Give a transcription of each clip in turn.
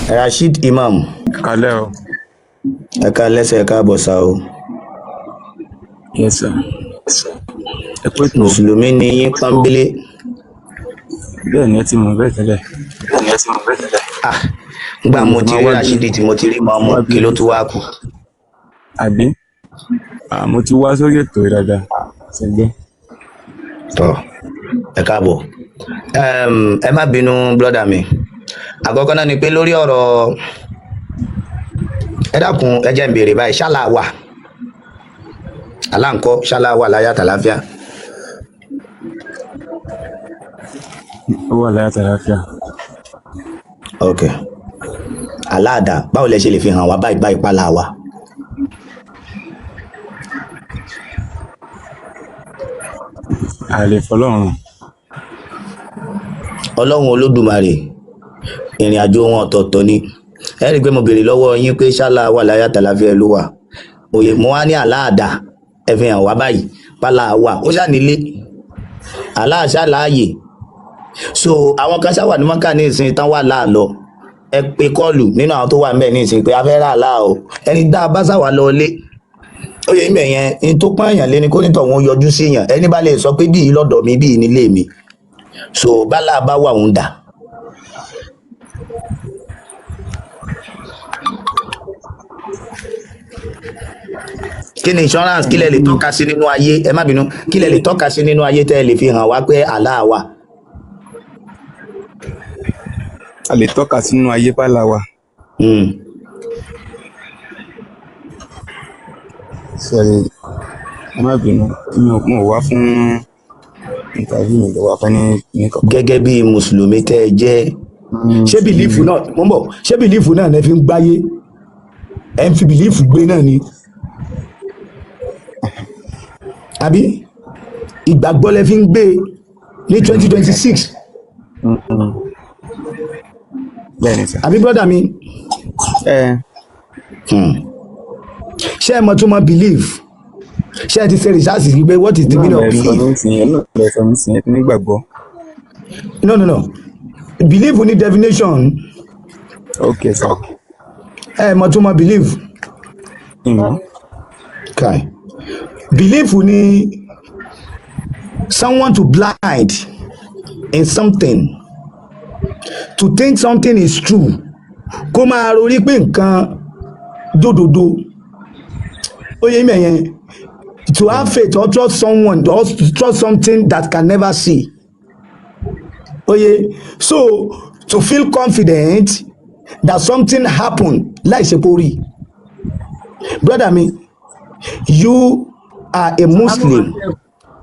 Rasheed Imam, Kalẹ́ o. ẹ ká lẹ́sẹ̀ ẹ káàbọ̀ sá o. Yes sir. Ẹ pé tó. Mùsùlùmí ni yín pọ́nbélé. Bẹ́ẹ̀ ni ẹ ti mọ̀ bẹ́ẹ̀ tẹ́lẹ̀. Ah, nígbà mo ti rí Rasheed tí mo ti rí mọ́mọ́ kí ló tún wá kù. Àbí? Mo ti wá sórí ètò yìí dáadáa. Ṣẹ́gbẹ́. Tọ́ ẹ káàbọ̀. Ẹ má bínú brọ́dà mi. Àkọ́kọ́ náà ni pé lórí ọ̀rọ̀ ẹ dákun ẹ jẹ́ n béèrè báyìí ṣálá wà aláǹkọ́ ṣálá wà láyé àtàláfíà. Ó wà láyé àtàláfíà. Ok, aláàdá báwo lẹ ṣe lè fi hàn wá báyìí báyìí pálá wa. Àlè fọlọ́run. Ọlọ́run Olódùmarè ìrìn àjò wọn ọ̀tọ̀ọ̀tọ̀ ni. Ẹ rí i pé mo béèrè lọ́wọ́ yín pé ṣálá wà láyé àtàláfíà ló wà. Òye mo wá ní aláàdá ẹ fi hàn wá báyìí pálá wa ó ṣà nílé aláàṣà láàyè. So àwọn kan ṣá wà ní mọ́kà ní ìsìn tán wà láàlọ́ ẹ pe kọ́ọ̀lù nínú àwọn tó wà ńbẹ̀ ní ìsìn pé a fẹ́ rà láà o ẹni dá a bá ṣà wà lọ lé ó yẹ ibẹ̀ yẹn ní tó pọ́n èèyàn lé ní kó nítọ̀ wọn yọjú sí èèyàn ẹni bá lè sọ pé bíi lọ́dọ̀ mi bíi nílé mi so bálá bá wà òun dà. Kí ni insurance kí lẹ lè tọ́ka sí nínú ayé ẹ má bínú kí lẹ lè tọ́ka sí nínú ayé tẹ́ ẹ lè fi hàn wá pé àlá wà. A lè tọ́ka sínú ayé pálá wa. Sẹ́rí, ẹ má bínú, mo wá fún ìtàví mi lọ́wọ́ fẹ́ ní kankan. Gẹ́gẹ́ bí mùsùlùmí tẹ́ ẹ jẹ́ ṣé bìlífù náà mo ń bọ̀ ṣé bìlífù náà ẹ fi ń gbáyé ẹ ń fi bìlífù gbé náà ni àbí ìgbàgbọ́ lẹ fi ń gbé ní 2026. Bẹ́ẹ̀ni sir. Àbí brọ́dà mi ṣé ẹ mọ̀ tó mọ̀ believe ṣé ẹ ti ṣe research sí pé what is the meaning of belief? Nígbàgbọ́. No. Belief ní definition. Okay sir. Ẹ mọ̀ tó mọ̀ believe. Okay. Belief ní someone to blind in something, to think something is true, kó máa rori pé nǹkan dòdòdó ó yẹ mẹ́yẹn, to have faith or trust someone or trust something that can never see ó yẹ so to feel confident that something happen láì ṣe kó rí. Brother mi, you are a Muslim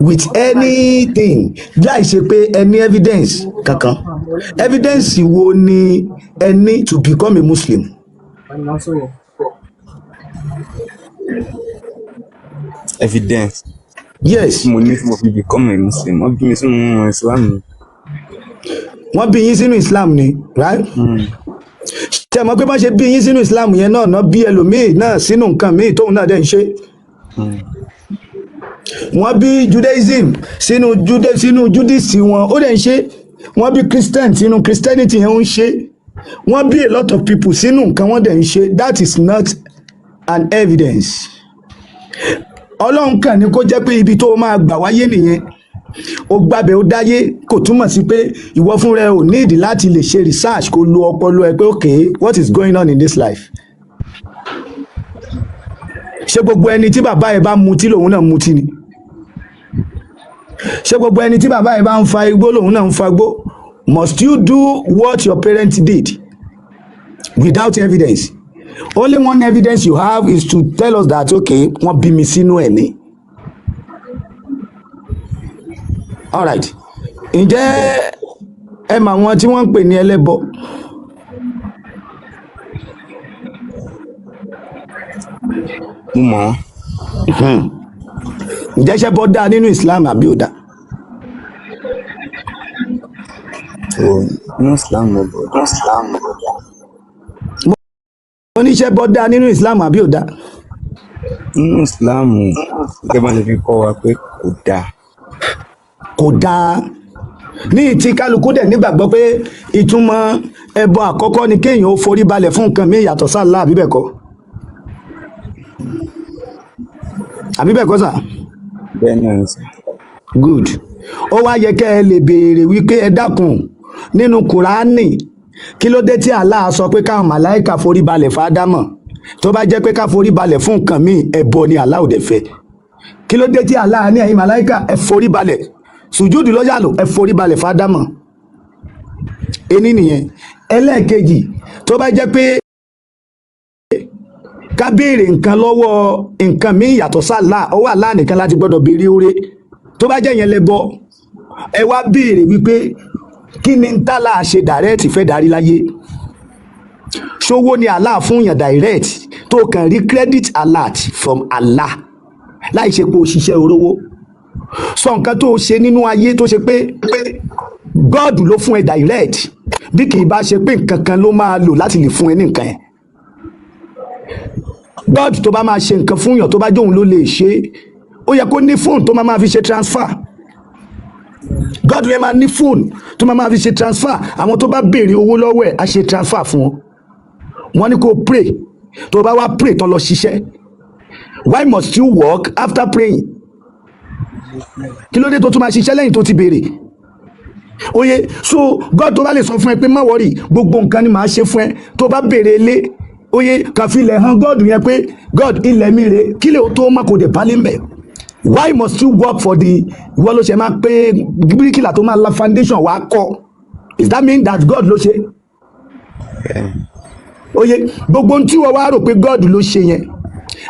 with anything láì ṣe pé any evidence kankan. Evidence wo ni ẹni to become a Muslim? Evidence. Yes. Mo ní mo fi become a Muslim. Wọ́n bí mi sínú Islam. Wọ́n bí yín sínú Islam ni, right? Ṣé mọ̀ pé bá ṣe bí yín sínú Islam yẹn náà bí ẹlòmíì náà sínú nǹkan míì tóun náà dẹ̀ ń ṣe. Wọ́n bí Judaism sínú Judaism wọn ó dẹ̀ ń ṣe. Wọ́n bí Christian sínú Christianity yẹn ń ṣe. Wọ́n bí a lot of people sínú nǹkan wọ́n dẹ̀ ń ṣe. That is not an evidence. Ọlọ́run kàn ní kó jẹ́ pé ibi tó máa gbà wáyé nìyẹn. Ó gbàbẹ̀ ó dáyé kò túmọ̀ sí pé ìwọ fún rẹ ò ní ìdí láti lè ṣe research kó lo ọpọlọ ẹ pé okay what is going on in this life. Ṣé gbogbo ẹni tí bàbá ẹ bá mutí lòun náà mutí ni? Ṣé gbogbo ẹni tí bàbá ẹ bá ń fa igbó lòun náà ń fa igbó? Must you do what your parents did without evidence? Only one evidence you have is to tell us that okay wọ́n bí mi sínú ẹ̀ ni. Alright, ǹjẹ́ ẹ mọ̀ àwọn tí wọ́n ń pè ní ẹlẹ́bọ? Mo mọ̀ wọ́n. Ǹjẹ́ ṣẹbọ dá nínú Islam àbí ò dá? Nínú Islam mo bọ̀. Mo ní ṣẹbọ dá nínú Islam àbí ò dá? Nínú Islam gẹ́gẹ́ bá ṣe fi kọ́ wa pé kò dáa. Kò dáa. ní ti kálukú dẹ̀ nígbàgbọ́ pé ìtumọ̀ ẹbọ àkọ́kọ́ ni kéèyàn ó forí balẹ̀ fún nǹkan míì yàtọ̀ sí Allah, àbí bẹ́ẹ̀ kọ́? Àbí bẹ́ẹ̀ kọ́ sà? bẹ́ẹ̀ náà ni sà. Good. Ó wá yẹ kẹ́ ẹ lè béèrè wípé ẹ dákun nínú Kùránì kí ló dé tí Allah sọ pé káwọn màláìka forí balẹ̀ fádámọ̀ tó bá jẹ́ pé ká forí balẹ̀ fún nǹkan míì ẹbọ ni Allah ò dẹ̀ fẹ́. Kí ló dé tí Allah ní ẹ̀yin màláìka ẹ forí balẹ̀ sùjúdù lọ́yàlò ẹ forí balẹ̀ fádámọ̀? Ení nìyẹn. Ẹlẹ́ẹ̀kejì, tó bá jẹ́ pé ká béèrè nǹkan lọ́wọ́ nǹkan míì yàtọ̀ sí Allah, ọwọ́ Allah nìkan láti gbọ́dọ̀ béèrè oore. Tó bá jẹ́ yẹn lẹ́bọ, ẹ wá béèrè wípé kí ni tálà ṣe direct fẹ́ darí láyé? Ṣówó ni Allah fún yàn direct tó kàn rí credit alert from Allah láì ṣe pé o ṣiṣẹ́ orówó? Sọ nǹkan tó ṣe nínú ayé tó ṣe pé God ló fún ẹ direct, bí kì í bá ṣe pé nǹkan kan ló máa lò láti lè fún ẹ ní nǹkan yẹn. God tó bá máa ṣe nǹkan fún yàn tó bá jóun ló lè ṣe, ó yẹ kó ní fóònù tó máa fi ṣe transfer. God yẹn máa ní fóònù tó máa fi ṣe transfer. Àwọn tó bá béèrè owó lọ́wọ́ ẹ̀ á ṣe transfer fún wọn. Wọ́n ní kó pray, tó bá wá pray tán lọ ṣiṣẹ́. Why must you work after praying? Kí ló dé tó tún máa ṣiṣẹ́ lẹ́yìn tó ti béèrè? Oye, so God tó bá lè sọ fún ẹ pé má worry, gbogbo nǹkan ni màá ṣe fún ẹ, tó bá béèrè ilé, oye, kàfilẹ̀ hàn God yẹn pé God ilẹ̀ mi rè, kí lè tó má kò dé balẹ̀ ń bẹ̀. Why must you work for the ìwọ ló ṣe máa pé bíríkìlà tó máa la foundation wàá kọ́? Is that mean that God ló ṣe? Oye, gbogbo ohun tí wọ́n wá rò pé God ló ṣe yẹn,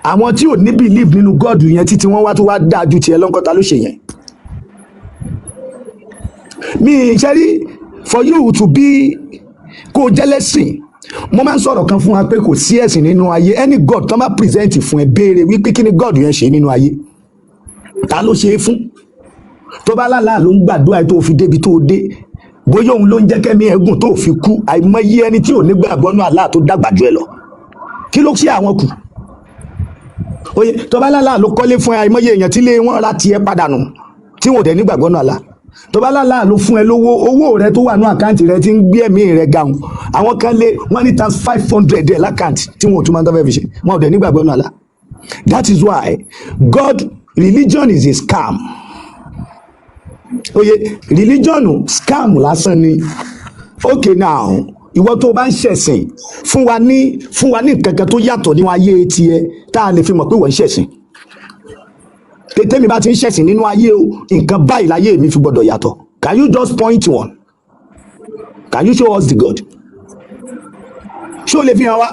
àwọn tí ò ní believe nínú God yẹn títí wọ́n wá tó wá dáa ju tiẹ̀ lọ́nkọ́ta ló ṣe yẹn. Mi ṣe rí for you to be kó jẹ́ lẹ́sìn. Mo máa ń sọ̀rọ̀ kan fún wa pé kò sí ẹ̀sìn nínú ayé. Any God tó máa present fún ẹ, béèrè wípé kí ni God yẹn ṣe nínú ayé? Ta ló ṣe é fún? Tó bá lálàá ló ń gbàdúrà tó fi débi tó dé, bóyá òun ló ń jẹ́ kẹ́mi ẹ̀gùn tó fi kú. Àìmọye ẹni tí ò ní gbàgbọ́ nínú Allah tó dàgbà jù ẹ lọ. Kí ló ṣe àwọn kù? Oye, tó bá lálàá ló kọ́lé fún ẹ, àìmọye èèyàn tí lé wọn ra tiẹ̀ padà nù tí wọn ò dẹ̀ ní gbàgbọ́ nínú Allah. Tó bá lálàá ló fún ẹ lówó, owó rẹ tó wà ní àkáǹtì rẹ tí ń gbé ẹ̀mí rẹ gàùn, àwọn kan lé wọ́n ní times 500 ẹ̀ lákàǹtì tí wọn ò tún máa ń tọ́ fẹ́ fi ṣe, wọn ò dẹ̀ ní gbàgbọ́ nínú Allah. That is why religion is a scam. Oye, religion scam lásán ni. Okay now, ìwọ tó bá ń ṣẹ̀sìn, fún wa ní nǹkan kan tó yàtọ̀ nínú ayé tiẹ̀ tá a lè fi mọ̀ pé wọ́n ń ṣẹ̀sìn. Tètè mi bá ti ń ṣẹ̀sìn nínú ayé o, nǹkan báyìí láyé mi fi gbọdọ̀ yàtọ̀. Can you just point one? Can you show us the God? Ṣé o lè fi hàn wá?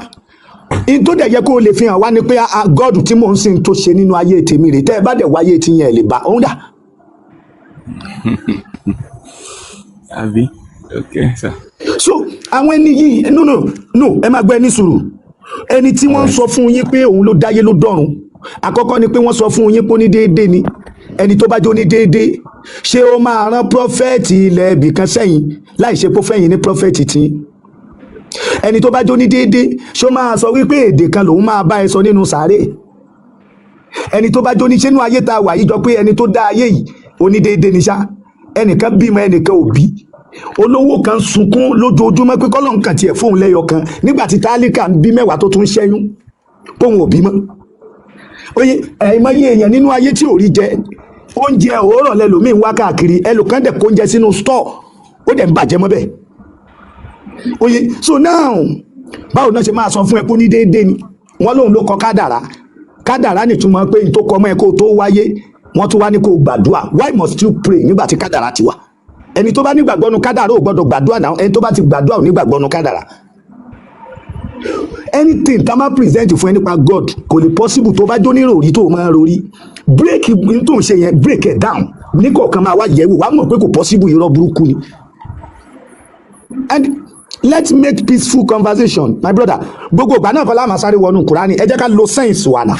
In tó dẹ̀ yẹ kó o lè fi hàn wá ni pé God tí mò ń sìn tó ṣe nínú ayé tèmi rè, tẹ́ ẹ bá dẹ̀ wáyé tí yẹn lè bá òun dà. Àbí? Okay, sir. So àwọn ẹni yìí no ẹ máa gbọ́ ẹni sùúrù. Ẹni tí wọ́n ń sọ fún yín pé òun ló dáyé ló dọ̀run, àkọ́kọ́ ni pé wọ́n sọ fún yín pé ó ní déédéé ni. Ẹni tó bá jó ní déédéé, ṣé ó máa rán prọfẹ̀tì ilẹ̀ ibì kan sẹ́yìn láì ṣe pé ó fẹ́yìn ní prọfẹ̀tì tí? Ẹni tó bá jó ní déédéé, ṣó máa sọ wípé èdè kan lòun máa bá ẹ sọ nínú sàárè? Ẹni tó bá jó ní ṣẹ́nu ayé tá a wà yìí jọ pé ẹni tó dá ayé yìí ó ní déédéé ni ṣá? Ẹnìkan bímọ ẹnìkan ò bí. Olówó kan sunkún lójoojúmọ́ pé kọ́lọ́n kan tiẹ̀ fóun lẹ́yọ kan, nígbà tí tálíkà ń bí mẹ́wàá tó tún ṣẹ́yún póun ò bímọ. Oye, àìmọye èèyàn nínú ayé tí ò rí jẹ, oúnjẹ òórọ̀ lẹ́lòmíín wá káàkiri, ẹlòkan dẹ̀ kó oúnjẹ sínú store ó dẹ̀ ń bàjẹ́ mọ́ bẹ́ẹ̀. Oye, so now báwo náà ṣe máa sọ fún ẹ kó ní déédéé ni? Wọ́n lóun ló kọ kádàrá nìtumọ̀ pé n tó kọ mọ́ ẹ kó tó wáyé, wọ́n tún wá ní kó gbàdúrà. Why must you pray nígbà tí kádàrá ti wà? Ẹni tó bá nígbàgbọ́ nu kádàrá ò gbọ́dọ̀ gbàdúrà náà, ẹni tó bá ti gbàdúrà ò nígbàgbọ́ nu kádàrá. Anything tá máa present fún ẹ nípa God kò lè possible tó bá jó ní ròrí tó máa ròrí. Break n tó ń ṣe yẹn, break it down. Ní kọ̀ọ̀kan máa wá yẹ̀wò, wàá mọ̀ pé kò possible, irọ́ burúkú ni. And let's make peaceful conversation, my brother. Gbogbo ìgbà náà kọ́ láàmà sáré wọnú Kùránì, ẹ jẹ́ ká lo sense wa náà.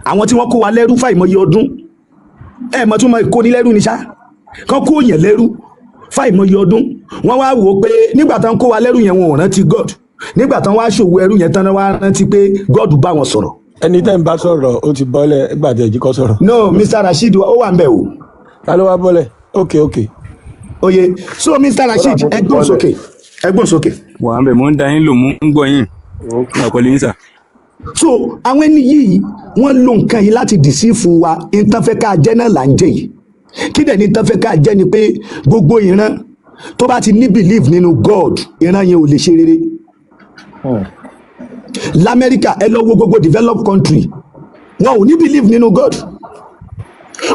Àwọn tí wọ́n kó wa lẹ́rú fáìmọye ọdún, mọ̀ tún mọ ìkóni lẹ́rú ni ṣá? Kán kó yẹn lẹ́rú fáìmọye ọdún, wọ́n wá wò ó pé nígbà tán kó wa lẹ́rú yẹn wọn ò rántí God. Nígbà tán wá ṣòwò ẹrú yẹn tán wá rántí pé God bá wọn sọ̀rọ̀. Ẹni tẹ́ ń bá sọ̀rọ̀ ó ti bọ́lẹ̀ gbàdé ẹ̀jí kọ́ sọ̀rọ̀. No, Mr. Rasheed ó wà ń bẹ̀ o. Ta ló wá bọ́lẹ̀? Okay. oye so Mr. Rasheed ẹgbọ́n sókè. wà á bẹ̀ mọ́ ń da yín lò mú ń gbọ́ yín wà pẹ̀lú yín sà. so àwọn ẹni yìí wọ́n lo nǹkan yìí láti dìsífù wa ìtànfẹ́ ká jẹ́ náà là ń jẹ yìí kí dẹ̀ ní ìtànfẹ́ ká jẹ́ ni pé gbogbo ìran tó bá ti ní believe nínú God ìran yẹn ò lè ṣe rere. L'Amẹ́ríkà ẹ lọ wo gbogbo developed country wọn ò ní believe nínú God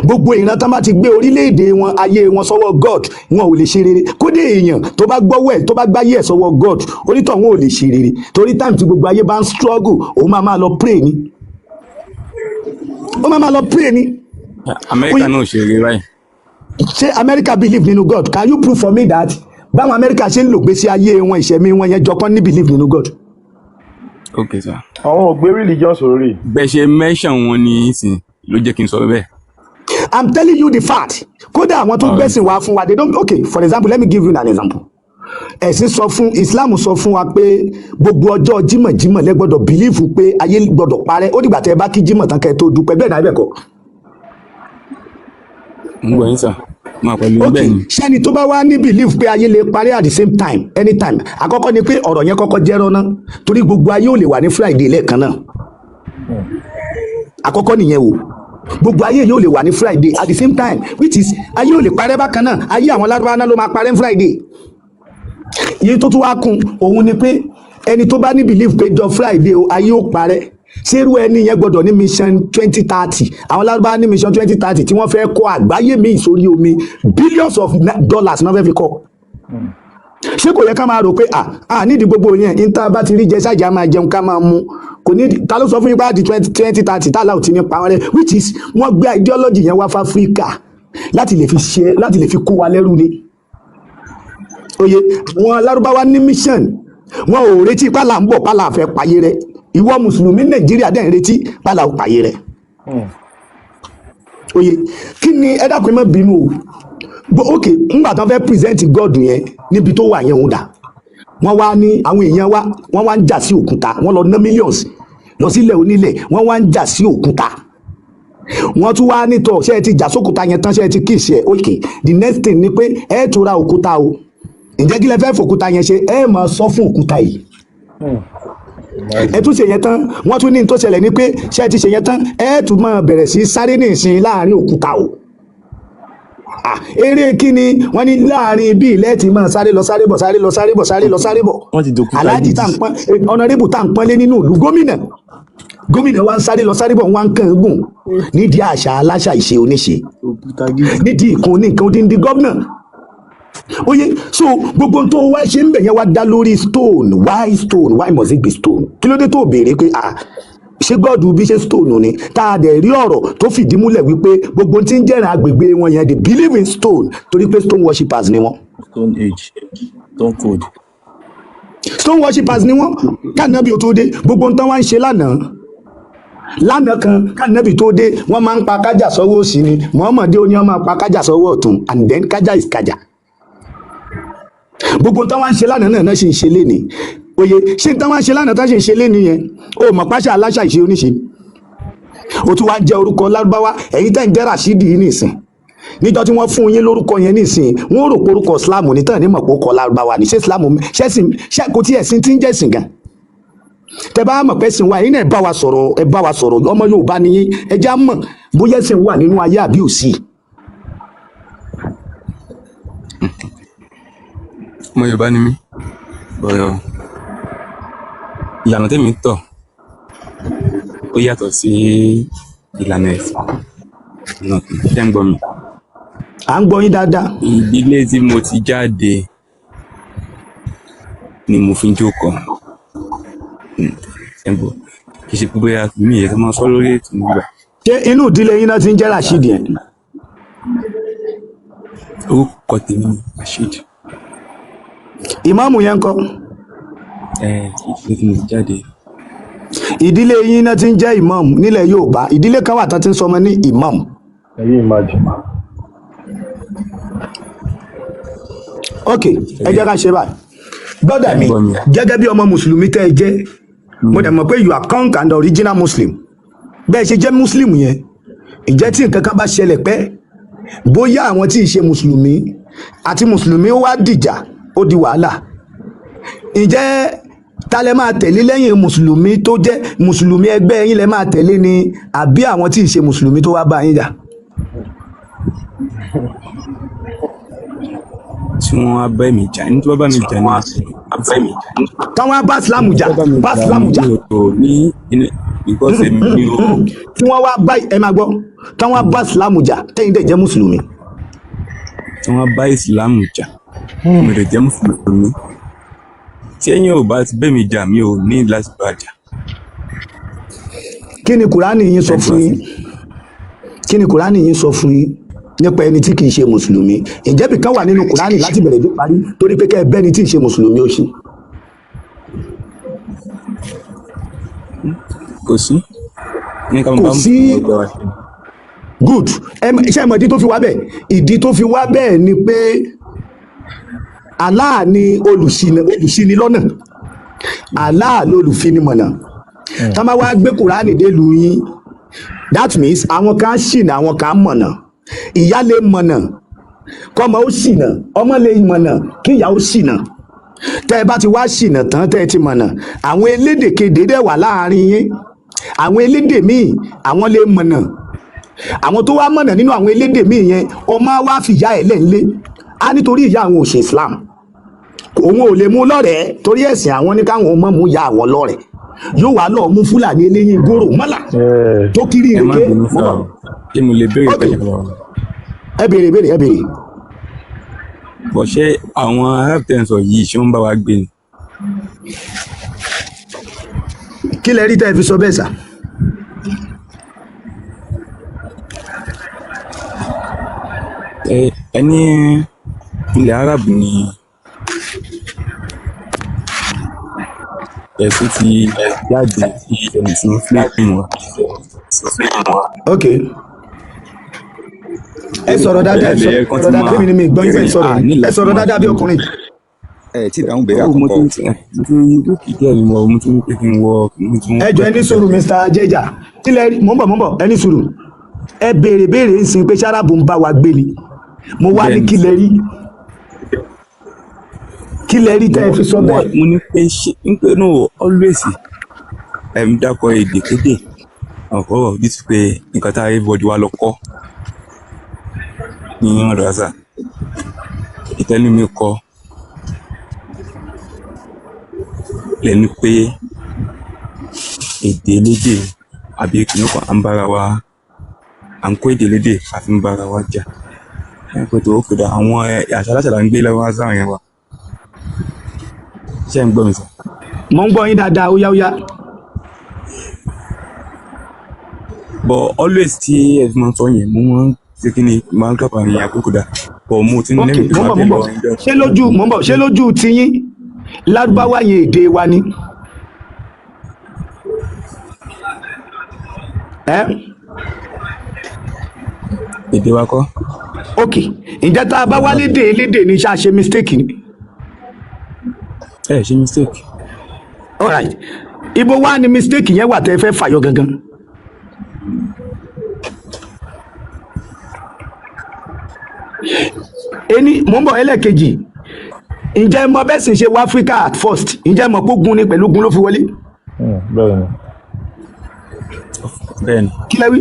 gbogbo ìran tán bá ti gbé orílẹ̀-èdè wọn ayé wọn sọ́wọ́ God wọn ò lè ṣe rere kódé èèyàn tó bá gbọ́wọ́ ẹ̀ tó bá gbáyé ẹ̀ sọ́wọ́ God onítọ̀ wọn ò lè ṣe rere torí time tí gbogbo ayé bá ń struggle òun máa lọ pray ni ó máa lọ pray ni. Amẹ́ríkà náà ò ṣe rere báyìí. ṣé America believe nínú God? Can you prove for me that báwọn America ṣe ń lò gbèsè ayé wọn ìṣẹ̀mí wọn yẹn jọpọ́n ní believe nínú God? ok sir. àwọn ò gbé religion sórí. bẹ́ẹ̀ ṣe mention wọn ní ìsìn ló jẹ́ kí n sọ bẹ́ẹ̀. I'm telling you the fact. Kódà àwọn tó gbẹ̀sìn wá fún wa they don't okay for example let me give you an example. Ẹ̀sìn sọ fún Islam sọ fún wa pé gbogbo ọjọ́ jímọ̀jímọ̀ lẹ gbọ́dọ̀ believe pé ayé gbọ́dọ̀ parẹ́ ó dìgbà tẹ́ ẹ bá kí jímọ̀ tán kẹ́ ẹ tó dúpẹ́ bẹ́ẹ̀ náà bẹ́ẹ̀ kọ́. ń gbọ́ yín sà máa pẹ̀lú bẹ́ẹ̀ Okay ni. ṣẹ́ni tó bá wá ní believe pé ayé lè parẹ́ at the same time anytime àkọ́kọ́ ni pé ọ̀rọ̀ yẹn kọ́kọ́ jẹ́ rọ́ná torí gbogbo ayé ò lè wà ní Friday lẹ́ẹ̀kan náà àkọ́kọ́ nìyẹn o gbogbo ayé yóò lè wà ní Friday at the same time which is ayé ò lè parẹ́ bákan náà ayé àwọn Lárúbáwá náà ló máa parẹ́ ní Friday iye tó tún wá kún òun ni pé ẹni tó bá ní believe pé jọ Friday o ayé ò parẹ́ ṣerú ẹni yẹn gbọ́dọ̀ ní mission 2030 àwọn Lárúbáwá ní mission 2030 tí wọ́n fẹ́ kọ́ àgbáyé míì sórí omi billions of dollars náà fẹ́ fi kọ́ ṣé kò yẹ ká máa rò pé nídìí gbogbo yẹn níta bá ti rí jẹ ṣáàjà máa jẹun ká máa mu kò ní ta ló sọ fún yín pé àti 2030 tá láò ti ní pa wọn rẹ which is wọ́n gbé ideology yẹn wá fún Áfíríkà láti lè fi kó wa lẹ́rú ni oye wọn Lárúbáwá ní mission wọn ò retí pálá ń bọ̀ pálá fẹ́ payé rẹ ìwọ mùsùlùmí Nàìjíríà dẹ̀ ń retí pálá ò payé rẹ oye kí ni ẹ dákun ẹ má bínú o ok ńgbà tán fẹ́ present God yẹn níbi tó wà yẹn ń dà wọ́n wá ní àwọn èèyàn wa wọ́n wá ń jà sí òkúta wọ́n lọ ná millions lọ sílẹ̀ onílẹ̀ wọ́n wá ń jà sí òkúta wọ́n tún wá nítọ̀ ṣé ẹ ti jà sókúta yẹn tán ṣé ẹ ti kí ìṣe ok the next thing ni pé ẹ tún ra òkúta o ǹjẹ́ kí lẹ fẹ́ fòkúta yẹn ṣe ẹ máa sọ fún òkúta yìí ẹ tún ṣe yẹn tán wọ́n tún ní tó ṣẹlẹ̀ ni pé ṣé ẹ ti ṣe yẹn tán ẹ tún máa bẹ̀rẹ̀ sí sáré ní ìsìn láàrin òkúta o eré kíni wọ́n ní láàrin bíi lẹ́ẹ̀tì máa sáré lọ sáré bọ̀ sáré lọ sáré bọ̀ sáré lọ sáré bọ̀ wọ́n ti dòkúta aláàjì tá à ń pọ́n ọ̀nàrẹ́bù tá à ń pọ́nlé nínú ìlú gómìnà wa ń sáré lọ sáré bọ̀ wọ́n ń kàn gùn nídìí àṣà aláṣà ìṣe oníṣe òkúta gidi. nídìí ìkun ní nǹkan odindi gómìnà oye so gbogbo tó wá ṣe ń bẹ̀ yẹn wá dá lórí stone why must it be stone kí ló dé tó béèrè pé ṣé gọ́ọ̀dù bí ṣe stone ni tá a dẹ̀ rí ọ̀rọ̀ tó fìdí múlẹ̀ wípé gbogbo tí ń jẹ́ràn agbègbè wọn yẹn they believe in stone torí pé stone worshippers ni wọ́n. stone age stone cold. stone worshippers ni wọ́n káànábì tó dé gbogbo nǹkan wá ń ṣe lánàá kan káànábì tó dé wọ́n máa ń pa kájà sọ́wọ́ òsì ni Muhammad ó ní wọ́n máa pa kájà sọ́wọ́ ọ̀tún and then kájà is kájà gbogbo nǹkan wá ń ṣe lánàá náà ṣe ń ṣe lénìí oye ṣé nǹkan wá ń ṣe lánàá tá ṣe ń ṣe lénìí yẹn o mọ̀ pàṣẹ aláṣà ìṣe oníṣe o tún wá jẹ́ orúkọ Lárúbáwá ẹ̀yin tẹ́ ń jẹ́ Rashidi yìí nìsín níjọ́ tí wọ́n fún yín lórúkọ yẹn nìsín wọ́n rò pé orúkọ Islam ní tán ní mọ̀ pé ó kọ Lárúbáwá ní ṣé Islam ṣé kò tí ẹ̀sìn tí ń jẹ́sìn gan tẹ bá mọ̀ pé sìn wá yín náà ẹ bá wa sọ̀rọ̀ ọmọ Yorùbá ni yín ẹ já mọ̀ bóyá ẹ̀sìn wà nínú ayé àbí òsì. ọmọ Yorùbá ni mí bọ̀yọ̀ ìlànà tèmi tọ̀ ó yàtọ̀ sí ìlànà ẹ̀sìn náà ṣé ń gbọ́ mi. à ń gbọ́ yín dáadáa. ìdílé tí mo ti jáde ni mo fi ń jókòó ṣé ń bọ̀ kì í ṣe pé bóyá mi ìyẹn tó máa sọ lórí ètò nígbà. ṣé inú ìdílé yín náà ti ń jẹ́ Rasheed yẹn. orúkọ tèmi ni Rasheed. ìmáàmù yẹn ń kọ́. ìdílé tí mo ti jáde. ìdílé yín náà ti ń jẹ́ ìmáàmù nílẹ̀ Yorùbá ìdílé kan wà tán ti ń sọmọ ní ìmáàmù. ẹ̀yin imagine. ok ẹ jẹ́ ká ṣe báyìí brother mi gẹ́gẹ́ bí ọmọ mùsùlùmí tẹ́ ẹ jẹ́ mo dẹ̀ mọ̀ pé you are conk and original muslim bẹ́ẹ̀ ṣe jẹ́ muslim yẹn ìjẹ́ tí nǹkan kan bá ṣẹlẹ̀ pẹ́ bóyá àwọn tí ì ṣe mùsùlùmí àti mùsùlùmí ó wá dìjà ó di wàhálà. Ǹjẹ́ ta lẹ máa tẹ̀lé lẹ́yìn mùsùlùmí tó jẹ́ mùsùlùmí ẹgbẹ́ yín lẹ máa tẹ̀lé ni àbí àwọn tí ì ṣe mùsùlùmí tó wá bá yín jà? tí wọ́n wá bá mi jà ní tí wọ́n bá mi jà ní táwọn á bá ìsìlámù jà bá ìsìlámù jà mi ò ní because mi ò tí wọ́n wá bá ẹ máa gbọ́ táwọn á bá ìsìlámù jà tẹ́yìn dẹ̀ jẹ́ mùsùlùmí. tí wọ́n bá ìsìlámù jà mi rẹ̀ jẹ́ mùsùlùmí tí ẹ̀yin ò bá ti bẹ́ mi jà mi ò ní láti bá jà. Kí ni kùránì yín sọ fún yín? Kí ni kùránì yín sọ fún yín nípa ẹni tí kì í ṣe mùsùlùmí? Ǹjẹ́ bí kan wà nínú kùránì láti bẹ̀rẹ̀ dé parí torí pé kẹ́ ẹ bẹ́ni tí ì ṣe mùsùlùmí ó ṣe? kò sí ní ká mo bá Kò sí. ọgbà wa ṣe. Good. Ṣé ẹ mọ̀ ìdí tó fi wá bẹ́ẹ̀? Ìdí tó fi wá bẹ́ẹ̀ ni pé Allah ni olùṣini lọ́nà. Allah lolùfinimọ̀nà. Tá máa wá gbé kùránì dé lu yín, that means àwọn kan ṣìnà àwọn kan mọ̀nà. Ìyá lè mọ̀nà kọ́mọ ó ṣìnà, ọmọ lè mọ̀nà kí ìyá ó ṣìnà. Tẹ́ ẹ bá ti wá ṣìnà tán tẹ́ ẹ ti mọ̀nà, àwọn elédèkedè dẹ̀ wà láàrin yín. Àwọn elédè míì àwọn lè mọ̀nà. Àwọn tó wá mọ̀nà nínú àwọn elédè míì yẹn ọmọ wa fìyà ẹ̀ lẹ́ńlé á nítorí ìyá àwọn ò ṣe Islam, òun ò lè mú lọ́rẹ̀ẹ́ torí ẹ̀sìn àwọn ní káwọn ọmọ mú ya àwọn lọ́rẹ̀ẹ́, yóò wá lọ mú Fúlàní eléyìn gòrò mọ́là tó kiri ẹ má ìrèké. bínú sá o kí mo lè béèrè Ok. pẹ̀lú ọ̀rọ̀ Ẹ béèrè ẹ béèrè. bọ̀ ṣé àwọn arábìtẹ́nsọ̀ yìí ṣé wọ́n bá wa gbé ni. Kí lẹ rí tẹ́ ẹ fi sọ bẹ́ẹ̀ sà? Ẹni ilẹ̀ Arab ni ẹ̀sùn ti jáde sí ẹni tí wọ́n fílẹ̀ fún wọn. Ok. Ẹ sọ̀rọ̀ dáadáa, ẹ sọ̀rọ̀ dáadáa, bí mi ni mi gbọ́ yín fẹ́ sọ̀rọ̀ yìí. Ẹ sọ̀rọ̀ dáadáa bí ọkùnrin. Tí ìdáhùn béèrè Mo àkọ́kọ́ tún lókè díẹ̀ ni mo tún pé kí n wọ mo tún. Ẹ jọ̀ọ́ ẹ ní sùúrù Mr. Jeja. Kí lẹ rí? Mò ń bọ̀ ẹ ní sùúrù. Ẹ béèrè ń sin pé ṣáráàbù ń bá wa gbé ni. Mo wá ní kí lẹ rí? Kí lẹ rí tẹ́ ẹ fi sọ bẹ́ẹ̀? Mo ní pé ṣe ń pé no always dákọ̀ èdè kéde ọ̀kọ́ bí ti pé nǹkan tá a rí bọ́jú wa lọ kọ́ ní ọ̀dọ̀ àṣà ìtẹ́lẹ̀ mi kọ́ lẹ́nu pé èdè lédè àbí kìnnìún kan à ń bára wa à ń kó èdè lédè àfi ń bára wa jà ẹ pé tó kódà àwọn àṣà aláṣà là ń gbé lọ́wọ́ àṣà yẹn wa ṣé ń gbọ́ mi sọ. Mo ń gbọ́ yín dáadáa, ó yá. But always tí ẹ fi máa ń sọ yẹn mo máa ń ṣe kí ni máa ń kápá ní àkókò dá but mo ti ní Ok, lẹ́yìn tí mo wọ́n ń fẹ́ bọ̀. lọ ẹjọ́. Ṣé lójú tiyín Lárúbáwá yẹn èdè wa ni? Ẹ́ Èdè wa kọ́ ok, ǹjẹ́ tá a bá wá lédè elédè ni ṣáà ṣe mistake ni? ẹ ṣe mistake. Alright, ibo wá ni mistake yẹn wà tẹ́ ẹ fẹ́ fàyọ gangan? Mò ń bọ̀ ẹlẹ́ẹ̀kejì, ǹjẹ́ mọ bẹ́ẹ̀ sì ṣe wá Áfíríkà at first? Ǹjẹ́ mọ̀ pé ogun ni pẹ̀lú ogun ló fi wọlé? bẹ́ẹ̀ ni. Bẹ́ẹ̀ ni Kí lẹ wí?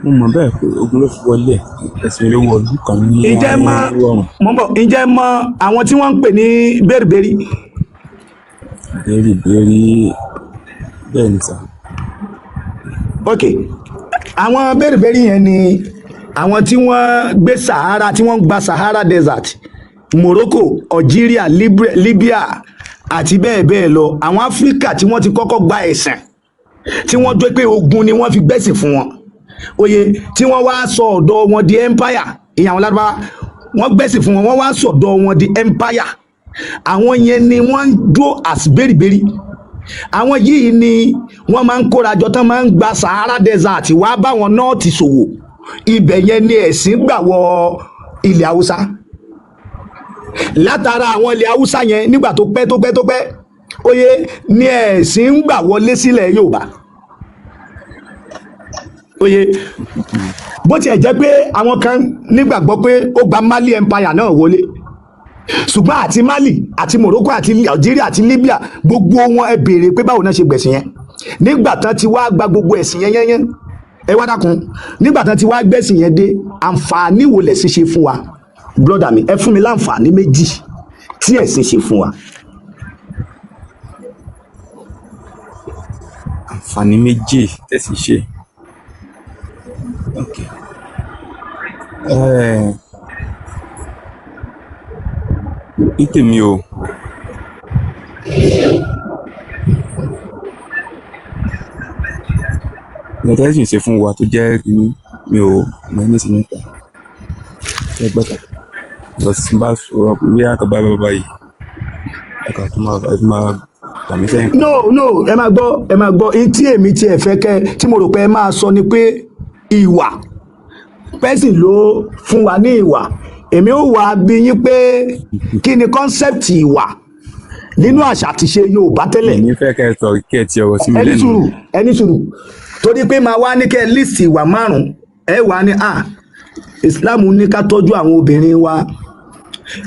mo mọ̀ bẹ́ẹ̀ pé ogun ló fi wọlé ẹ̀sìn ilé wọ ọdún kan ní Ǹjẹ́ mọ ọrùn mò ń bọ̀, ǹjẹ́ mọ àwọn tí wọ́n ń pè ní bẹ́rìbẹ́rì? bẹ́ẹ̀rì bẹ́ẹ̀ ni sà. Ok, àwọn bẹ́rìbẹ́rì yẹn ni àwọn tí wọ́n gbé Sahara, tí wọ́n gba Sahara Desert, Morocco, Algeria, Libya àti bẹ́ẹ̀ bẹ́ẹ̀ lọ. Àwọn Áfíríkà tí wọ́n ti kọ́kọ́ gba ẹ̀sìn, tí wọ́n jẹ́ pé ogun ni wọ́n fi gbẹ̀sìn fún wọn. Oye, tí wọ́n wá sọ ọ̀dọ̀ wọn di empire, ìyẹn àwọn Lárúbáwá, wọ́n gbẹ̀sìn fún wọn, wọ́n wá sọ ọ̀dọ̀ wọn di empire. Àwọn yẹn ni wọ́n ń dúró as bẹ́rìbẹ́rì. Àwọn yìí ni wọ́n máa ń kórajọ tán máa ń gba Sahara Desert wá báwọn nọ́ọ̀tì ṣòwò. Ibẹ̀ yẹn ni ẹ̀sìn gbà wọ ilẹ̀ Haúsá. Látara àwọn ilẹ̀ Haúsá yẹn nígbà tó pẹ́ oye ni ẹ̀sìn ń gbà wọlé sílẹ̀ Yorùbá. Oye bó tiẹ̀ jẹ́ pé àwọn kan nígbàgbọ́ pé ó gba Mali empire náà wọlé ṣùgbọ́n àti Mali àti Morocco àti Algeria àti Libya gbogbo wọn ẹ béèrè pé báwo náà ṣe gbẹ̀sìn yẹn nígbà tán ti wá gba gbogbo ẹ̀sìn yẹn yẹn ẹ wá dákun nígbà tán ti wá gbẹ̀sìn yẹn dé àǹfààní wo lẹ̀sìn ṣe fún wa brọ́dà mi ẹ fún mi láǹfààní méjì tí ẹ̀sìn ṣe fún wa. àǹfààní méjì tẹ̀sí ṣe. Okay. Ní tèmi o ìyẹn tẹ́sí ṣe fún wa tó jẹ́ inú mi ò mọ ní sí nípa ẹgbẹ́ta lọ sí bá sọ̀rọ̀ pé bí àkàbá bàbá yìí ẹ̀ka tó máa gbà mí sẹ́yìn. no ẹ máa gbọ́ èyí tí èmi ti ẹ̀ fẹ́ kẹ́ tí mo rò pé ẹ máa sọ ni pé ìwà pẹ́sìn ló fún wa ní ìwà èmi ò wá bí yín pé kí ni kọ́nsẹ́pìtì ìwà nínú àṣà àti ṣe Yorùbá tẹ́lẹ̀. èmi fẹ́ kẹ́ ẹ sọ kí ẹ ti ọ̀rọ̀ sí mi lẹ́nu. ẹni sùúrù torí pé máa wá ní kẹ́ ẹ líìsì ìwà márùn-ún ẹ wà ní Islam ní ká tọ́jú àwọn obìnrin wa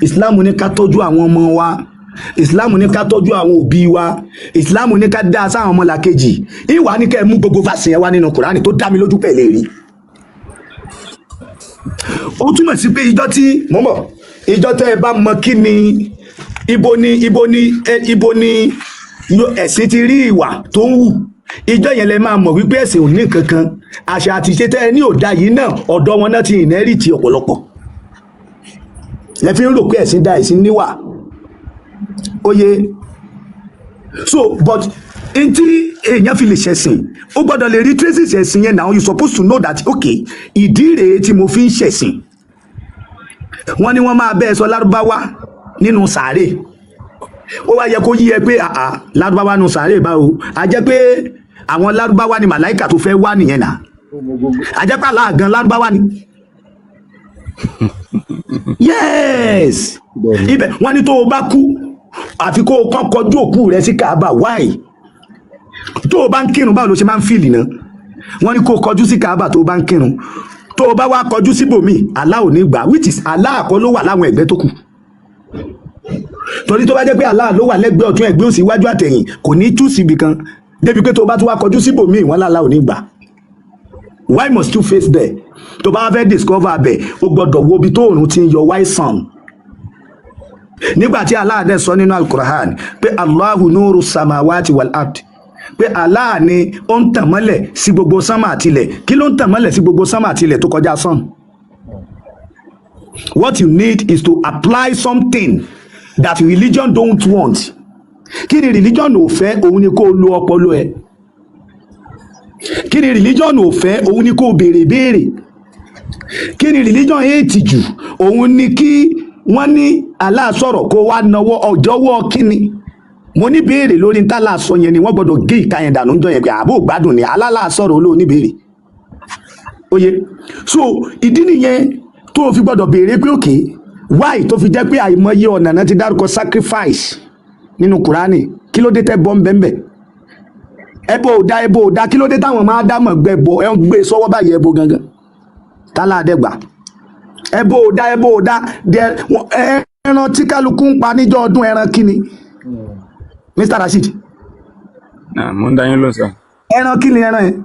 Islam ní ká tọ́jú àwọn ọmọ wa Islam ní ká tọ́jú àwọn òbí wa Islam ní ká dá sáwọn ọmọlàkejì ìwà ní kẹ́ ẹ mú gbogbo fásitì yẹn wá nínú Kùránì tó dá mi lójú pẹ̀lẹ́ rí. Ó túmọ̀ sí pé ìjọ tẹ́ ẹ bá mọ kí ni ibo ni ẹ̀sìn ti rí ìwà tó ń wù ìjọ yẹn lẹ máa mọ̀ wípé ẹ̀sìn ò ní kankan àṣà àti ìṣe tẹ́ ẹ ní òdà yìí náà ọ̀dọ̀ wọn náà ti ìnẹ́rìtì ọ̀pọ̀lọpọ̀ lẹ fi ń rò pé ẹ̀sìn dá ẹ̀sìn níwà oye so but n tí èèyàn fi lè ṣẹ̀sìn ó gbọ́dọ̀ lè rí traces ẹ̀sìn yẹn now you supposed to know that okay ìdí rèé tí mo fi ń ṣẹ̀sìn wọ́n ní wọ́n máa bẹ́ẹ̀ sọ lárúbáwá nínú sàárè ó wá yẹ kó yí ẹ pé lárúbáwá nínú sàárè báwo a jẹ́ pé àwọn lárúbáwá ni màláìkà tó fẹ́ wá nìyẹn náà a jẹ́ pé aláàgán lárúbáwá ni yes ibẹ̀ wọ́n ní tó o bá kú àfi kó o kàn kọjú òkú rẹ sí Kaaba why tó o bá ń kírun báwo ló ṣe máa ń fìlì náà wọ́n ní kó o kọjú sí Kaaba tó o bá ń kírun tó o bá wá kọjú síbòmí Allah ò ní gbà which is Allah kọ́ ló wà láwọn ẹ̀gbẹ́ tó kù torí tó bá jẹ́ pé Allah ló wà lẹ́gbẹ̀ẹ́ ọ̀tún ẹ̀gbẹ́ òsì iwájú àtẹ̀yìn kò ní tú síbi kan débi pé tó o bá tún wá kọjú síbòmí wọ́n Allah ò ní gbà why must you face there tó bá fẹ́ discover abẹ o gbọ́dọ̀ wo ibi tó òòrùn ti ń yọ why sun nígbà tí Allah dẹ̀ sọ nínú Al-Qur'an pé Allahu nuru samawati wal ard pé Allah ni ó ń tàn mọ́lẹ̀ sí gbogbo sánmà àtilẹ̀ kí ló ń tàn mọ́lẹ̀ sí gbogbo sánmà àtilẹ̀ tó kọjá sun what you need is to apply something that religion don't want kí ni religion ò fẹ́ òun ni kó o lo ọpọlọ ẹ kí ni religion ò fẹ́ òun ni kó o béèrè kí ni religion hate jù òun ni kí wọ́n ní Allah sọ̀rọ̀ kó wá náwó ọjọ́wọ́ kíni mo ní béèrè lórí ní tálà sọ yẹn ni wọ́n gbọ́dọ̀ gé ìka yẹn dànù jọ yẹn pé àbò gbádùn ni Allah sọ̀rọ̀ olóò ní béèrè oye so ìdí nìyẹn tó o fi gbọ́dọ̀ béèrè pé òkè why tó fi jẹ́ pé àìmọye ọ̀nà náà ti dárúkọ sacrifice nínú Kùránì kí ló dé tẹ́ bọ́ ń bẹ́ẹ̀ ẹbọ ò dá kí ló dé táwọn máa dámọ̀ gbẹbọ ẹ ń gbé sọ́wọ́ báyìí ẹbọ gangan tálà àdẹ́gbà ẹbọ ò dá ẹran tí kálukú ń pa níjọ́ ọdún ẹran kíni Mr. Rasheed mo ń dá yín lọ sọ. ẹran kíni ẹran yẹn.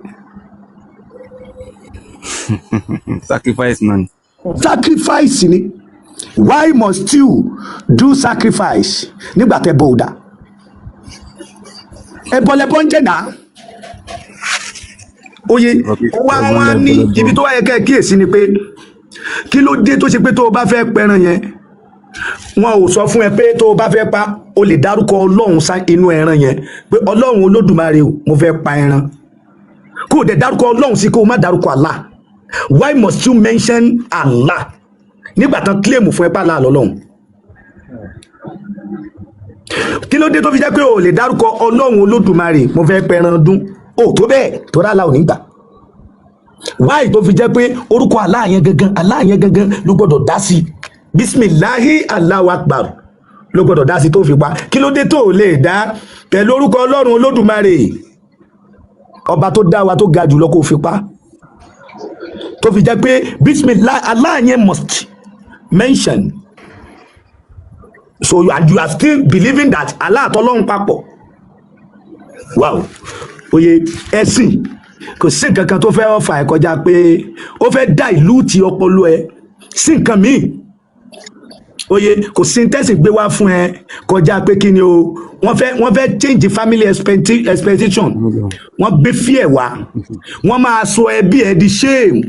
sacrifice náà ni. sacrifice ni why must you do sacrifice nígbà tẹ́ bọ ò dá ẹbọ lẹbọ ń jẹ náà oye wá ní ibi tó wáyé kẹ́ ẹ kíyèsí ni pé kí ló dé tó ṣe pé tó o bá fẹ́ pẹran yẹn wọn ò sọ fún ẹ pé tó o bá fẹ́ pa o lè dárúkọ Ọlọ́run sá inú ẹran yẹn pé Ọlọ́run Olódùmarè o mo fẹ́ pa ẹran kó o dẹ̀ dárúkọ Ọlọ́run sí kó o má dárúkọ Allah why must you mention Allah nígbà tán claim fún ẹ pa Allah lọ́lọ́run kí ló dé tó fi jẹ́ pé o lè dárúkọ Ọlọ́run Olódùmarè mo fẹ́ pẹran dún o tó bẹ́ẹ̀ tó rà Allah ò ní gbà why tó fi jẹ́ pé orúkọ Allah yẹn gangan ló gbọ́dọ̀ dá sí bisimilahi Allahu akbar ló gbọ́dọ̀ dá sí tó fi pa kí ló dé tó lè dá pẹ̀lú orúkọ Ọlọ́run Olódùmarè ọba tó dá wa tó ga jùlọ kó fi pa tó fi jẹ́ pé bismillah Allah yẹn must mention. So and you are still believing that Allah àtọlọ́run papọ̀. Wow. Oye ẹ̀sìn kò sí nǹkan kan tó fẹ́ ọ̀fà ẹ̀ kọjá pé ó fẹ́ dá ìlú ti ọpọlọ ẹ sí nǹkan míì. Oye kò sí tẹ́sí gbé wá fún ẹ kọjá pé kí ni o wọ́n fẹ́ change the family expectation, wọ́n gbé fear wá, wọ́n máa sọ ẹbí ẹ di shame,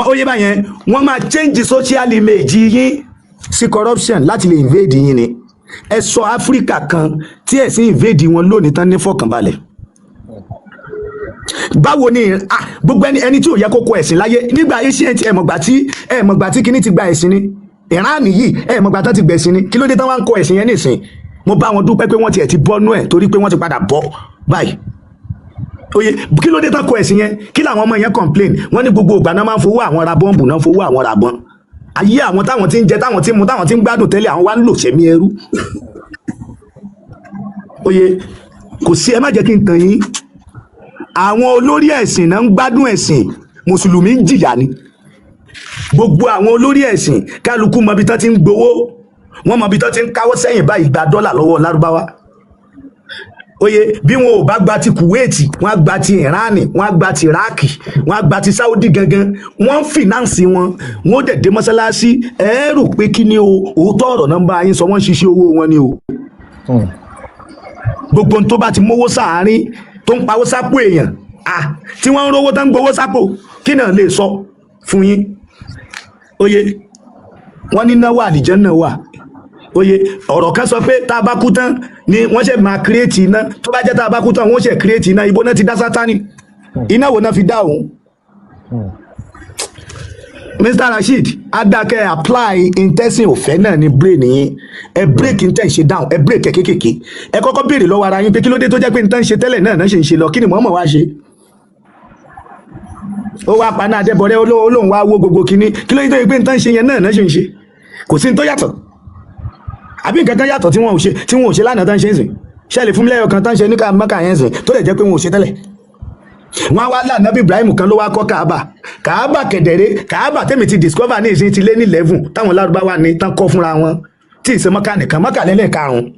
oye báyẹn wọ́n máa change the social image yín sí corruption láti lè invade yín ni. Ẹ sọ Áfíríkà kan tí ẹ sì invade wọn lónìí tán ní fọkànbalẹ̀. Báwo ni gbogbo ẹni tí ò yẹ kó kọ ẹ̀sìn láyé nígbà ancient ẹ̀mọ̀gbà tí kíní ti gba ẹ̀sìn ni. Ìran yìí ẹ̀mọ̀gbà tán ti gbẹ̀sìn ni, kí ló dé tán wá ń kọ ẹ̀sìn yẹn nísìn. Mo bá wọn dúpẹ́ pé wọ́n tiẹ̀ ti bọ́nú ẹ̀ torí pé wọ́n ti padà bọ́ báyìí. Oye kí ló dé tán kọ ẹ̀sìn yẹn, kí làwọn ọmọ yẹn complain, wọ́n ní gbogbo ìgbà náà máa ń fowó àwọn ra bọ́ǹbù náà fowó àwọn ra bọ́n. Ayé àwọn táwọn tí ń jẹ táwọn tí ń mu táwọn tí ń gbádùn tẹ́lẹ̀ àwọn wá ń lò ṣẹ́mi ẹrú. Oye kò sí, ẹ má jẹ́ kí n tàn yín, àwọn olórí ẹ̀sìn náà ń gbádùn ẹ̀sìn, mùsùlùmí ń jìyà ni. Gbogbo àwọn olórí ẹ̀sìn kálukú mọbi tán ti ń gbowó, wọ́n mọbi tán ti ń káwọ́ sẹ́yìn báyìí gba dọ́là lọ́wọ́ lárúbáwá. Oye bí wọn ò bá gba ti Kuwaiti wọ́n á gba ti Irani, wọ́n á gba ti Iraki, wọ́n á gba ti Saudi gangan, wọ́n fìnánsì wọn, wọ́n dẹ̀ dé mọ́sálásí. Ẹ rò pé kí ni o, òótọ́ ọ̀rọ̀ náà ń bá yín sọ, wọ́n ń ṣiṣẹ́ owó wọn ni o. Gbogbo ohun tó bá ti mówó sáàárín tó ń pawó sápò èèyàn tí wọ́n ń rówó tán ń gbowó sápò, kí náà lè sọ fún yín. Oye wọ́n ní náà wà àlìjánnà wà. Oye ọ̀rọ̀ kan sọ pé tá a bá kú tán ni wọ́n ṣe máa kírètì iná, tó bá jẹ́ tá a bá kú tán wọ́n ṣe kírètì iná, ibo náà ti dá Sátánì, iná wo náà fi dá òun. Mr. Rasheed adake apply intention òfẹ́ náà ní brain yín, ẹ break intention down, ẹ break ẹ kékèké, ẹ kọ́kọ́ béèrè lọ́wọ́ ara yín pé kí ló dé tó jẹ́ pé nǹkan ṣe tẹ́lẹ̀ náà ṣe ń ṣe lọ, kí ni mọ̀ọ́mọ̀ wá ṣe. Ó wá paná Adébọ̀rẹ́ olóhùn wá wó gbogbo kíní, kí ló dé tó yẹ pé nǹkan ṣe yẹn náà ṣe ń ṣe, kò sí ní tó yàtọ̀. Àbí nǹkan kan yàtọ̀ tí wọn ò ṣe lánàá tán ṣe ń sìn, ṣẹlẹ̀ fún mílíọ̀nù kan tán ṣe ní Mẹ́kà yẹn sìn tó lè jẹ́ pé wọn ò ṣe tẹ́lẹ̀. Wọ́n wá lànàbí Ibrahim kan ló wá kọ́ Kaaba kẹ̀dẹ̀rẹ́, Kaaba tèmi ti discover ní ìsìn ti lé ní 11 táwọn Lárúbáwá ní tán kọ́ fúnra wọn tí ìṣe Mẹ́kà nìkan, Mẹ́kà lẹ́lẹ̀ karùn-ún.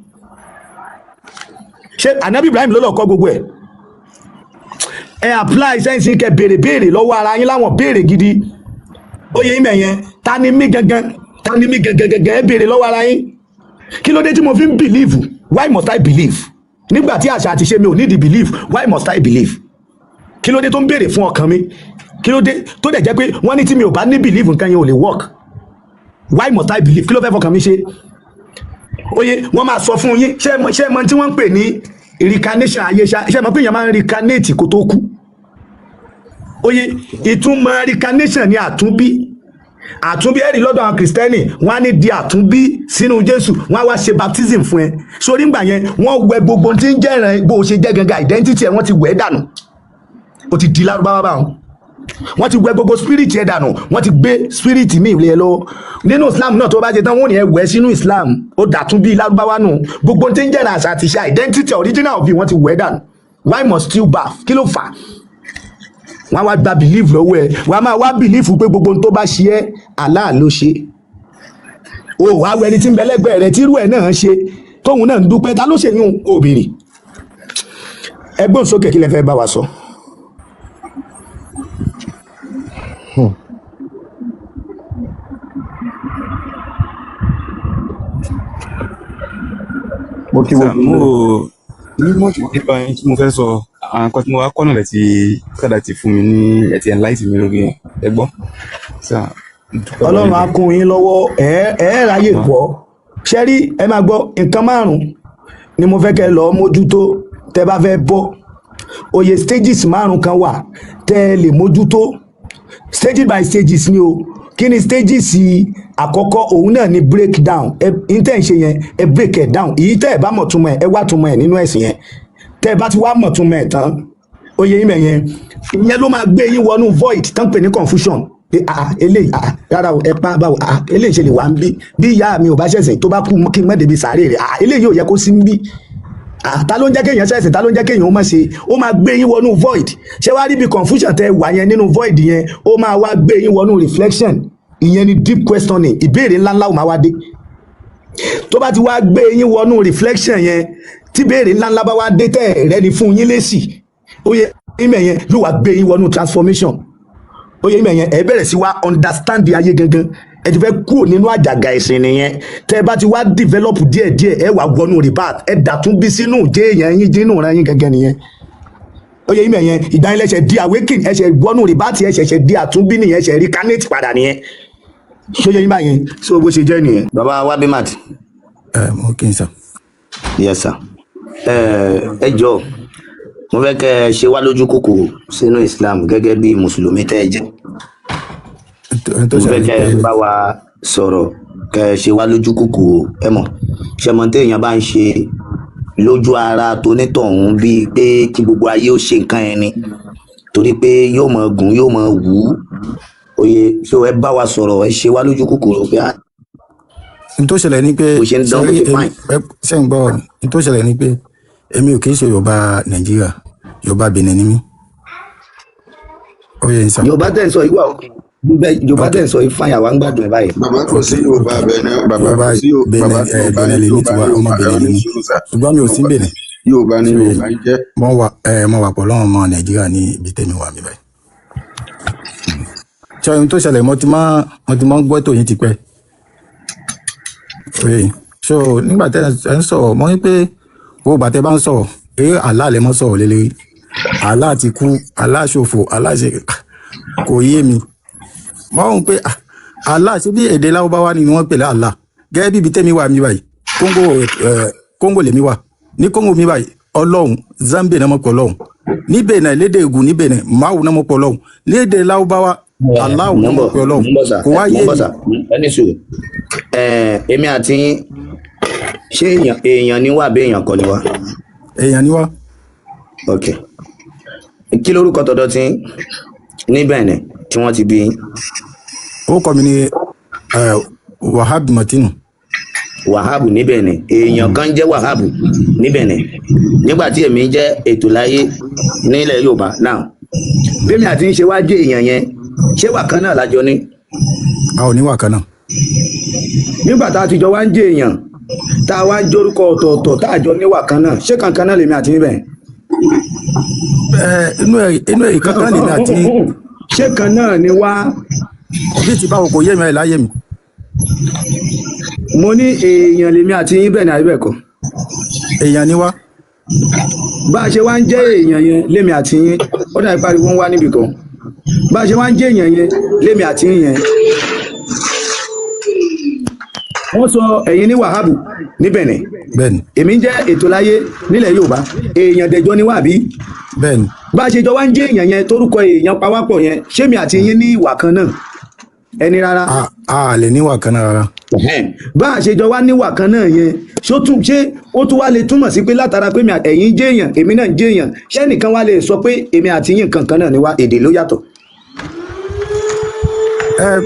Ṣé ànábì Ibrahim ló lọ kọ́ gbogbo ẹ̀? Ẹ apply sẹ́yìn kẹ béèrè lọ́wọ́ ara yín láwọn béèrè gidi. Oyè ìmẹ̀ yẹn ta ni mí gangan ẹ béèrè lọ́wọ́ ara yín. Kí ló dé tí mo fi ń believe? Why must I believe? Nígbà tí àṣà àti ṣe mi ò need believe, why must I believe? Kí ló dé tó ń béèrè fún ọkàn mi? Kí ló dé tó dẹ̀ jẹ́ pé wọ́n ní tí mi ò bá ní believe nǹkan yẹn ò lè work? Why must I believe? Kí ló fẹ́ fọkàn mi ṣe? Oye wọ́n máa sọ fún yín, ṣé mọ̀ tí wọ́n ń pè ní reincarnation ayé ṣe mọ̀ pé èèyàn máa ń reincarnate kó tó kú. Oye ìtumọ̀ reincarnation ni àtúnbí ẹ̀rí lọ́dọ̀ àwọn kìrìsìtẹ́nì wọ́n á ní di àtúnbí sínú Jésù, wọ́n á wá ṣe baptism fún ẹ. Sórí ìgbà yẹn wọ́n wẹ gbogbo tí ń jẹ́ ìrìn bó ṣe jẹ́ gangan identity ẹ̀ wọ́n ti wẹ̀ dànù, ó ti di Lárúbáwá báwọn. Wọ́n ti wẹ gbogbo spirit ẹ̀ dànù, wọ́n ti gbé spirit mi ìlẹ̀ lọ. Nínú Islam náà tó bá jẹ tán wọ́n ní ẹ wẹ̀ sínú Islam, ó dàtún bí Lárúbáwá nù. Gbogbo tí ń jẹ́ àṣà àti ṣe identity original of you wọ́n ti wẹ̀ dànù. Why must you bath? Kí ló fà? Wọ́n wá gba belief lọ́wọ́ ẹ̀, wọ́n máa wá belief pé gbogbo tó bá ṣe ẹ́ Allah ló ṣe. O wá wẹni tí ń bẹ lẹ́gbẹ̀ẹ́ rẹ̀ tí irú ẹ̀ náà ṣe tóun náà ń dúpẹ́, ta ló ṣe yún obìnrin? Ẹgbọ́n sókè kí lẹ fẹ́ bá wa sọ. Mo kí gbogbo nípa yín tí mo fẹ́ sọ àwọn nǹkan tí mo wá kọ́nà rẹ̀ ti kọ́dà ti fún mi ní ẹ̀ ti enlighten mi lórí ẹ gbọ́. Ọlọ́run á kún yín lọ́wọ́ ẹ ráyè gbọ́. Ṣé rí ẹ máa gbọ́ nǹkan márùn-ún ni mo fẹ́ kẹ́ lọ mójútó tẹ́ bá fẹ́ bọ́. Oyè stages márùn-ún kan wà tẹ́ lè mójútó, stages by stages ni o. Kí ni stages àkọ́kọ́? Òun náà ni break down. Ntẹ́ ń ṣe yẹn ẹ break it down. Èyí tẹ́ ẹ bá mọ̀ túmọ̀ ẹ wá túmọ̀ ẹ nínú ẹ̀sìn yẹn. Tẹ́ ẹ bá ti wá mọ̀ túmọ̀ ẹ tán, oyè yín mẹ̀ yẹn, ìyẹn ló máa gbé yín wọnú void tán pè ní confusion. Pé eléyìí rárá o ẹ pa báwo eléyìí ṣe lè wá ń bí ìyá mi ò bá ṣẹ̀sìn tó bá kú kí n má débi sàárè rẹ̀ eléyìí ò yẹ kó sí ń bí. ta ló ń jẹ́ kéèyàn ṣẹ̀sìn, ta ló ń jẹ́ kéèyàn ó má ṣe, ó máa gbé yín wọnú void. Ṣé wàá rí bí confusion tẹ wà yẹn nínú void yẹn, ó máa wá gbé yín wọnú reflection, ìyẹn ni deep questioning, ìbéèrè ńláńlá ó máa wá dé. Tó bá ti wá gbé yín wọnú reflection yẹn, tí béèrè ńláńlá bá wá dé tẹ̀ rẹ ni fún yín lésì, ó yẹ ìmẹ̀ yẹn yóò wá gbé yín wọnú transformation. Ó yẹ ìmẹ̀ yẹn ẹ bẹ̀rẹ̀ sí wá understand ayé gangan, ẹ ti fẹ́ kúrò nínú àjàgà ẹ̀sìn nìyẹn. Tẹ́ bá ti wá develop díẹ̀díẹ̀, ẹ wá wọnú rebirth, ẹ dàtún bí sínú jẹ́ èèyàn yín dínú ra yín gangan nìyẹn. Ó yẹ ìmẹ̀ yẹn ìdánilẹ́sẹ̀ di awaken, ẹ̀ṣẹ̀ wọnú rebirth, ẹ̀ṣẹ̀ di àtúnbí nìyẹn, ẹ̀ṣẹ̀ reincarnate padà nìyẹn. Ṣó yẹ ìmẹ̀ yẹn, so bó ṣe jẹ́ nìyẹn. Bàbá wa bí màtí. Okay sir. Yes sir. Ẹ jọ̀ọ́, mo fẹ́ kẹ́ ẹ ṣe wá lójú kòkòrò sínú Islam gẹ́gẹ́ bí mùsùlùmí tẹ́ ẹ jẹ́. Mo fẹ́ kẹ́ ẹ bá wa sọ̀rọ̀, kẹ́ ẹ ṣe wá lójú kòkòrò, ẹ mọ̀ ṣẹmọ téèyàn bá ń ṣe lójú ara tonítọ̀hún bíi pé kí gbogbo ayé ó ṣe nǹkan ẹni, torí pé yóò mọ gùn yóò mọ wù ú. Oye, so ẹ bá wa sọ̀rọ̀, ẹ ṣe wá lójú kòkòrò pé n tó ṣẹlẹ̀ ni pé ṣe ń gbọ́, n tó ṣẹlẹ̀ ni pé èmi ò kì í ṣe Yorùbá Nàìjíríà, Yorùbá Benin ni mí. Ó yẹ ìsà. Yorùbá tẹ̀ ń sọ ìwà òkè, Yorùbá tẹ̀ ń sọ ìfàyà wa ń gbádùn ẹ̀ báyìí. Bàbá kò sí Yorùbá Benin, bàbá kò sí Yorùbá Benin lèmi ti wá, ọmọ Benin lèmi, ṣùgbọ́n mi ò sí Benin. Yorùbá ni Yorùbá ń jẹ́. Mo wà pọ̀ lọ́wọ́ ọmọ Nàìjíríà ní ibi tẹ́mi wà mí báyìí. Ṣé ohun tó ṣẹlẹ̀ mo ti máa ń gbọ́ ètò yín ti pẹ́. So nígbà tẹ́ ẹ ń sọ̀rọ̀, mo ní pé owó bàtẹ́ bá ń sọ̀rọ̀, eré Allah lè mọ́ sọ̀rọ̀ lélẹ́rí. Allah ti kú, Allah ṣòfò, Allah ṣe kò yé mi. Mo rò pé Allah ṣe bí èdè Lárúbáwá ni wọ́n pè lé Allah. Gẹ́gẹ́ bí ibi tẹ́mi wà mí báyìí, Congo lèmi wà. Ní Congo mi báyìí, Ọlọ́run, Zambia náà mọ̀ pọ̀ Ọlọ́run. Ní Benin, lédè Ègùn ní Benin, Máwù náà mọ̀ pọ̀ Ọlọ́run. Lédè Lárúbáwá, Allah náà mọ̀ pọ̀ Ọlọ́run. Kò wá yé mi. Èmi àti yín, ṣé èèyàn ni wá bí èèyàn kọ́ ni wá? Èèyàn ni wá. Ok. Kí lórúkọ tọ̀dọ̀ tí ní Benin tí wọ́n ti bí yín? Orúkọ mi ni Wahab Martinu. Wahab ní Benin. Èèyàn kan jẹ́ Wahab ní Benin. Nígbà tí èmi jẹ́ ètò láyé nílẹ̀ Yorùbá. Now, bí mi àti ń ṣe wá jẹ́ èèyàn yẹn, ṣé wà kan náà lájọ ní? A ò ní wà kan náà. Nígbà tá a ti jọ wá ń jẹ́ èèyàn, tá a wá ń jórúkọ ọ̀tọ̀ọ̀tọ̀, tá a jọ níwà kan náà, ṣé kankan náà lèmi àti níbẹ̀? Inú ẹ̀ kankan lèmi àti. Ṣé kan náà ni wá? Bí ti báwo kò yé mi láyé mi. Mo ní èèyàn lèmi àti yín bẹ́ẹ̀ ni àbí bẹ́ẹ̀ kọ́? Èèyàn ni wá. Bá a ṣe wá ń jẹ́ èèyàn yẹn lémi àti yín, ó dàbí pariwo ń wá níbì kan. Bá a ṣe wá ń jẹ́ èèyàn yẹn lémi àti yín yẹn, wọ́n sọ ẹ̀yin ní Wàhábù ní Benin. Bẹ́ẹ̀ni. Èmi ń jẹ́ ètò láyé nílẹ̀ Yorùbá. Èèyàn dẹ̀jọ́ ni wà bí? Bẹ́ẹ̀ni. Bá a ṣe jọ wá ń jẹ́ èèyàn yẹn tórúkọ èèyàn pawápọ̀ yẹn, ṣé mi àti yín ní ìwà kan náà? Ẹni rárá. A lè níwà kan náà rárá. Bá a ṣe jọ wá níwà kan náà yẹn, ṣé ó tún wá lè túmọ̀ sí pé látara pé ẹ̀yin jẹ́ èèyàn, èmi náà jẹ́ èèyàn, ṣé nìkan wá lè sọ pé èmi àti yín kankan náà ni wá, èdè ló yàtọ̀?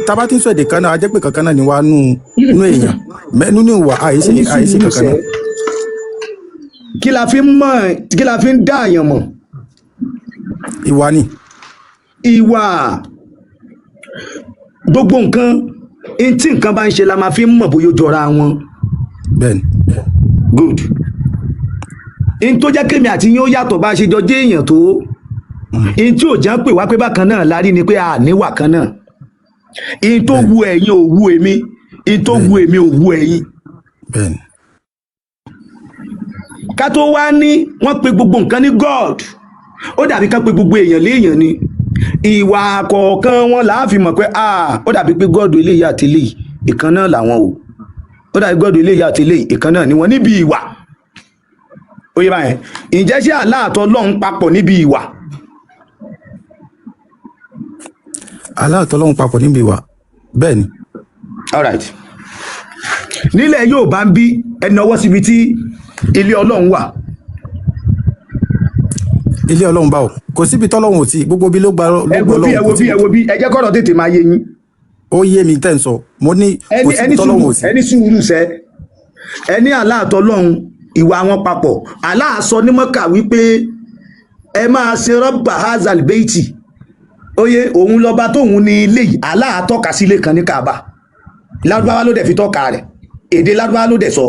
Taba ti ń sọ èdè kan náà, a jẹ́ pé kankan náà ni wá nú èèyàn, nínú ìwà àìsí kankan náà. Kí la fi ń dá àyàn mọ̀? Ìwà ni. Ìwà. Gbogbo nǹkan tí nǹkan bá ń ṣe la máa fi ń mọ̀ bóyá ó jọra wọn. Bẹ́ẹ̀ni. Good. In tó jẹ́ kémi àti yín ó yàtọ̀ bá a ṣe jọ jẹ́ èèyàn tó. In tí ò jẹ́ pè wá pé bákan náà la rí ni pé a níwà kan náà. In tó wu ẹ̀yin ò wu èmi, in tó wu èmi ò wu ẹ̀yin. Bẹ́ẹ̀ni. Ká tó wá ní wọ́n pe gbogbo nǹkan ní God, ó dàbí ká pe gbogbo èèyàn léèyàn ni. Ìwà kọ̀ọ̀kan wọn là á fi mọ̀ pé ó dàbí pé God eléyìí àti eléyìí ìkan náà làwọn o. Ó dàbí God eléyìí àti eléyìí ìkan náà ni wọ́n níbi ìwà. Ó yé báyẹn. Ǹjẹ́ ṣé Allah àti Ọlọ́run papọ̀ níbi ìwà? Allah àti Ọlọ́run papọ̀ níbi ìwà. Bẹ́ẹ̀ni. All right. Nílẹ̀ Yorùbá ń bí ẹni ọwọ́ síbi tí ilé Ọlọ́run wà. Ilé Ọlọ́run báwo? Kò síbi tọ́lọ́run ò sí, gbogbo bí ló gba Ọlọ́run. Ẹ wo bí ẹ jẹ́ kọ́rọ̀ tètè máa yé yín. Ó yé mi tẹ́ ń sọ, mo ní kò síbi tọ́lọ́run ò sí. Ẹni sùúrù sẹ́, ẹni Allah àti Ọlọ́run ìwà wọn papọ̀. Allah sọ ní Mọ́kà wípé ẹ máa ṣe rọ́bà hazal beiti oye òun lọ́ba tóun ní ilé yìí. Allah tọ́ka sí ilé kan ní Kaaba, lárúbáwá ló dẹ̀ fi tọ́ka rẹ̀, èdè lárúbáwá ló dẹ̀ sọ.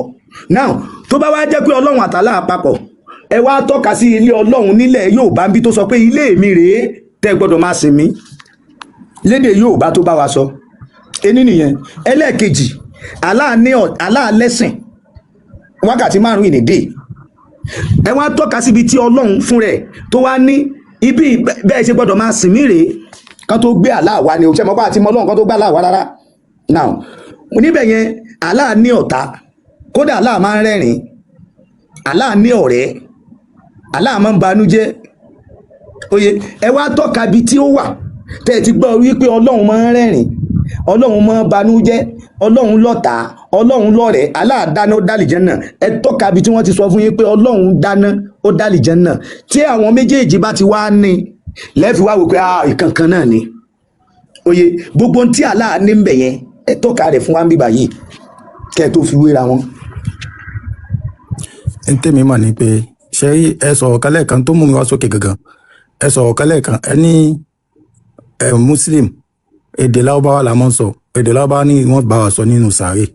Now tó bá wá jẹ́ pé ọlọ́run àtàlá papọ̀, ẹ wá tọ́ka sí ilé ọlọ́run nílẹ̀ Yorùbá ń bí tó sọ pé ilé mi rèé tẹ́ gbọ́dọ̀ máa sìn mí, lédè Yorùbá tó bá wa sọ. Ení nìyẹn. Ẹlẹ́ẹ̀kejì, Allah lẹ́sìn wákàtí 5 ìnìdè. Ẹ wá tọ́ka síbi tí ọlọ́run fún rẹ̀ tó wá ní ibi bẹ́ẹ̀ ṣe gbọ́dọ̀ máa sìn mí rèé kan tó gbé Allah wá ni òṣèmọ́pá àti mọ́lọ́run kan tó gbé Allah wá rárá. Now níbẹ̀ yẹn Allah ní ọ̀tá, kódà Allah máa ń rẹ́rìn, Allah ní ọ̀rẹ́, Allah máa ń banújẹ́. Oye ẹ wá tọ́ka ibi tí ó wà tẹ́ ẹ ti gbọ́ wípé ọlọ́run máa ń rẹ́rìn, ọlọ́run máa ń banújẹ́, ọlọ́run lọ́tà, ọlọ́run lọ́rẹ̀, Allah dáná ó dálì Jánnà. Ẹ tọ́ka bí tí wọ́n ti sọ fún yín pé ọlọ́run dáná ó dálì Jánnà. Tí àwọn méjèèjì bá ti wá ní lẹ́fì wá wò pé ìkankan náà ni. Oye gbogbo tí Allah ní ń bẹ̀ yẹn ẹ tọ́ka rẹ̀ fún wa ń bíbà yìí kẹ́ ẹ tó fi wéra wọn. ń tèmi mà ní pé ṣe rí ẹ sọ̀rọ̀ kan lẹ́ẹ̀kan tó mú mi wá sókè gangan. Ẹ sọ̀rọ̀ kan lẹ́ẹ̀kan ẹ ní Muslim èdè Lárúbáwá la mọ́ sọ, èdè Lárúbáwá ni wọ́n bá wa sọ nínú sàárè.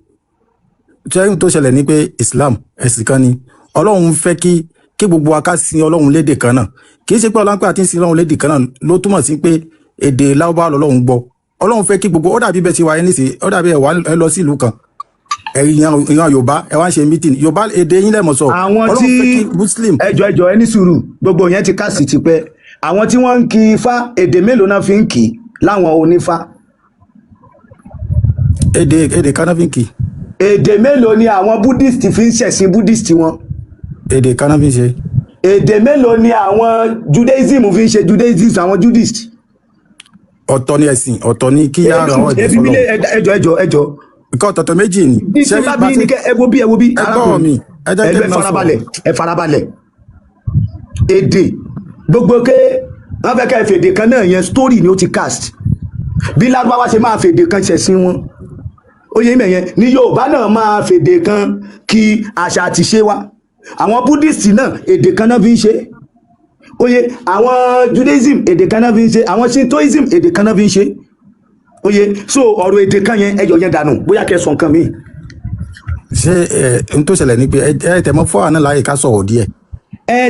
Ṣẹ́yìn tó ṣẹlẹ̀ ní pé Islam ẹ̀sìn kan ni Ọlọ́run fẹ́ kí gbogbo wa ká sin Ọlọ́run lédè kan náà. Kì í ṣe pé Ọlọ́run pé àti ń sin Ọlọ́run lédè kan náà ló túmọ̀ sí pé èdè Lárúbáwá lọ́lọ́run gbọ́. Ọlọ́run fẹ́ kí gbogbo ó dàbí bẹ́ẹ̀ ti wáyé nísìnyí, ó dàbí ẹ lọ sí ìlú kan ìran Yorùbá ẹ wá ń ṣe mítìn Yorùbá èdè yín lẹ́mọ̀ sọ. Àwọn tí Muslim ẹjọ ẹni sùúrù gbogbo yẹn ti kásì ti pẹ́. Àwọn tí wọ́n ń kí ifá èdè mélòó náà fi ń kì í láwọn onífá? èdè kan náà fi ń kì í. Èdè mélòó ni àwọn Buddhist fi ń ṣẹ̀sìn Buddhist wọn? Èdè kan náà fi ń ṣe. Èdè mélòó ni àwọn Judaism fi ń ṣe Judaism àwọn Judaist? Ọ̀tọ̀ ni ẹ̀sìn ọ̀tọ̀ ni kí yára àwọn ẹ̀dẹ̀ fọlọ́. ẹjọ nǹkan ọ̀tọ̀tọ̀ méjì ni. ṣé bá bí ní kẹ́ ẹ wo bí ẹgbọ́n mi ẹ farabalẹ̀ èdè gbogbo ké wọ́n fẹ́ kẹ́ ẹ fèdè kan náà yẹn story ni ó ti cast bí Lárúbáwá ṣe máa fèdè kan ṣẹ̀sìn wọn ó yẹ ìmẹ̀yẹn ní Yorùbá náà máa fèdè kan kí àṣà àti ṣe wa. Àwọn Buddhist náà èdè kan náà fi ń ṣe, oye àwọn Judaism èdè kan náà fi ń ṣe, àwọn Shintoism èdè kan náà fi ń ṣe, oye so ọ̀rọ̀ èdè kan yẹn ẹjọ yẹn dànù bóyá kẹ́ sọ nǹkan mi. ṣé n tó ṣẹlẹ̀ ni pé ẹ tẹ̀ mọ́ fún àná láàyè ká sọ̀rọ̀ díẹ̀.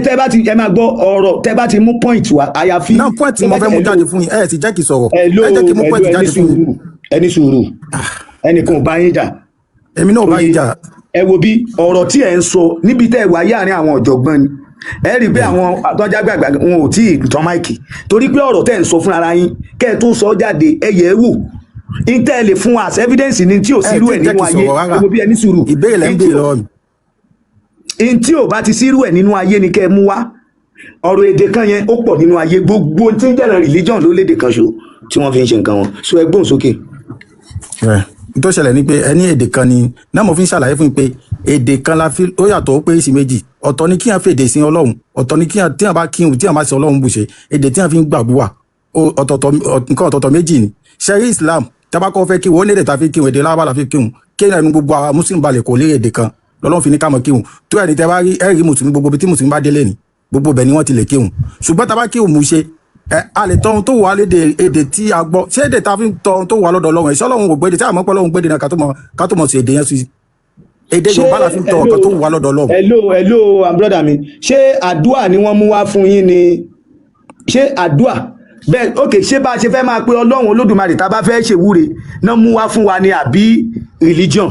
Tẹ́ bá ti ẹ máa gbọ́ ọ̀rọ̀ tẹ́ bá ti mú point wá àyàfi. náà point mo fẹ́ mú jáde fún yín ẹ ti jẹ́ kí sọ̀rọ̀ ẹ jẹ́ kí mú point jáde fún yín. ẹni sùúrù ẹnìkan ò bá yín jà. èmi náà ò bá yín jà. ẹ wo bí ọ̀rọ̀ tí ẹ ń sọ níbi tẹ́ ẹ wà yáàrin àwọn ọ̀jọ̀gbọ́n ni ẹ rí i pé àwọn àtọ́jà gbàgbà wọn ò tí ì tán máìkì torí pé ọ̀rọ̀ tẹ́ ẹ ń sọ fún ara yín kẹ́ ẹ tó sọ jáde ẹ yẹ̀ ẹ́ wò intel lè fún as evidence ni tí ò sírú ẹ̀ nínú ayé ẹ wo bí ẹni sùúrù ìbéèrè lẹ́ ń béèrè lọ́wọ́ mi. in tí ò bá ti sírú ẹ̀ nínú ayé ni kẹ́ ẹ mú wá. Ọ̀rọ̀ èdè kan yẹn ó pọ̀ nínú ayé gbogbo tí ń jẹ́ràn religion ló lédè kan ṣo tí wọ́n fi ń ṣe nǹkan wọn so ẹ gbóhùn sókè. tó ṣẹlẹ̀ ni pé ẹni èdè kan ni náà mo fi ń ṣàlàyé fún yín pé èdè kan la fi ó yàtọ̀ ó pé sí méjì ọ̀tọ̀ ni kíyàn fèdè sí Ọlọ́run ọ̀tọ̀ ni kíyàn tí a bá kírun tí a bá ṣe Ọlọ́run bùṣe èdè tí a fi ń gbàdúrà nǹkan ọ̀tọ̀ọ̀tọ̀ méjì ni ṣẹ́rí Islam tabakọ fẹ́ kírun ó lédè tá fi kírun èdè Lárúbáwá la fi kírun kéèyàn ẹnu gbogbo àwọn Muslim balẹ̀ kò lérè èdè kan lọ́lọ́run fi ní ká mọ̀ kírun tó ẹni tẹ́ bá rí ẹ̀rí mùsùlùmí gbogbo tí mùsùlùmí bá délé ni gbogbo bẹ̀ ni wọ́n ti lè kírun ṣùgbọ́n tá bá kírun mú ṣe a lè tọ́ ohun tó wà lédè èdè tí a gbọ́ ṣé èdè tá fi ń tọ́ ohun tó wà lọ́dọ̀ Ọlọ́run ẹ̀ṣọ́ Ọlọ́run ò gbédè tí àmọ́ pé Ọlọ́run gbédè náà ká tó mọ̀ sí èdè yẹn sí èdè Yorùbá la fi ń tọ́ ọ̀kan tó wà lọ́dọ̀ Ọlọ́run. hello brother mi ṣé àdúà ni wọ́n mú wá fún yín ni ṣé àdúà bẹ́ẹ̀ ok ṣé bá a ṣe fẹ́ máa pe Ọlọ́run Olódùmarè tá a bá fẹ́ ṣèwúre náà mú wá fún wa ni àbí religion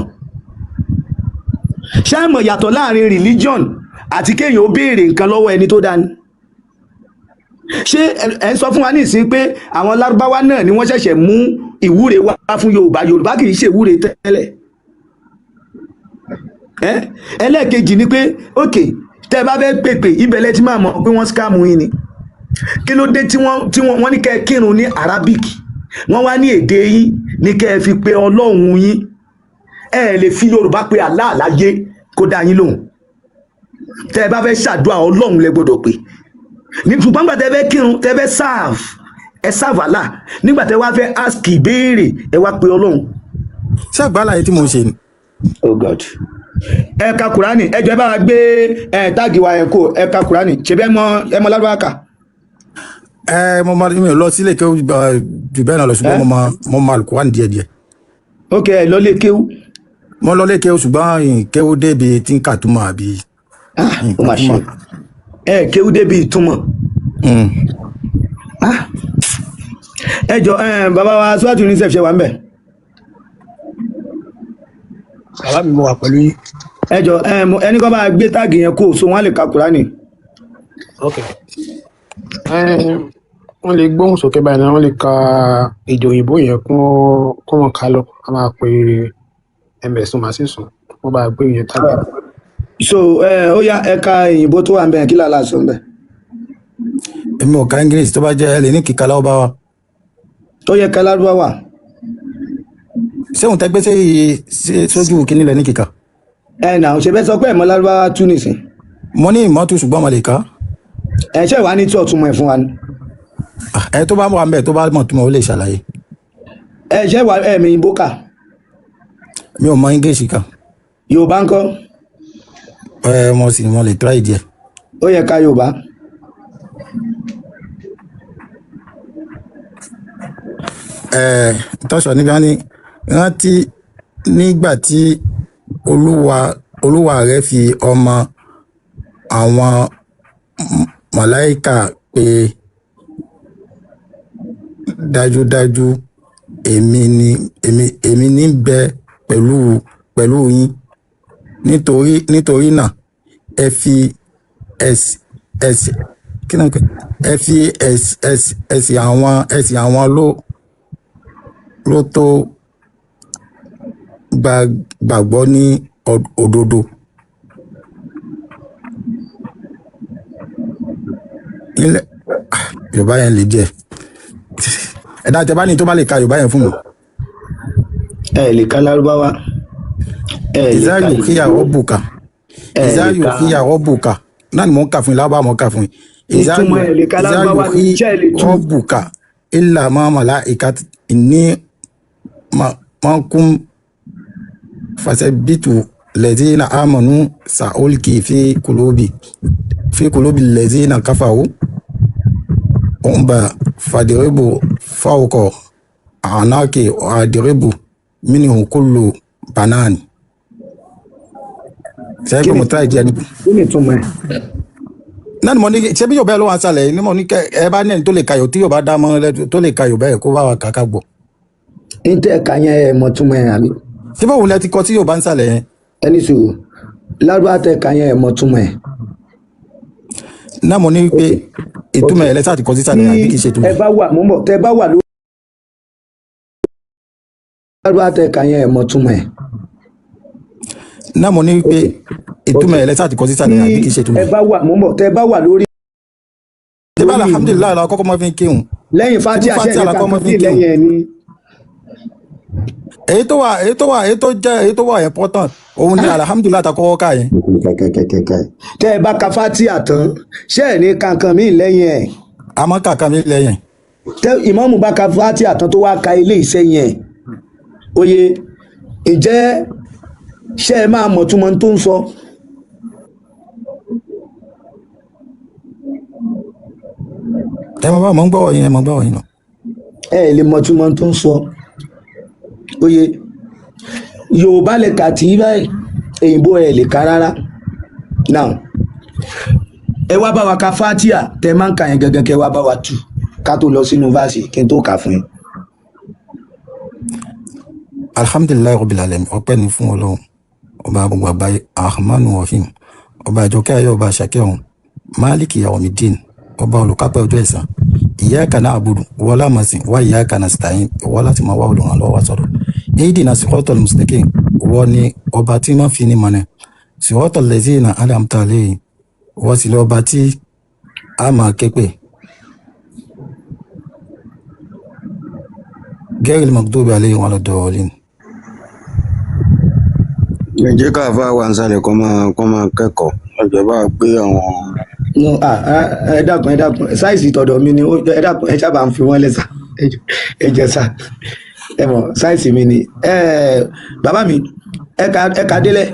ṣé àmọ̀ yàtọ̀ láàrin religion àti kéèyàn ó béèrè nǹkan lọ́wọ́ ẹni tó dání ṣé ẹ ń sọ fún wa ní ìsín pé àwọn Lárúbáwá náà ni wọ́n ṣẹ̀ṣẹ̀ mú ìwúre wá fún Yorùbá kì í ṣe ìwúre tẹ́lẹ̀ ẹlẹ́ẹ̀kejì ni pé ok tẹ́ ẹ bá fẹ́ pèpè ibẹ̀lẹ̀ tí máa mọ̀ pé wọ́n scam yín ni kí ló dé tí wọ́n ní kẹ́ ẹ kírun ní Arabic wọ́n wá ní èdè yín ní kẹ́ ẹ fi pe Ọlọ́run yín ẹ lè fi Yorùbá pe Allah láyé kó dá yín lóhùn tẹ́ ẹ bá fẹ́ ṣàdúrà Ọlọ́run lẹ gbọ́dọ̀ pé ní ṣùgbọ́n nígbà tẹ́ fẹ́ kírun tẹ́ fẹ́ serve Allah nígbà tẹ́ wá fẹ́ ask ìbéèrè ẹ wá pe Ọlọ́run. ṣé àgbàláyé tí mo ń ṣe ni. Oh God. ẹ ka kùránì ẹ jọ ẹ bá wa gbé táàgì wa ẹ kó ẹ ka kùránì ṣe bẹ́ẹ̀ ẹ mọ lárúbáwá kà. mo máa mi ò lọ sílé kéwú jù bẹ́ẹ̀ náà lọ ṣùgbọ́n mo máa Al-Qur'an díẹ̀díẹ̀. ok ẹ lọ lé kéwú. mo lọ lé kéwú ṣùgbọ́n kéwú débi tí ń kàtúmọ̀ àbí. ó mà ṣe kéwú débi ìtumọ̀. ẹ jọ bàbá wa Suratu UNICEF ṣe wà ń bẹ̀. bàbá mi mo wà pẹ̀lú yín. ẹ jọ ẹni kan bá gbé táàgì yẹn kó so wọn lè ka kùránì. ok wọ́n lè gbóhùn sókè báyìí náà wọ́n lè ka èdè òyìnbó yẹn kó wọn ká lọ a máa pe ẹmẹ̀sùn màá sì sùn wọ́n bá gbé yẹn tábà. so ó yá ẹ̀ka òyìnbó tó wà ń bẹ̀ kí làlá sọ ń bẹ̀. èmi ò ka English tó bá jẹ́ ẹ lè ní kíkà láwọ́ bá wa. tó yẹ ká lárúbá wà. ṣé òun tẹ́gbẹ́ sójú kínní lẹ ní kíkà. nà ṣe bẹ́ẹ̀ sọ pé ẹ̀mọ́ lárúbá tú nìsín. mo ní ìmọ̀tò ṣùgbọ́n mo lè kà. ṣé wàá ní tí ọ̀túnmọ̀ ẹ̀ fún wa ni. ẹ tó bá wà ń bẹ̀ tó bá mọ̀ tó mọ̀ ó lè ṣàlàyé. ṣé wàá ẹ̀mí ìbò kà. mi ò mọ English kà. Yorùbá ńkọ́. mo lè try díẹ̀. ó yẹ ká Yorùbá. tọ́sọ̀ níbi wọn ni rántí nígbà tí olúwa rẹ̀ fi ọmọ àwọn màláíkà pé dájúdájú èmi ní bẹ pẹ̀lú yín nítorí náà ẹ fi ẹ̀sìn àwọn ló tó gbàgbọ́ ní òdodo. Yorùbá yẹn lè jẹ́ ẹ̀dá tẹ bá ní tó bá lè ka Yorùbá yẹn fún mi. ẹ lè ka lárúbáwá. ìzáyò kíyàwó bùkà ìzáyò kíyàwó bùkà náà ni mò ń kà fún yín lábàá mò ń kà fún yín. ìzáyò kíyàwó bùkà ilà mọ́mọ́lá ìka ní mọ́kún fasabitu lẹ́zínà àmọ́nú sàólkì fi kùlóbì lẹ́zínà káfàwó ọ̀nbà fàdírébù fáwọkọ̀ ànákè àdírébù mínú kúlù banani. sẹ́yìn mo try díẹ̀ níbi. kí ni ìtumọ̀ ẹ̀. náà ni mo ní ṣé bí Yorùbá ló wà sálẹ̀ ní mo ní ẹ bá nẹ́ni tó lè kayọ̀ tí Yorùbá dá mọ́ tó lè ka Yorùbá ẹ̀ kó bá wa kàkà gbọ́. ní tẹ́ ẹ̀ka yẹn ẹ̀ mọ̀ túmọ̀ ẹ̀ àbí. ṣé báwo lẹ ti kọ tí Yorùbá ń sálẹ̀ yẹn. ẹni sùn lárúbá tẹ́ ẹ̀ka yẹn ẹ̀ mọ̀ túmọ̀ ẹ̀. náà mo ní pé ìtumọ̀ ẹ̀ lẹ́sà ti kọ sí sálẹ̀ àbí kì í ṣe túmọ̀. ẹ bá wà mọ́ mọ́ tẹ́ bá wà lórí lárúbá tẹ́ ẹ̀ka yẹn ẹ̀ mọ̀ túmọ̀ ẹ̀. náà mo ní pé ìtumọ̀ ẹ̀ lẹ́sà ti kọ sí sálẹ̀ àbí kì í ṣe túmọ̀. ẹ bá wà mọ́ mọ́ tẹ́ bá wà lórí. ṣé bá alhamdulilayi la kọ́kọ́ mọ́ fi ń kírun. lẹ́yìn Fatiha ṣe é lẹ́yìn ẹ̀ ní. èyí tó wà important òun ni alhamdulilayi ta kọ́kọ́ ká yẹn. tẹ́ ẹ bá ka Fatiha tán ṣé ẹ̀ ní kankan míì lẹ́yìn ẹ̀. a máa kà kan mi lẹ́yìn. tẹ́ ìmáàmù bá ka Fatiha tán tó wá ka ilé iṣẹ́ yẹn oyè ìjẹ́ ṣé ẹ máa mọ̀ túmọ̀ tó ń sọ. ẹ mọ̀ bá mọ̀ ń gbọ́wọ́ yín ẹ mọ̀ gbọ́wọ́ yín lọ. ẹ lè mọ̀ túmọ̀ tó ń sọ oyè Yorùbá lè kà tí báyìí èyìnbó ẹ lè ka rárá. now ẹ wá bá wa ka Fatiha tẹ máa ń kà yẹn gẹ́gẹ́ kẹ wá bá wa tú ká tó lọ sínú fásì kí n tó kà fún yín. alhamdulilayi rabbil alamin ọpẹ́ ni fún Ọlọ́run ọba gbogbo àgbáyé arahmanu rahim ọba àjọkẹ́ ayé ọba àṣàkẹ́ ọ̀hún máàlìkì yawmidin ọba olùkápẹ́ ọjọ́ ẹ̀san iyyaka na'budu wọlá màsìn wá iyyaka nasta'in wọ́n láti máa wá olùrànlọ́wọ́ wa sọ̀rọ̀ ihdina siratal mustaqim wọ́n ní ọba tí máa fi ní mọ̀nà siratal ladzina an'amta alayhim wọ́n sì lọ́ba tí a máa ké pè ghayril maghdubi alayhim waladdallin. ẹ jẹ́ ká fà wà ń sálẹ̀ kọ́ máa kẹ́kọ̀ọ́ ọjọ́ bá gbé àwọn. ẹ dákun sáìsì tọ̀dọ̀ mi ni ẹ dákun ẹ sábà ń fi wọ́n lẹ́sà ẹ jẹ́ sà ẹ mọ̀ sáìsì mi ni bàbá mi ẹ kà délẹ̀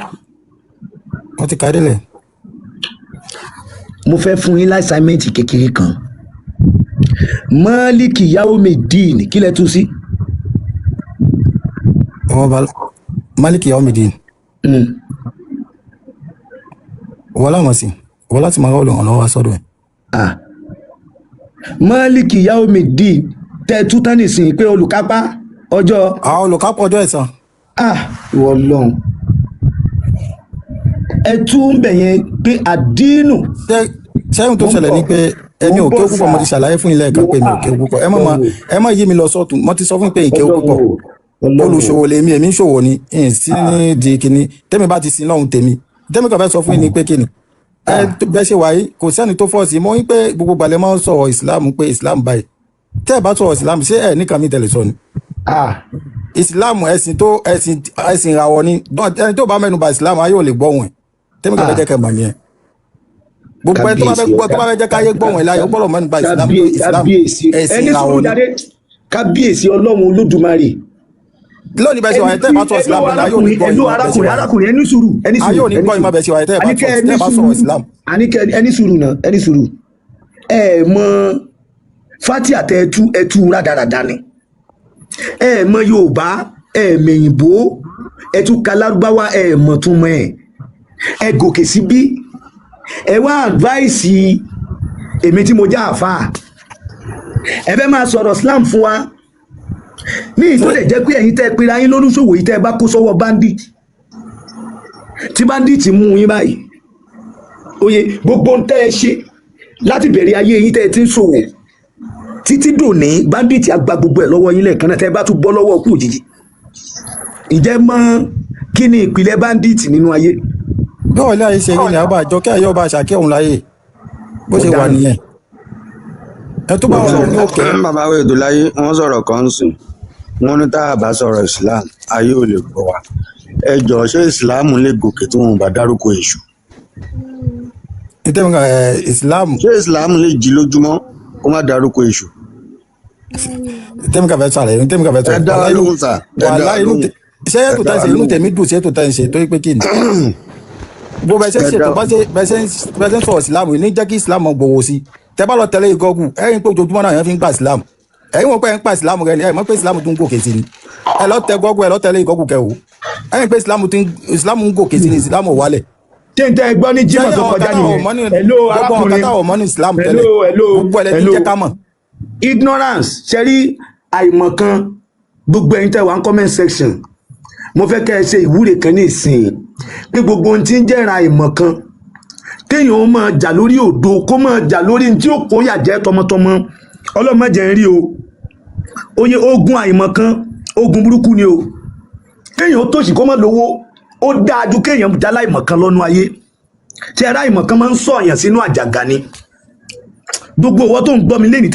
wọ́n ti kárí lẹ̀. mo fẹ́ fún yín láìsáímẹ́ǹtì kékeré kan Málíkì Yaumideen kí lẹ tú sí. wọ́n bá Málíkì Yaumideen wọ́n láwọn sí wọ́n láti máa rọ́ọ̀lù ọ̀nà wá sọ́dọ̀ ẹ̀. Málíkì Yaumideen tẹ́ tú tán nísìnyí pé olùkápá ọjọ́. àwọn olùkápá ọjọ́ ẹ̀san. ìwọ lọ́hùn ẹ tú ń bẹ̀ yẹn pé àdínù. sẹ́yìn tó ṣẹlẹ̀ ni pé ẹ̀mí ò kéwú púpọ̀ mo ti ṣàlàyé fún ilé ẹ̀ka pé mi ò kéwú púpọ̀ ẹ má yí mi lọ sọ́tún mo ti sọ fún pé ìkéwú púpọ̀ olùṣòwò lèmi èmi ń ṣòwò ni èyí sí ní di kíní tẹ́mi bá ti sin lọ́hùn tèmi tẹ́mi kàn fẹ́ sọ fún yín ni pé kíni ẹ bẹ́ẹ̀ ṣe wáyé kò sẹ́ni tó fọ́ sí mọ́ wípé gbogbo balẹ̀ máa ń sọ̀rọ̀ ìsìlámù pé ìsìlámù báyìí tẹ́ ẹ bá sọ̀rọ̀ ìsìlámù ṣé ẹ nìkan mi tẹ̀lé sọ ni. ìsìlámù ẹ̀sìn ìràwọ̀ ni ẹni tó bá mẹ́nu bà ìsìlámù ayé ò lè gbọ́ wọn tẹ́mi kàn fẹ́ jẹ́ kẹ́ mọ̀ nìyẹn gbogbo ẹni tó bá fẹ́ jẹ́ káyé gbọ́ wọn láyé gbọ́dọ̀ mẹ́nu bà ìsìlámù ẹ̀sìn ìràwọ̀ ni. kábíyèsí ọlọ́run olódùmarè lónìí bẹ́ẹ̀ ṣe wáyé tẹ́ ẹ bá sọ ìsìlámù ayé ò ní gbọ́ ìmọ̀ arákùnrin ẹni sùúrù ayé ò ní gbọ́ ìmọ̀ bẹ́ẹ̀ ṣe wáyé tẹ́ ẹ bá sọ ìsìlámù. ẹni sùúrù náà ẹni sùúrù ẹ mọ fatia tẹ ẹtú rádaràda ni ẹ mọ yorùbá ẹ mẹyìnbó ẹtú kalárúbáwá ẹ mọ tún mọ ẹ gòkè síbí ẹ wá advice èmi tí mo já àfáà ẹ fẹ́ máa sọ̀rọ̀ Islam fún wa ní ìtọ́lẹ̀ jẹ́ pé ẹ̀yin tẹ́ pera yín lólùṣòwò yìí tẹ́ bá kó sọ́wọ́ bandit tí bandit mú yín báyìí oye gbogbo ń tẹ́ ẹ ṣe láti bẹ̀rẹ̀ ayé yín tẹ́ ẹ ti ń ṣòwò títí dòní bandit á gba gbogbo ẹ̀ lọ́wọ́ yín lẹ́ẹ̀kan náà tẹ́ bá tún bọ́ lọ́wọ́ kú òjijì ǹjẹ́ mọ̀ kí ni ìpìlẹ̀ bandit nínú ayé. báwo ilé ayé ṣe rí ni àbá àjọ kí ayé ọba àṣàkẹ́ òun láyé bó ṣe wà nìyẹn ẹ tó bá wà ní òkè. bàbá wo ètò láyé wọn sọ̀rọ̀ kan sùn wọn ní tá a bá sọ̀rọ̀ Islam ayé ò lè gbọ́ wa ẹ jọ ṣé Islam lè gòkè tí wọn bá dárúkọ èṣù. ìtẹ́mi kan Islam. ṣé Islam lè jí lójúmọ́ kó má dárúkọ èṣù. ìtẹ́mi kan fẹ́ sàlẹ̀ ìtẹ́mi kan fẹ́ sọ̀rọ̀. ẹ dá wa lóhùn sà ẹ dá wa lóhùn. ṣé ètò tá ń ṣe inú tèmi dùn sí ètò tá ń ṣe tó yẹ pé kí ni. bó bẹ ṣe ń ṣètò bẹ ṣe ń sọ̀rọ̀ Islam ní jẹ́ kí Islam gbòòwò sí tẹ́ bá lọ tẹ̀lé ìgọ́gù ẹ̀yin pé ojoojúmọ́ náà yẹn fi ń gba Islam ẹ̀yin wọn pé ẹ̀ ń pa Islam rẹ ni ẹ̀ mọ̀ pé Islam tún gòkè sí ni ẹ lọ tẹ gọ́gù ẹ lọ tẹ̀lé ìgọ́gù kẹ o ẹ̀yin pé Islam ń gòkè sí ni Islam ò wálẹ̀. tẹ́ntẹ́ gbọ́ ní Jímọ̀ tó kọjá nìyẹn hello arákùnrin gbogbo ẹ̀ lẹ́tí jẹ́ ká mọ̀. ignorance ṣe rí àìmọ̀kan gbogbo ẹ̀yin tẹ́ wà ń comment section mo fẹ́ kẹ́ ẹ ṣe ìwúre kan ní ìsìn pé gbogbo ohun tí ń jẹ́ra àìmọ̀kan kéèyàn ó máa jà lórí òdo kó máa jà lórí tí ó kó yà jẹ́ tọmọtọmọ ọlọ́mọdé ń rí o oye ogun àìmọ̀kan ogun burúkú ni o kéèyàn ó tòṣì kó má lówó ó dáa ju kéèyàn já láìmọ̀kan lọ́nu ayé tí ara àìmọ̀kan máa ń sọ̀yàn sínú àjàgà ni gbogbo owó tó ń gbọ́ mi lẹ́ni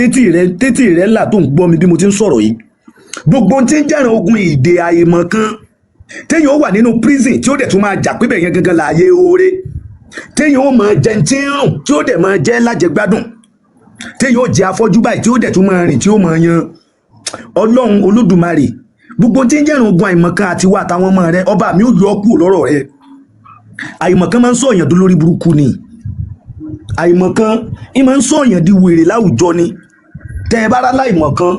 tétí rẹ̀ là tó ń gbọ́ mi bí mo ti ń sọ̀rọ̀ yìí gbogbo tí ń jẹ́ràn ogun ìdè àìmọ̀kan téèyàn ó wà nínú prison tí ó dẹ̀ tún máa jà pé bẹ̀yẹn gangan láàyè oore téèyàn ó máa jẹ tí ń rùn tí ó dẹ̀ máa jẹ́ lájẹgbádùn téèyàn ó jẹ afọ́jú báyìí tí ó dẹ̀ tún máa rìn tí ó máa yan Ọlọ́run Olódùmarè gbogbo tí ń jẹ́ràn ogun àìmọ̀kan àti wà táwọn ọmọ rẹ ọba mi ò yọ kúrò lọ́rọ̀ rẹ àìmọ̀kan máa ń sọ̀yàn tó lórí burúkú ni àìmọ̀kan ń máa ń sọ̀yàn di wèrè láwùjọ ni tẹ́ ẹ bá rá láìmọ̀kan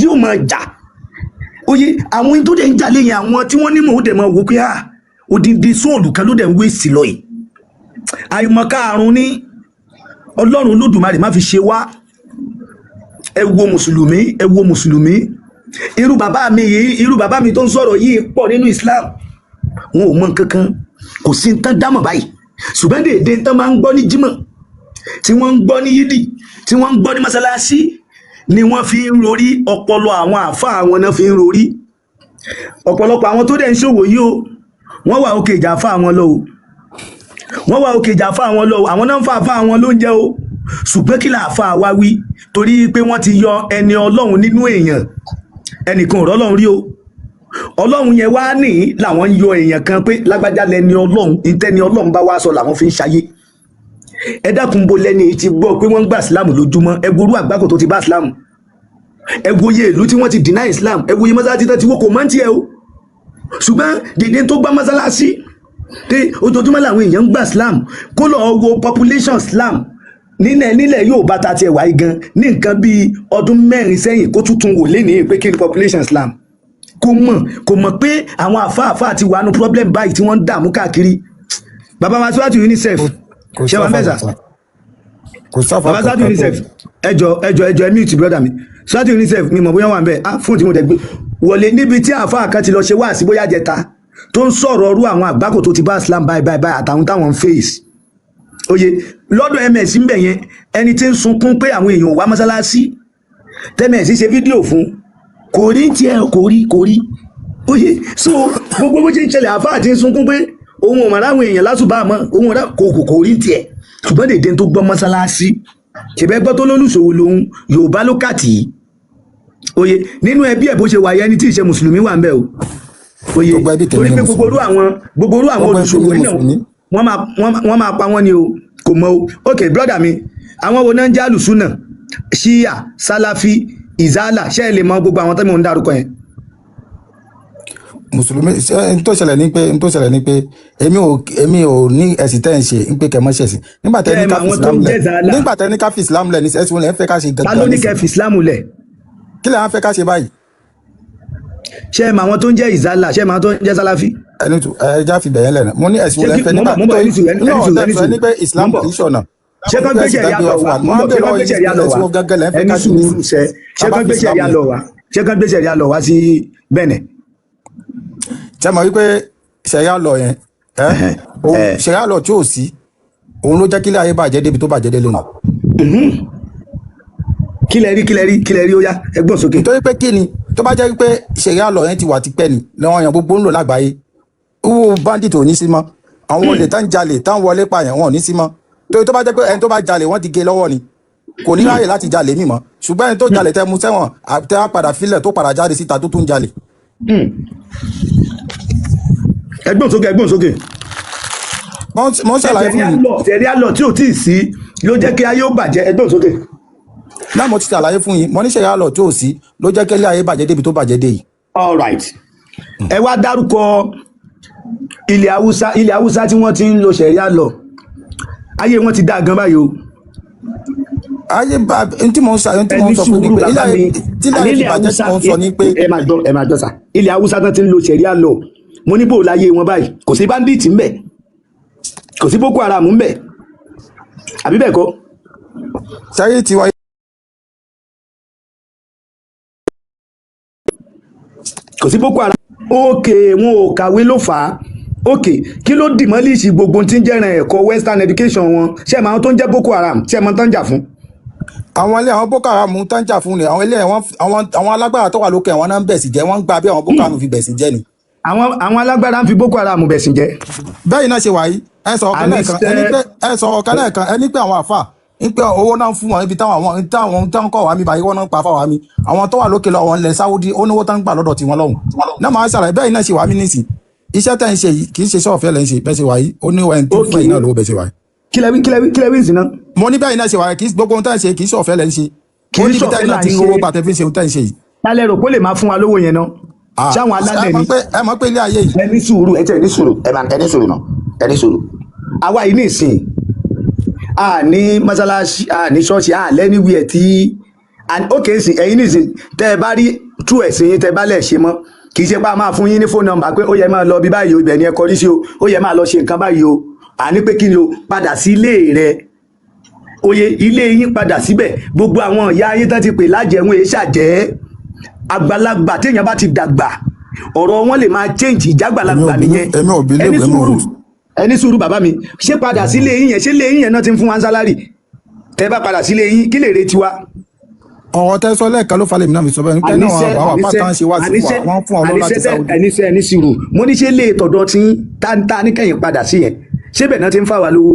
yóò máa jà oye àwọn tó dẹ̀ ń jà lẹ́yìn àwọn tí wọ́n ní mò ń dẹ̀ máa wò pé odindi sóòlù kan ló dẹ̀ ń wé sí lọ yìí àìmọ̀kan àrùn ní Ọlọ́run Olódùmarè má fi ṣe wá ẹ wo mùsùlùmí irú bàbá mi tó ń sọ̀rọ̀ yìí pọ̀ nínú Islam wọn ò mọ nǹkankan kò sí tán dámọ̀ báyìí ṣùgbọ́n dèédé tán máa ń gbọ́ ní Jímọ̀ tí wọ́n ń gbọ́ ní yídì tí wọ́n ń gbọ́ ní mọ́sálásí ni wọ́n fi ń rorí ọpọlọ àwọn àáfàá àwọn náà fi ń rorí ọ̀pọ̀lọpọ̀ àwọn tó dẹ̀ ń ṣòwò yìí o wọ́n wà òkè ìjà fáà wọn lọ o wọ́n wà òkè ìjà fáà wọn lọ o àwọn náà ń fa àfáà wọn lóúnjẹ o ṣùgbọ́n kí làáfàá wá wí torí pé wọ́n ti yọ ẹni Ọlọ́run nínú èèyàn ẹnìkan ọ̀rọ̀ Ọlọ́run rí o Ọlọ́run yẹn wá ní làwọn ń yọ èèyàn kan pé lágbájá lẹni Ọlọ́run ìtẹ́ni Ọlọ́run bá wá sọ làwọn fi ń ṣayé ẹ dákun bo lẹ́ni ti gbọ́ pé wọ́n ń gbà sílámù lójúmọ́ ẹ worú àgbákò tó ti bá sílámù ẹ wòye ìlú tí wọ́n ti deny Islam ẹ wòye mọ́sálásí tó ti wó kò mọ́ tiẹ̀ o ṣùgbọ́n dèdè tó gbá mọ́sálásí pé ojoojúmọ́ làwọn èèyàn ń gba Islam kó lọ wo population Islam nílẹ̀ Yorùbá ta tiẹ̀ wáyé gan ní nǹkan bíi ọdún 4 sẹ́yìn kó tuntun wò lé ní pé kí ni population Islam kò mọ̀ pé àwọn àfáàfáà ti wà nù problem báyìí tí wọ́n ń dààmú káàkiri. Bàbá wa síwájú UNICEF ṣé wàá mẹ́sà bàbá síwájú UNICEF ẹjọ mute brother mi síwájú UNICEF mi mọ̀ bóyá wà ń bẹ̀ fún tí mo tẹ̀ gbé wọlé níbi tí àfáà kan ti lọ ṣe wá sí bóyá jẹta tó ń sọ̀rọ̀ ọrú àwọn àgbákò tó ti bá Islam báyìí àtàwọn táwọn ń face oye lọ́dọ̀ ms ń bẹ̀ yẹn ẹni tí ń sunkún pé àwọn èèyàn wá mọ́sálásí tms ṣe fídíò fún kò rí tiẹ̀ kò rí oye so gbogbo bó ṣe ń ṣẹlẹ̀ àfáà ti ń sunkún pé òun ò mọ̀ láwọn èèyàn lásùbà mọ́ òun kò rí tiẹ̀ ṣùgbọ́n dèdè tó gbọ́ mọ́sálásí ṣèbẹ́ gbọ́ tó lólùṣòwò lòun Yorùbá ló kàtì oye nínú ẹbí ẹ̀ bó ṣe wáyé ẹni tí ì ṣe mùsùlùmí wà ń bẹ̀ o oye torí pé gbogbo orú àwọn olùṣòwò náà wọ́n máa pa wọ́n ni o kò mọ̀ o ok brother mi àwọn wo náà ń jẹ́ àlùsùnà ṣíyà sálàfí ìzálà ṣé ẹ lè mọ gbogbo àwọn tó mọ̀ ń dárúkọ yẹn. mùsùlùmí n tó ṣẹlẹ̀ ni pé èmi ò ní ẹ̀sìn tẹ́ ń ṣe ń pé kẹ́ mọ́ ṣẹ̀sìn nígbà tẹ́ ní ká fi Islam lẹ̀ ní ẹ̀sìn wọn lẹ́ ń fẹ́ ká ṣe gàgà. ta ló ní kẹ́ fi Islam lẹ̀. kí lè wọ́n fẹ́ ká ṣe báyìí. ṣé ẹ mọ àwọn tó ń jẹ́ ìzálà ṣé ẹ mọ àwọn tó ń jẹ́ sálàfí. ẹja fi bẹ̀yẹn lẹ̀ mo ní ẹ̀sìn wọn lẹ́ ń fẹ́ nígbà tó ní pé Islam kì í ṣọ̀nà. ṣé kán gbéṣẹ́ ìyá lọ wá ṣé kán gbéṣẹ́ ìyá lọ wá sí Bẹ̀nẹ̀. ṣe mọ̀ wípé ṣẹ̀yà lọ yẹn ṣẹ̀yà lọ tí ò sí òun ló jẹ́ kílẹ̀ ayé bàjẹ́ débi tó bàjẹ́ dé lónìí. kílẹ̀ rí ó yá ẹgbọ́n sókè. nítorí pé kí ni tó bá jẹ́ pé ṣẹ̀yà lọ yẹn ti wà tipẹ́ ni lọ́wọ́ yẹn gbogbo ń lò lágbàáyé owó bandit ò ní sí mọ́ àwọn olè tán jalè tán wọlé pààyàn wọn ò ní sí mọ́ torí tó bá jẹ́ pé ẹni tó bá jalè wọ́n ti gé lọ́wọ́ ni kò ní ráyè láti jalè mímọ́ ṣùgbọ́n ẹni tó jalè tẹ́ mú sẹ́wọ̀n tẹ́ á padà filẹ̀ tó padà jáde síta tó tún jalè. ẹgbọ́n sókè. mo ń ṣàlàyé fún yín. tẹ̀rí àlọ́ tí ò tí ì sí ló jẹ́ kí ayé ó bàjẹ́ ẹgbọ́n sókè. náà mo ti ṣàlàyé fún yín mo ní ṣẹ̀yà àlọ́ tí ò sí ló jẹ́ kí ayé bàjẹ́ débi tó bàjẹ́ dé yìí. all right ẹ wá dárúkọ ilẹ̀ haúsá tí wọ́n ti ń lo ṣẹ̀ríà lọ ayé wọn ti dá gan báyìí o. ayé bá ntí mo ń sọ fún mi pé ilé ìbàjẹ́ tí mo ń sọ ní pé. ẹ máa gbọ́ sà ilẹ̀ haúsá tán ti ń lo ṣẹ̀ríà lọ mo ní bò láyé wọn báyìí kò sí bandit ń bẹ̀ kò sí Boko Haram ń bẹ̀ àbí bẹ́ẹ̀ kọ́. sáyé ti wáyé. kò sí Boko Haram ókè wọn ò kàwé ló fà á ókè kí ló dìmọ́lìsì gbogbo tí ń jẹ́ràn ẹ̀kọ́ western education wọn ṣé ẹ̀ máa tó ń jẹ́ Boko Haram ṣé ẹ̀ máa tó ń jà fún. àwọn ilé àwọn Boko Haram tó ń jà fún ni àwọn ilé àwọn alágbára tó wà lókè àwọn náà ń bẹ̀sìn jẹ́ wọ́n ń gba bí àwọn Boko Haram fi bẹ̀sìn jẹ́ ni. àwọn alágbára ń fi Boko Haram bẹ̀sìn jẹ́. bẹ́ẹ̀ náà ṣe wà yìí ẹ sọ ọ̀kan lẹ́ẹ̀kan ẹni pé àwọn àfà ń pé owó náà fún wọn ibi táwọn kọ̀ wá mi báyìí wọ́n náà pa fáwọn mi àwọn tó wà lókè lọ́wọ́ ilẹ̀ Saudi ó níwó tán gbà lọ́dọ̀ tiwọn lọ́hùn náà máa ṣàlàyé bẹ́ẹ̀ náà ṣe wà mí nísìn iṣẹ́ tẹ́ ń ṣe yìí kì í ṣe sọ́ọ̀fẹ́ lẹ́ ń ṣe bẹ́ẹ̀ ṣe wà yìí ó ní ẹni tó fún ẹ̀yìn náà lówó bẹ́ẹ̀ ṣe wà yìí. kílẹ̀ wí ìsìn náà. mo ní bẹ́ẹ̀ náà ṣe wà yìí kì í gbogbo ohun tẹ́ ń ṣe kì í sọ́ọ̀fẹ́ lẹ́ ń ṣe ó ní bíi tẹ́ náà ti ń rówó gbà tẹ́ fi ń ṣe ohun tẹ́ ń ṣe yìí. lálẹ́ rò kó lè máa fún wa lówó yẹn náà. sáwọn alálẹ̀ ni ẹ mọ̀ pé ilé ayé yìí. ẹ ní sùúrù àwa yìí ní ìsìn a ní mọ́sálásí a ní ṣọ́ọ̀ṣì a lẹ́niwìẹ̀ tí ókè ìsìn ẹ̀yin ní ìsìn tẹ́ ẹ bá rí tú ẹ̀sìn yín tẹ́ bá lẹ̀ ṣe mọ́ kì í ṣe pé a máa fún yín ní fóònù nọ́mbà pé ó yẹ máa lọ bí báyìí o ibẹ̀ ni ẹ kọrí sí o ó yẹ máa lọ ṣe nǹkan báyìí o àní pé kí ni o padà sí ilé rẹ oyè ilé yín padà síbẹ̀ gbogbo àwọn ìyá yín tán ti pè lájẹ̀wọ̀n èyí ṣàjẹ́ àgbàlagbà téèyàn bá ti dàgbà ọ̀rọ̀ wọn lè máa change ìjàgbàlagbà nìyẹn ẹni sùúrù bàbá mi ṣé padà sílé yín yẹn ṣé lé yín yẹn náà ti ń fún wa sálárì tẹ́ bá padà sílé yín kí lè retí wa. ọ̀rọ̀ tẹ́ sọ lẹ́ẹ̀kan ló falẹ̀ mí náà fi sọ bẹ́ẹ̀ nípa náà àwọn àpáta ń ṣe wá sí wa wọ́n fún ọlọ́run láti Saudi. ẹni sùúrù mo ní ṣe lè tọ̀dọ̀ tí tá ní kẹ́yìn padà sí yẹn ṣé bẹ́ẹ̀ náà ti ń fà wá lówó.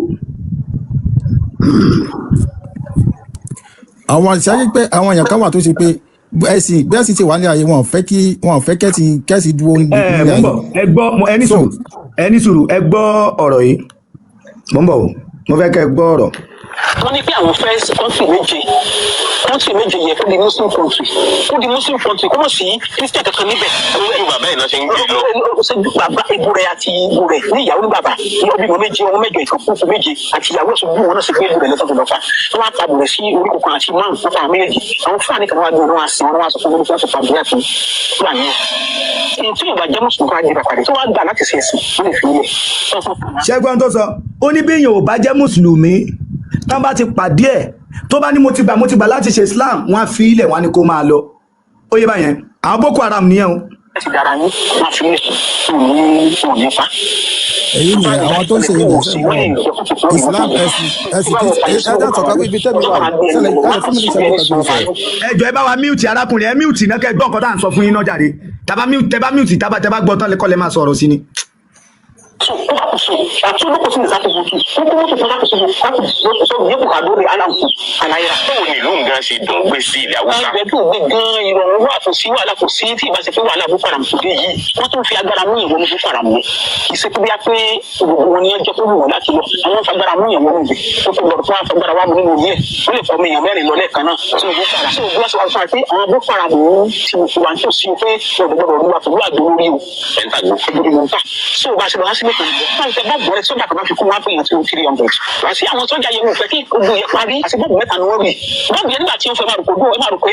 àwọn ìṣáájú pé àwọn èèyàn kan wà tó ṣe pé ẹ̀sìn bí ẹ̀sìn ti wà ní ayé wọn fẹ́ kẹ́sì dúró ní ayé. ẹ gbọ́ ẹni sùúrù ẹ gbọ́ ọ̀rọ̀ yìí mo ń bọ̀ mo fẹ́ kẹ́ ẹ gbọ́ ọ̀rọ̀ wọ́n ní pé àwọn fẹ́ kọ́ńtì méje yẹ kó di muslim country kó mọ̀ sí christian kankan níbẹ̀. ojú bàbá yìí náà ṣe ń gbé lọ. bàbá ìbò rẹ̀ àti ìbò rẹ̀ ní ìyàwó ní bàbá ọmọ méje ọmọ mẹ́jọ ìkànkúfù méje àti ìyàwó ẹ̀sùn bí wọn náà ṣe gbé ìbò rẹ̀ lọ́sọ̀ tó lọ́fà wọ́n á pa bùrẹ̀ sí orí kòkòrò àti márùn fún àwọn méjèèjì àwọn fúlàní kan wá gbé wọn àsìn wọn wá sọ fún wọn fún ọ̀sọ̀ àbúrẹ́ àti fúlàní ẹ̀ tí ìgbà jẹ́ mùsùlùmí kan á di bàpàdé tó wá gbà láti ṣe ẹ̀sìn wọ́n lè fi ilẹ̀. ṣẹ́gbọ́n tó sọ ó ní bí èèyàn ò bá jẹ́ mùsùlùmí tán bá ti pàdé ẹ̀ tó bá ní mo ti gbà láti ṣe Islam wọ́n á fi ilẹ̀ wọ́n á ní kó máa lọ ó yé báyẹn àwọn Boko Haram nìyẹn o. ti dára yín máa fi lè sùn ní pa. èyí ni àwọn tó ń ṣe ìrìnàjò Islam ẹ̀sìn ẹ̀dá sọ̀kà pé ibi tẹ́mi wà ṣẹlẹ̀ ìdájọ́ fún mi ní ìṣẹ́jú kan tó ń sọ. ẹ jọ̀ọ́ ẹ bá wa mute arákùnrin ẹ mute náà kẹ́ gbọ́ nǹkan tá à ń sọ fún yín náà jáde tẹ́ bá mute tẹ́ bá gbọ́ tán lẹ́kọ́ lẹ́ máa sọ̀rọ̀ sí ni. báwo ni ìlú nǹkan ṣe dùn gbé sí ilẹ̀ Haúsá. àgbẹ̀dùn gbé gan ìrọ̀rùn wà kò sí wàhálà kò sí tí ìbáṣe pé wàhálà bó fara mọ́ yìí wọ́n tún fi agbára mú ìwọ́n bó fara mọ́ kì í ṣe pé bí a pé gbogbo wọn ni wọ́n jẹ́ kó wù wọ́n láti lọ àwọn fagbára mú ìwọ́n nìyẹn ó tó lọ fún afagbára wa mú nínú yẹn wọ́n lè fọ́ mi èèyàn mẹ́rin lọ lẹ́ẹ̀kan náà tí wọ́n bó fara tí wọ́n bó fara fún pé àwọn bó fara mọ́ tí mo fi wá tó sí pé ọ̀dọ̀gbọ̀dọ̀ olúwa pẹ̀lú àgbo lórí o ẹ̀ńtà gbọ́ ẹgbẹ̀rún mọ́ta tí o bá ṣe lọ wá sí mẹ́tò ìbò láti tẹ bọ́ọ̀bù rẹ sójà kan bá fi kún wá fún èèyàn tí ó 300 wá sí àwọn sójà yẹn wọ́n fẹ́ kí ogun yẹn parí àti bọ́ọ̀bù mẹ́ta ni wọ́n rí bọ́ọ̀bù yẹn nígbà tí wọ́n fẹ́ máa rò pé ẹ máa rò pé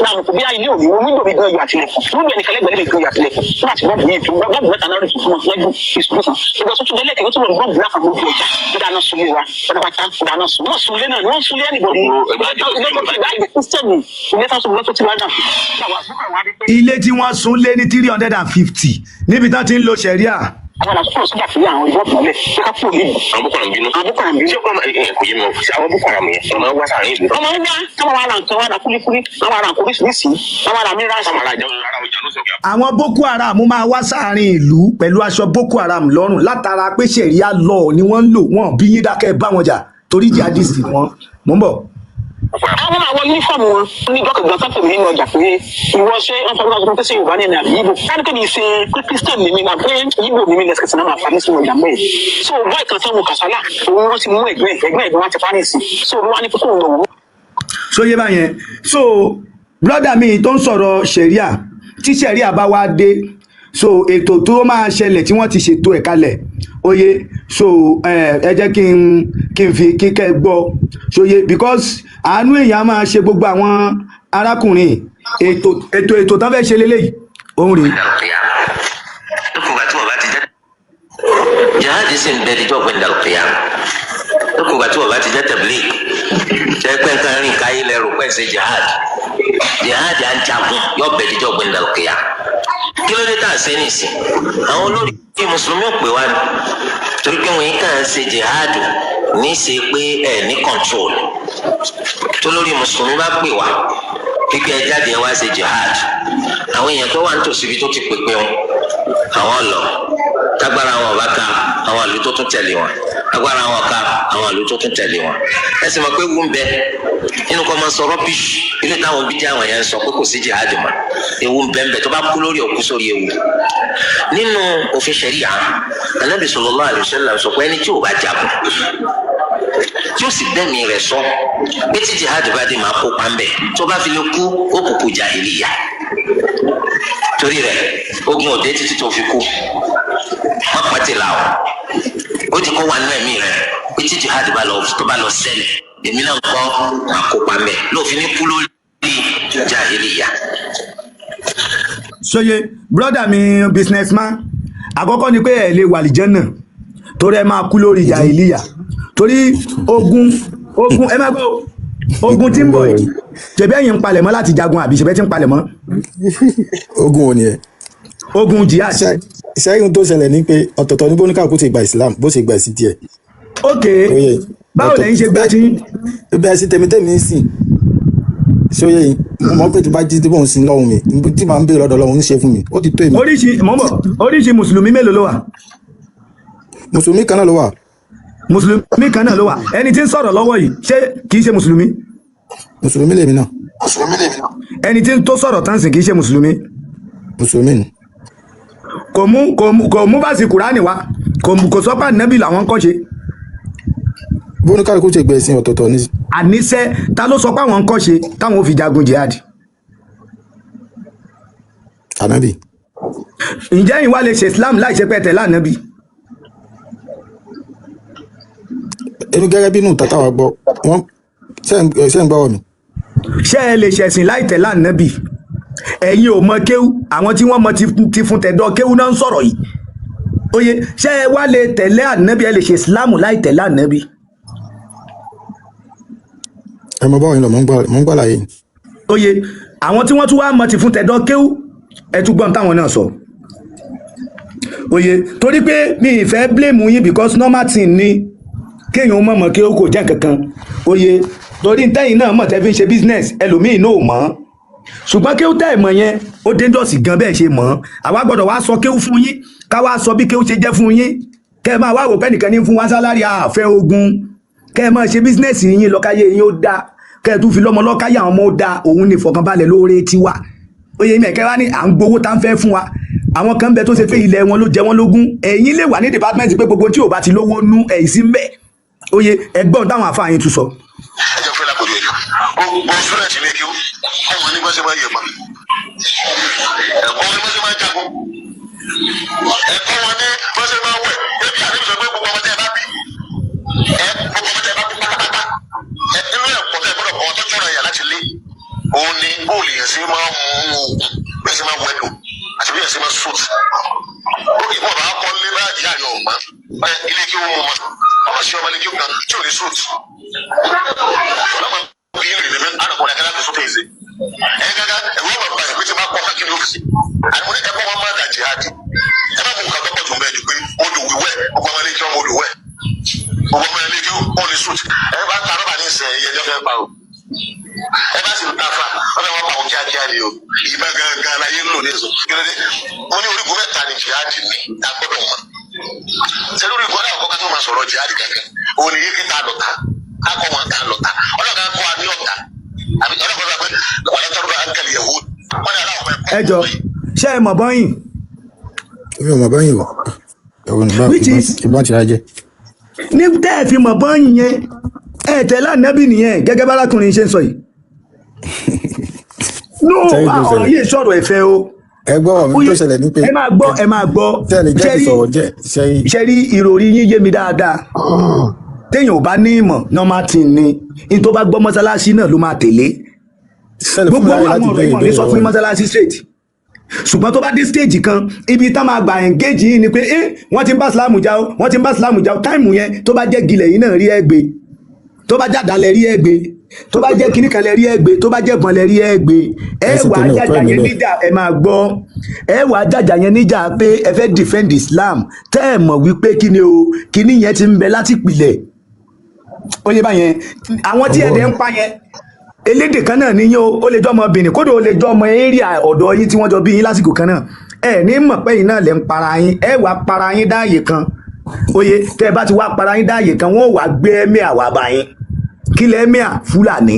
náà rò pé bí ilé òní wọn wíńdò mi gan yọ àtìlẹ̀kùn wíńdò ẹnì kẹlẹ́gbẹ̀ẹ́ lè gan yọ àtìlẹ̀kùn nígbà tí bọ́ọ̀bù yẹn fi bọ́ọ̀bù mẹ́ta náà rí fún wọn lẹ́gbù ìṣòro ìgbà tó tún bẹ́lẹ̀ kí wọ́n tún lọ bọ́ọ̀bù láfa gbogbo ọjà ìdáná sunlé wa pátápátá ìdáná sun wọ́n sunlé náà wọ́n sunlé ẹnìbọ̀dì ilé tí wọ́n sún lé ní 350 níbi tán ti ń lo ṣẹ̀ríà. àwọn àtúntò sójà fi àwọn ìbọn mọ́lẹ̀ ká kúrò níbi. àwọn Boko Haram bínú. àwọn Boko Haram bínú. ṣé kò yé mi sí àwọn Boko Haram yẹn ọmọ wa sàárín ìlú. ọmọ ń wá káwọn ará nǹkan wá ra kúlíkúlí àwọn ará nǹkan oríṣiríṣi àwọn ará mìíràn. àwọn Boko Haram máa wá sáàrin ìlú pẹ̀lú aṣọ Boko Haram lọ́rùn látara pé ṣẹ̀ríà lọ ni wọ́n ń lò wọ́n bí yín dákẹ́ bá wọn jà torí jihadist wọn mò ń bọ̀. àwọn àwọn yúnífọ̀mù wọn ní gbọ́kàngbọ́n tó pèmí nínú ọjà pé ìwọ ṣe wọn fọwọ́ sọ pé ṣé Yorùbá ní ẹni àbí Ìgbò káni kébì ṣe pé Christian ní mi náà pé Ìgbò ní mi lẹ́sẹ̀ tí náà máa fa ní sínú ọjà mẹ́ẹ̀ so bọ́ọ̀ ìkan sáwọn kàṣálà òun wọn ti mú ẹgbẹ́ wọn ti parí sí so wọn ní kókó òun lòun. so yé báyẹn so brother mi tó ń sọ̀rọ̀ ṣẹ̀ríà tí ṣẹ̀ríà bá wá dé so ètò tó máa ṣẹlẹ̀ tí wọ́n ti ṣètò ẹ̀ kalẹ̀ oye so ẹ jẹ́ kí n fi kíkẹ́ gbọ́ soye because àánú èèyàn máa ṣe gbogbo àwọn arákùnrin ètò tán fẹ́ ṣe lélẹ́yìí òun rèé. lókùngbà tí wọ́n bá ti jẹ́ jihadi sì ń bẹ díjọ́ gbẹ̀ndà òkèèyàn lókùngbà tí wọ́n bá ti jẹ́ tabligh jẹ́ pé nǹkan rìn káyé lẹ́rù pẹ́ ṣe jihadi à ń jagun yọ bẹ díjọ́ gbẹ̀ndà òkèèyàn kí ló dé tá à ń ṣe nìsín àwọn olórí mùsùlùmí ò pè wá ní torí pé wọn yìí kàn ń ṣe jihad ní í ṣe pé ẹ ní control tó lórí mùsùlùmí bá pè wá pípẹ́ ẹ jáde ẹ wá ṣe jihad àwọn èèyàn tó wà nítòsí ibi tó ti pèpè wọn àwọn lọ tágbára wọn bá ká àwọn àlù tó tún tẹ̀lé wọn agbára wọn ká àwọn àlù tó tún tẹ̀lé wọn ẹ sì mọ̀ pé ewu ń bẹ nínú kọ́ máa sọ rọ́bìṣì ilé táwọn bíi àwọn yẹn ń sọ pé kò sí jihad mọ́ ewu ń bẹ ń bẹ tó bá kú lórí òkú sórí ewu nínú òfin ṣẹ̀ríà Ànábì sallallahu alaihi wasallam sọ pé ẹni tí ò bá jagun tí ó sì bẹ́ẹ̀mí rẹ̀ sọ pé tí jihad bá dé máa kópa ń bẹ̀ tó bá fi lè kú ó kúkú jahiliya torí rẹ̀ ogun òde títí tó fi kú wọ́n pàtẹ là ó ti kó wà nínú ẹ̀mí rẹ̀ pé tí jihad tó bá lọ ṣẹlẹ̀ èmi náà kọ́ máa kópa ń bẹ̀ lóòfin ní kú lórí jahiliya. sọye brother mi businessman àkọ́kọ́ ni pé ẹ lè wà lìjẹ́nà torí ẹ máa kú lórí jahiliya torí ogun ẹ má gbọ́ ogun tí ń bọ̀ yìí ṣebí ẹ̀yin ń palẹ̀mọ́ láti jagun àbí ṣebí ẹ ti ń palẹ̀mọ́. ogun ò ní ẹ. ogun jihad. ṣẹ́yìn tó ṣẹlẹ̀ ní pé ọ̀tọ̀ọ̀tọ̀ ní bóníkà kó ti gba Islam bó ṣe gba sí tiẹ̀. ok báwo lẹ́yìn ṣe gbá tí. bẹ́ẹ̀ sí tèmítèmí ń sìn ṣóyè yìí mo mọ̀ pé tí bá jí tí mò ń sin lọ́hùn mi tí màá ń bèèrè lọ́dọ̀ lọ́hùn ń ṣe fún mi ó ti tó èmi. oríṣi mùsùlùmí mélòó ló wà. mùsùlùmí kan náà ló wà. mùsùlùmí kan náà ló wà ẹni tí ń sọ̀rọ̀ lọ́wọ́ yìí ṣé kì í ṣe mùsùlùmí. mùsùlùmí lèmi náà. ẹni tí ń tó sọ̀rọ̀ tán sì kì í ṣe mùsùlùmí. mùsùlùmí ni. kò mú bá sí kùránì wá kò sọ́pà nẹ́bì làwọn kọ́ ṣe. bóni kálukú ṣe gbé ẹ̀sìn ọ̀tọ̀ọ̀tọ̀ ní. àníṣe ta ló sọ pé àwọn ń kọ́ ṣe táwọn ò fi jagun jihad. ànábì. ǹjẹ́ ìwà lè ṣe Islam láì ṣe pẹ́ẹ́tẹ̀ lánàbì. ẹnu gẹ́gẹ́ bínú tata wa gbọ́ wọ́n ṣe ń gbọ́ mi. ṣé ẹ lè ṣẹ̀sìn láì tẹ̀ lánàbì. ẹ̀yin ò mọ kéwú àwọn tí wọ́n mọ ti fún tẹ̀dọ̀ kéwú náà ń sọ̀rọ̀ yìí. oye ṣé ẹ wá lè tẹ̀lé ànábì ẹ lè ṣe Islam láì tẹ̀lé ànábì. ẹ mọ báwo ni lọ mọ ń gbọ́ láyé. oye àwọn tí wọ́n tún wá mọ ti fún tẹ̀dọ̀ kéwú ẹ tún gbọ́n táwọn náà sọ. oye torí pé mi ì fẹ́ blame yín because normal thing ni kéèyàn mọ̀mọ́ kí ó kò jẹ́ kankan. oye torí tẹ́yìn náà mọ̀ tẹ́ fi ń ṣe business ẹlòmíì náà ò mọ̀ ṣùgbọ́n kí ó tẹ́ ìmọ̀ yẹn ó dangerous gan bẹ́ẹ̀ ṣe mọ̀ àwa gbọ́dọ̀ wá sọ kéwú fún yín ká wá sọ bí kéwú ṣe jẹ́ fún yín kẹ́ ẹ máa wá wò pé nìkan ní fún wa sálárì àfẹ́ ogun kẹ́ ẹ máa ṣe business yín lọ́káyé yín ó dá kẹ́ ẹ tún fi lọ́mọ lọ́káyé àwọn ọmọ ó dá òun ní ìfọ̀kànbalẹ̀ lóore tiwa. oye mẹ́kẹ́ wá ní à ń gbowó tá ń fẹ́ fún wa àwọn kan bẹ tó ṣe pé ilẹ̀ wọn ló jẹ wọ́n lógún ẹ̀yin lè wà ní department pé gbogbo tí ò bá ti lówó nú ẹ̀yìn sí mbẹ̀. oye ẹgbọ́n táwọn àfáà yín tún sọ. ẹjọ fẹ́ lápòjọ ìlú gbogbo student ní kí ọmọ ní bọ́sẹ̀ máa yẹ mọ́ ẹ̀kọ́ ní bọ́sẹ̀ máa jagun ẹ̀kọ́ wọn ní bọ́sẹ̀ máa wẹ̀ ebi àdébí sọ pé gbogbo ọmọdé ẹ bá bí gbogbo ọmọdé ẹ bá bí pátápátá nínú ẹ̀kọ́ tẹ́ gbọ́dọ̀ kọ́ tó tọ́ra yà láti lé òun ni bóòlù yẹn sí máa mú bẹ́ẹ̀ sí máa wẹ̀dùn àti bẹ́ẹ̀ sí máa sùt ó kì í bọ̀ bá kọ́ lé bá ìyá rẹ̀ ọ̀gbọ́n ilé kí ó mú wọn ọmọ sí ọmọ ilé kí ó kan tí ò ní sùt bí ìrìn mi àdàkùn ẹ̀ka láti sọ́tẹ̀ ẹ̀sẹ̀ ẹ̀ka ẹ̀rọ ọ̀bà bá ẹ̀sẹ̀ pé tí máa kọ́ káàkiri ọ́fíìsì àdìmọ́ ní ẹ̀kọ́ wọn máa dà jihadi ẹ má mú nǹkan tó pọ̀ jù mẹ́ẹ̀ ju pé odò wíwẹ̀ gbogbo ọmọ ilé kí ọmọ odò wẹ̀ gbogbo ọmọ ilé kí ó ní sùt ẹ bá ta rọ́bà ní ìsẹ̀ ẹ̀yẹ ẹjọ́ fẹ́ pa o ẹ bá sì ń ta fa wọ́n fẹ́ wọ́n pa òun kíákíá ni o ìbá gangan láyé ń lò ní èso kílódé mo ní orígun mẹ́ta ni jihadi ní agbọ́dọ̀ mọ́ sẹ́ni orígun ọ̀dà ọ̀kọ́ ká tó máa sọ̀rọ̀ jihadi gangan òun ni yé kí ta lọ́ta akọ wọn ta lọ́ta ọlọ́ka kọ́ adé ọ̀ta àbí ọlọ́kọ̀ sọ pé wàlẹ́ tọ́lú bá ń kẹ́lẹ̀ yẹ̀wò wọ́n ní aláwọ̀ ẹ̀kọ́. ẹ jọ ṣé ẹ mọ̀ bọ́yìn. mi ò mọ̀ bọ́yìn wọ̀ ẹ̀wọ̀n ìbọn ti ra jẹ́. ní tẹ́ ẹ fi mọ̀ bọ́yìn yẹn ẹ tẹ̀lé ànábì nìyẹn gẹ́gẹ́ bá arákùnrin ṣe ń sọ yìí. no ọ̀rọ̀ yìí sọ̀rọ̀ ẹ̀fẹ́ o. ẹ gbọ́ mi tó ṣẹlẹ̀ ní pé ẹ máa gbọ́ ṣe rí ìròrí yín yé mi dáadáa téèyàn ò bá ní ìmọ̀ normal thing ni ní tó bá gbọ́ mọ́sálásí náà ló máa tẹ̀lé gbogbo àwọn ọ̀rọ̀ ìmọ̀ ní sọ fún mọ́sálásí straight ṣùgbọ́n tó bá dé stage kan ibi tá máa gbà engage yìí ni pé wọ́n ti ń bá Islam jà ó wọ́n ti ń bá Islam jà ó táìmù yẹn tó bá jẹ́ gilẹ̀ yìí náà rí ẹgbẹ́ tó bá jàdálẹ̀ rí ẹgbẹ́ tó bá jẹ́ kíníkalẹ̀ rí ẹgbẹ́ tó bá jẹ́ gbọ̀nlẹ̀ rí ẹgbẹ́ ẹ wà á jàjà yẹn níjà ẹ máa gbọ́ ẹ wà á jàjà yẹn níjà pé ẹ fẹ́ defend Islam tẹ́ ẹ mọ̀ wípé kíni o kíní yẹn ti ń bẹ láti pìlẹ̀ ó yẹ báyẹn àwọn tí ẹ̀dẹ̀ ń pa yẹn elédè kan náà níyìn ó lè jọ ọmọ Benin kódà ó lè jọ ọmọ area ọ̀dọ̀ yín tí wọ́n jọ bí yín lásìkò kan náà ẹ ní mọ̀ pé yín náà lè ń para yín ẹ wà para yín dáàyè kan oye tẹ́ ẹ bá ti wá para yín dáàyè kan wọ́n wà gbé ẹ́míà wà bá yín kí lẹ́ ẹ́míà Fúlàní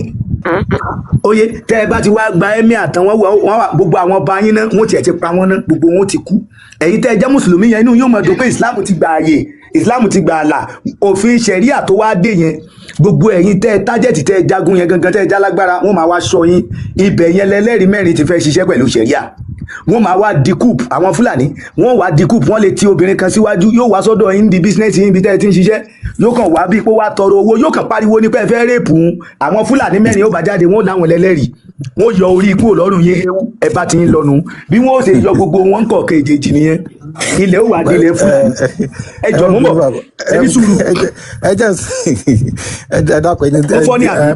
oye tẹ́ ẹ bá ti wá gba ẹ́míà tán wọ́n wà gbogbo àwọn ọba yín náà wọ́n tiẹ̀ ti pa wọ́n náà gbogbo wọn ti kú ẹ̀yin tẹ́ ẹ jẹ́ mùsùlùmí yẹn inú yóò mọ̀ dùn pé Islam ti gba ààyè Islam ti gba àlà òfin ṣẹ̀ríà tó wá dé yẹn gbogbo ẹ̀yin tẹ́ ẹ tájẹ̀tì tẹ́ ẹ jagun yẹn gangan tẹ́ ẹ jálágbára wọ́n máa wá ṣọ́ yín ibẹ̀ yẹn lẹ́lẹ́rìí mẹ́rin ti fẹ́ ṣiṣẹ́ pẹ̀lú ṣẹ̀ríà wọ́n máa wá di coup àwọn Fúlàní wọ́n wá di coup wọ́n lè ti obìnrin kan síwájú yóò wá sọ́dọ̀ yín di bísínẹ́sì yín bí tẹ́ ẹ ti ń ṣiṣẹ́ yóò kàn wá bí pé wá tọrọ owó yóò kàn pariwo ní pé ẹ fẹ́ rèpù àwọn Fúlàní mẹ́rin ó bá jáde wọ́n láwọn lẹ́lẹ́rìí wọ́n yọ orí ikú lọ́rùn yín ẹ bá ti ń lọ́nu bí wọ́n ó ṣe yọ gbogbo wọn kọ̀ kejì nìyẹn ilẹ̀ ó wà délẹ̀ Fúlàní ẹ jọ mú bọ̀ ẹbí sùúrù. ẹ jẹ́ dápẹ́ ní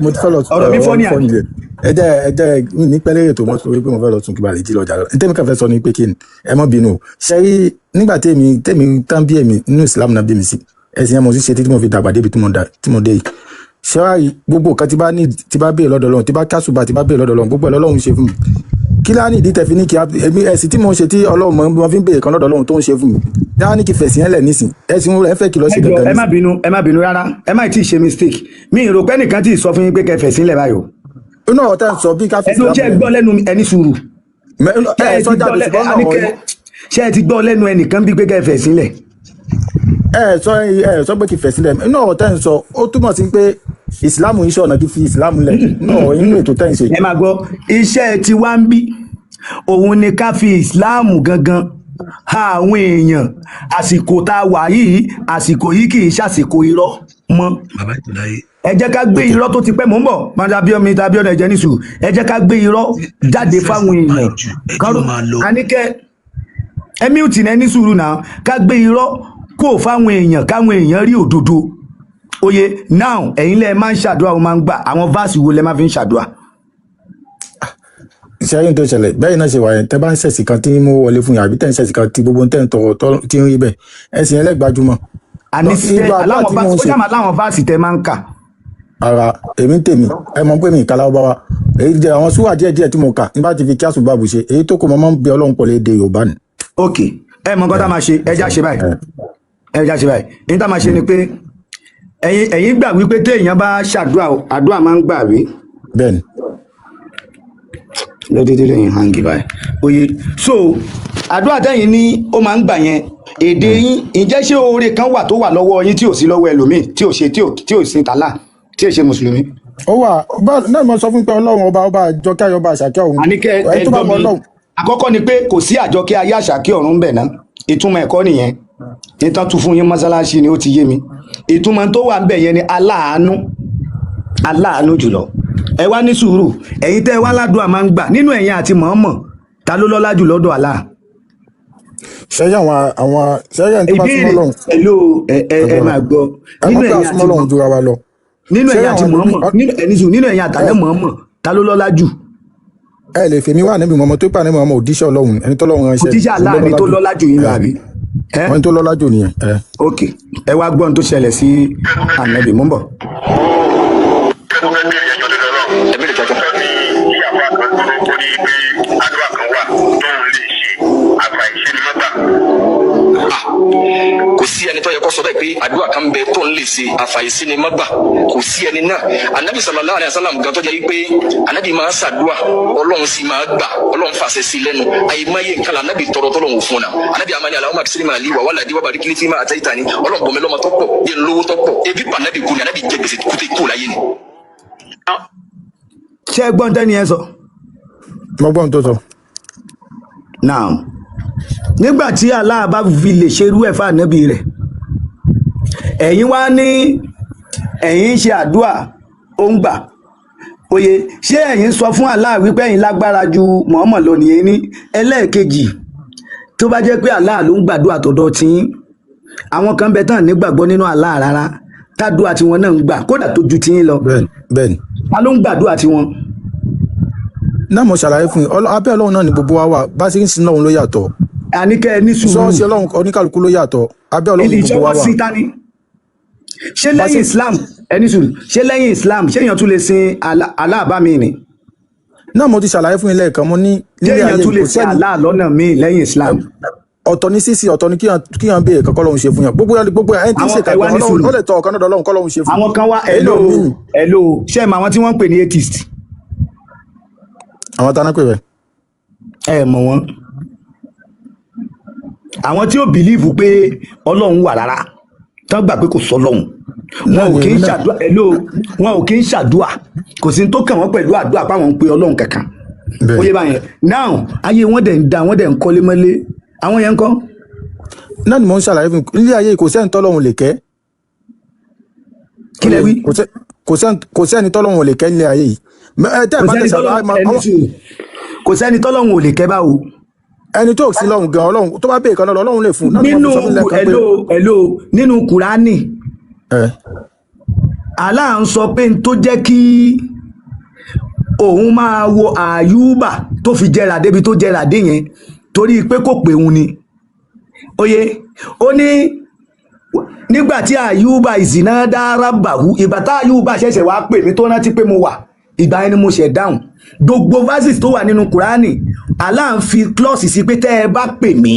mo ti fẹ́ lọ ọ̀rọ̀ mi fọ́ ní àná. ẹ jẹ́ ní pẹ́lẹ́ ètò mọ́tò wípé mo fẹ́ lọ tún kí balẹ̀ jí lọ́jà lọ ntẹ́mi kan fẹ́ sọ ní pé kí ni ẹ mọ́ bínú ṣe rí nígbà tẹ́mi tán bí èmi nínú Islam náà bí mi sí ẹ̀sìn ẹ̀ mo sì ṣe tí mo fi dàgbà débi tí mo dé yìí ṣe wá gbogbo nǹkan tí bá béèrè lọ́dọ̀ Ọlọ́run tí bá kásùbà tí bá béèrè lọ́dọ̀ Ọlọ́run gbogbo ẹ̀ lọ́lọ́run ṣe fún mi kí láà ní ìdí tẹ̀fí ní kí ẹ̀sìn tí mo ń ṣe tí Ọlọ́run mo fi ń béèrè kan lọ́dọ̀ Ọlọ́run tó ń ṣe fún mi dáhà ní kí fẹ̀sìn ẹ̀lẹ̀ nísìn ẹ̀sìn rẹ̀ fẹ́ kí lọ sí dandan nísìn. ẹ má bínú rárá ẹ má tí ì ṣe mistake mi ì rò pé nìkan tí ì sọ fún yín pé kẹ́ fẹ̀sìn lẹ̀ báyò. inú ọ̀tá ń sọ bí ká fi ẹnu jẹ́ gbọ́ lẹ́nu ẹni sùúrù ṣé ẹ ti gbọ́ lẹ́nu ẹnìkan bí pé kẹ́ fẹ̀sìn lẹ̀ sọ pé kí fẹ̀ sílẹ̀ inú ọ̀rọ̀ tẹ́ ń sọ ó túmọ̀ sí pé ìsìláàmù iṣẹ́ ọ̀nà kí fi ìsìláàmù lẹ̀ inú ètò tẹ́ ń ṣe. ẹ máa gbọ́ iṣẹ́ tí wá ń bí òun ni ká fi ìsìláàmù gangan ha àwọn èèyàn àsìkò tá a wà yìí àsìkò yìí kì í ṣàsìkò irọ́ mọ́. ẹ jẹ́ ká gbé irọ́ tó ti pẹ́ mọ́ ń bọ̀ mọ́tàbíọ́mi tàbíọ́dọ̀ ẹ̀jẹ̀ níṣù ẹ jẹ́ ká gbé irọ́ jáde fáwọn èèyàn àníkẹ́ ẹ̀mí ò tì ní sùúrù náà ká gbé irọ́ kó fáwọn èèyàn káwọn èèyàn rí òdodo oye now ẹ̀yin lẹ máa ń ṣàdúrà ó máa ń gbà àwọn fáàsì wo lẹ máa fi ń ṣàdúrà. ìṣẹ́yìn tó ṣẹlẹ̀ bẹ́ẹ̀ náà ṣe wà yẹn tẹ́ bá ń ṣẹ̀sì kan tí mo wọlé fún yín àbí tẹ́ ń ṣẹ̀sì kan tí gbogbo tẹ́ ń tọrọ tí ń rí bẹ́ẹ̀ ẹ̀sìn ẹlẹ́gbàjúmọ̀. àní aláwọn fáàsì tẹ máa ń kà. ara èmi tèmi ẹ mọ̀ pé mi ìkàlà ọba wa èyí jẹ àwọn súwà díẹ̀ tí mo kà ní bá ti fi kí àṣùbà bù ṣe èyí tó kọ mọ́ bí Ọlọ́run pọ̀ léde Yorùbá ni. ok ẹ mọ̀ nǹkan tá máa ṣe ẹjá ṣe báyìí ní tá máa ṣe ni pé ẹ̀yin gbà wípé téèyàn bá ṣàdúrà àdúrà máa ń gbà rí. bẹ́ẹ̀ni. lódìdí lẹ́yìn hangi báyìí oye so àdúrà tẹ́yìn ní ó máa ń gbà yẹn èdè yín ǹjẹ́ ṣé oore kan wà tó wà lọ́wọ́ yín tí ò sí lọ́wọ́ ẹlòmíì tí ò sí tàlà tí ò ṣe mùsùlùmí. ó wà náà mo sọ fún pé Ọlọ́run ọba àjọkẹ́ ayọ̀ ọba àṣàkẹ́ ọ̀hún. àníkẹ́ ẹ̀dọ́ mi àkọ́kọ́ ni pé kò sí àjọkẹ́ ayé àṣàkẹ́ ọ̀run bẹ̀ náà ìtumọ̀ ẹ̀kọ́ nìyẹn nítorí tún fún yín mọ́sálásí ni ó ti yé mi ìtumọ̀ tó wà ń bẹ̀ yẹn ni aláàánú jùlọ ẹ wá ní sùúrù ẹ̀yin tẹ́ wá ládùúà máa ń gbà nínú ẹ̀yin àti mọ̀ọ́mọ̀ ta ló lọ́lá jù lọ́dọ̀ Allah. sẹ́yìn àwọn sẹ́yìn tó bá súnmọ́ lọ́hùn. ẹ̀lò ẹ máa gbọ́ nínú ẹ̀yin àti mọ̀ọ́mọ̀ nínú ẹ̀yin àti mọ̀ọ́mọ̀ nínú ẹ̀yin àtàlẹ́ mọ̀ọ́mọ̀ ta ló lọ́lá jù. ẹ lè fèmí wà níbi mọ̀ọ́mọ̀ tó pà ní mọ̀ọ́mọ̀ òdíṣẹ́ Ọlọ́run ẹni tó lọ́run ránṣẹ́. òdíṣẹ́ Allah ni tó lọ́lá jù yín lọ àbí. wọ́n tó lọ́lá jù nìyẹn. ok ẹ wá gbọ́n tó ṣẹlẹ̀ sí Ànábì mú bọ̀. kò sí ẹni tó yẹ kó sọ bẹ́ẹ̀ pé àdúrà kan bẹ tó ń lè ṣe àfàìsí ni má gbà kò sí ẹni náà anabi sallallahu alayhi wa sallam gan tó jẹ́ wípé anabi máa ń ṣàdúrà Ọlọ́run sì máa gbà Ọlọ́run fàṣẹ sí lẹ́nu àyèmáyé nǹkan la anabi tọrọ tọrọ wò fún na anabi amani Allahumma kìsìrì máa lì wà wàlá àdìwà bàrí kìlì fíìmà àtẹ̀yìntà ni Ọlọ́run bọ̀mí lọ́mọ tó pọ̀ yẹ lówó tó pọ̀ ebi pa anabi kú ni anabi jẹ gbèsè kúté kú láyé ni. ṣé ẹ gbọ́n tẹ́ni ẹ sọ. mo gbọ́n tó sọ. now nígbà tí Allah bá fi lè ṣerú ẹ̀ fànàbí rẹ̀ ẹ̀yin wá ní ẹ̀yin ṣe àdúà ó ń gbà oye ṣé ẹ̀yin sọ fún Allah wípé ẹ̀yin lágbára ju Muhammad lọ nìyẹn ní ẹlẹ́ẹ̀kejì tó bá jẹ́ pé Allah ló ń gbàdúà tọ̀dọ̀ tí àwọn kan bẹ tán nígbàgbọ́ nínú Allah rárá tádùà tí wọn náà ń gbà kódà tó ju tí yín lọ bẹ́ẹ̀ni ta ló ń gbàdúà tí wọn. náà mo ṣàlàyé fún yín abẹ́ Ọlọ́run náà ni gbogbo wa wà bá sí ń sin Ọlọ́run ló yàtọ̀. àníkẹ́ ní sùúrù sọ́ọ̀sì Ọlọ́run oníkàlùkù ló yàtọ̀ abẹ́ Ọlọ́run ni gbogbo wa wà. ṣé lẹ́yìn Islam ẹni sùúrù ṣé lẹ́yìn Islam ṣé èèyàn tún lè sin Allah bá mi ni. náà mo ti ṣàlàyé fún yín lẹ́ẹ̀kan mo ní ṣé èèyàn tún lè sin Allah lọ́nà míì lẹ́yìn Islam. ọ̀tọ̀ ní sísì ọ̀tọ̀ ní kíyàn béèrè kankan lọ́hún ṣe fún yàn gbogbo ẹni tí ń ṣe kàgbọ́n Ọlọ́run ó lè tọ ọ̀kan náà lọ́hún kọ́ lọ́hún ṣe fún. àwọn kan wá ẹ̀lò ṣé mà àwọn tí wọ́n ń pè ní atheist. àwọn tá a ná pè bẹ́ẹ̀. ẹ mọ̀ wọ́n àwọn tí ó bìlíìfù pé Ọlọ́run wà rárá tán gbà pé kò sọ lọ́hùn wọn ò kí ń ṣàdúà wọn ò kí ń ṣàdúà kò sí tó kàn wọ́n pẹ̀lú àdúà páwọn ń pe Ọlọ́run kankan ó yé báyẹn now ayé wọn dẹ̀ ń da wọn dẹ̀ ń kọ́lé mọ́lé àwọn yẹn ń kọ́. náà ni mò ń ṣàlàyé fún ilé ayé kò sẹ́ni tọ́lọ́run lè kẹ́. kí lẹ wí. kò sẹ́ni tọ́lọ́run lè kẹ́ nílé ayé yìí. kò sẹ́ni tọ́lọ́run ò lè kẹ́ báwo. ẹni tó sí lọ́hùn gan Ọlọ́run tó bá bèè kan náà Ọlọ́run lè fún. nínú Kùránì Allah ń sọ pé n tó jẹ́ kí òun máa wo Àyùbá tó fi jẹrà débi tó jẹrà dé yẹn torí pé kò pé òun ni oye ó ní nígbà tí Àyùbá ìzìnà dára bàwú ìgbà tá Àyùbá ṣẹ̀ṣẹ̀ wá pè mí tó rántí pé mo wà ìgbà ẹni mo ṣẹ̀ dáhùn gbogbo verses tó wà nínú Kùránì Allah ń fi klọ́ọ̀sì sí pé tẹ́ ẹ bá pè mí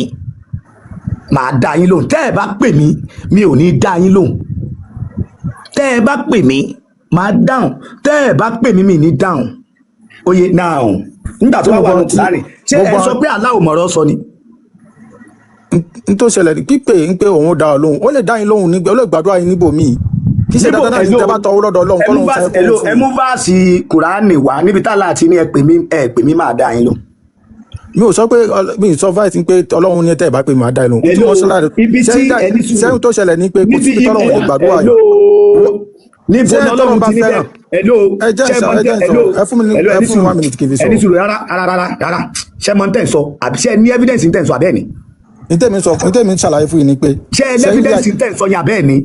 màá dá yín lóhùn tẹ́ ẹ bá pè mí mi ò ní dá yín lóhùn tẹ́ ẹ bá pè mí màá dáhùn tẹ́ ẹ bá pè mí mi ní dáhùn oye náà nígbà tó wà nínú Kùránì ṣé ẹ sọ pé Allah ò mọ̀rọ̀ sọ ni. n tó ṣẹlẹ̀ ní pípé ń pé òun dá ọ lóhùn ó lè dá yín lóhùn nígbà ó lè gbàdúrà yín níbòmíì kì í ṣe dandan náà ní tẹ́ bá tọwọ́ lọ́dọ̀ Ọlọ́run kọ́ lóhun fẹ́ kó fún ẹ mú fáàsì Kùránì wá níbi tá láti ní ẹ pè mí máa dá yín lóhùn. mi ò sọ pé mi ò sọ fáìsì pé Ọlọ́run ní tẹ́ ẹ bá pè mí máa dá yín lóhun tí mo sọ láti sẹ́yìn tó ṣẹlẹ̀ ní pé kò sí ibi tọ́lọ́run lè gbàdúrà yín níbo Ọlọ́run ti ní bẹ́ẹ̀ ẹ fún mi 1 minute kí n fi sọ. ẹni sùúrù rárá ṣé mo ń tẹ̀ sọ àbí ṣé ní evidence ń tẹ̀ sọ abẹ́ẹ̀ ni. ní tèmi ṣàlàyé fún yín ni pé. ṣé evidence ń tẹ̀ sọ yín abẹ́ẹ̀ ni.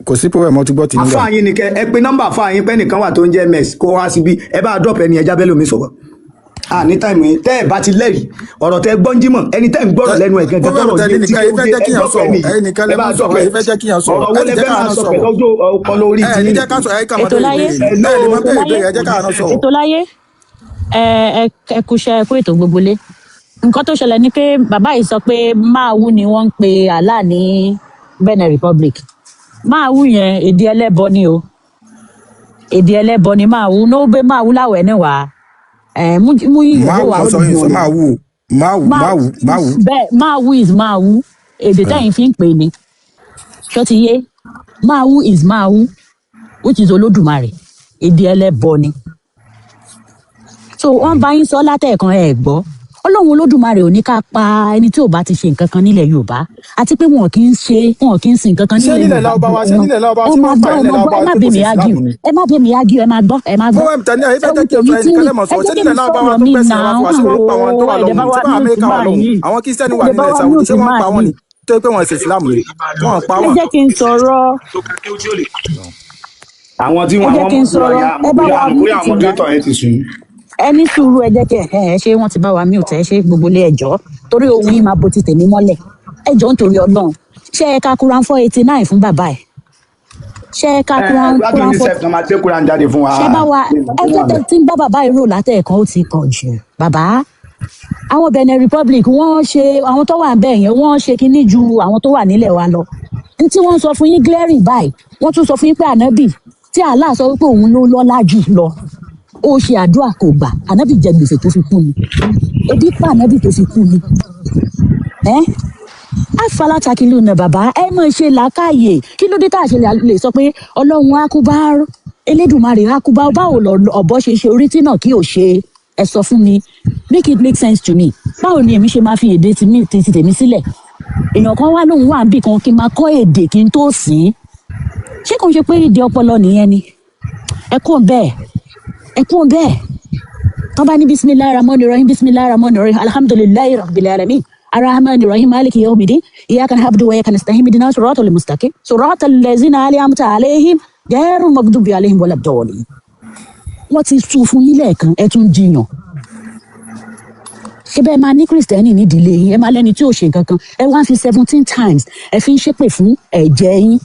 kò sí problem mo ti gbọ́ ti nílẹ̀. àfáàyín ni kẹ ẹ pé nọ́mbà àfáàyín pẹ́ nìkan wà tó ń jẹ́ ms kó wá síbi ẹ bá drop ẹni ẹja bẹ́ẹ̀ lómi sọ̀rọ̀ ní táìmù yẹn tẹ́ ẹ bá ti lẹ́rìí ọ̀rọ̀ tẹ́ gbọ́n jímọ̀ ẹni tẹ́ ń gbọ́rọ̀ lẹ́nu ẹ̀ gẹ́gẹ́ tọ́rọ̀ yẹn tí ó dé ẹ drop ẹni ẹ bá drop ẹ ọ̀rọ̀ wo lẹ fẹ́ máa sọ pẹ̀lú ọjọ́ ọpọlọ orí ti ní. ètò láyé ẹ kúṣẹ́ ẹ kú ètò gbogbo lé nǹkan tó ṣẹlẹ̀ ni pé bàbá yìí sọ pé máàwù ni wọ́n ń pe Allah ní Benin Republic máàwù yẹn èdè ẹlẹ́bọ ni o èdè ẹlẹ́bọ ni máàwù ní ó gbé máàwù láwẹ̀ níwà mú ìyàwó wa ó dùn ó bẹ́ẹ̀ máàwù is máàwù èdè tẹ́yìn fi ń pè ní ṣó ti yé máàwù is máàwù which is Olódùmarè èdè ẹlẹ́bọ ni so wọ́n bá yín sọ látẹ̀ẹ̀kan ẹ̀ gbọ́ Ọlọ́run Olódùmarè ò ní ká pa ẹni tí ò bá ti ṣe nǹkan kan nílẹ̀ Yorùbá àti pé wọn kì í sin nǹkan kan nílẹ̀ Yorùbá ẹ má bí mi ágì ẹ má gbọ́ ẹ má gbọ́ ẹ jẹ́ kí n sọ̀rọ̀ mi náà ẹ̀dẹ̀ bá wà ní ìtumọ̀ yìí ẹ̀dẹ̀ bá wà ní ìtumọ̀ yìí tó pé wọn ṣe Islam rè wọn pa wọn. ẹ jẹ́ kí n sọ̀rọ̀ àwọn tí wọn bóyá àwọn mọ́tò yẹn ti sùn. ẹni sùúrù ẹ jẹ́ kí ẹ ṣe wọ́n ti bá wa mute ẹ ṣe gbogbo ilé ẹjọ́ torí ohun yìí máa bo ti tèmi mọ́lẹ̀ ẹjọ́ nítorí Ọlọ́run ṣé ẹ ka Quran 489 fún bàbá ẹ ṣé ẹ ka Quran 489 ṣé bá wa ẹjọ́ tẹ tí ń bá bàbá yìí rò látẹ̀ẹ̀kan ó ti kàn jù bàbá àwọn Benin Republic wọ́n ṣe àwọn tó wà ń bẹ̀ yẹn wọ́n ṣe kinní ju àwọn tó wà nílẹ̀ wa lọ ní tí wọ́n sọ fún yín glaring báyìí wọ́n tún sọ fún yín pé ànábì tí Allah sọ wípé òun ló lọ́lá jù lọ ó ṣe àdúrà kò gbà ànábì jẹ gbèsè tó fi kú ni ebi pa ànábì tó fi kú ni àfàlàtàkìlù nà bàbá ẹ mọ̀ ṣe làákàyè kí ló dé tá a ṣe lè sọ pé Ọlọ́run akúbár Elédùmarè akúbár báwo ọ̀bọ ṣe ṣe orí tí náà kí ò ṣe ẹ sọ fún mi make it make sense to me báwo ni èmi ṣe máa fi èdè ti tèmi sílẹ̀ èèyàn kan wá lóhùn wà níbì kan kí n máa kọ́ èdè kí n tó sìn ṣé kò ń ṣe pé èdè ọpọlọ nìyẹn ni ẹ kún bẹ́ẹ̀ tán bá ní bisimilahi rahman rahim alhamdulilayi rabbil alamin arahman rahim maliki yawmidin iyyaka na'budu wa iyyaka nasta'in ihdinas siratal mustaqim siratal ladzina an'amta alaihim ghayril maghdubi alaihim waladdallin wọ́n ti sún fún yín lẹ́ẹ̀kan ẹ tún jiyàn ṣé bẹ́ẹ̀ máa ní kristẹni nídìílé yín ẹ máa lẹ́ni tí ò ṣe nǹkan kan ẹ wá fi 17 times ẹ fi ń ṣépè fún ẹ̀jẹ̀ yín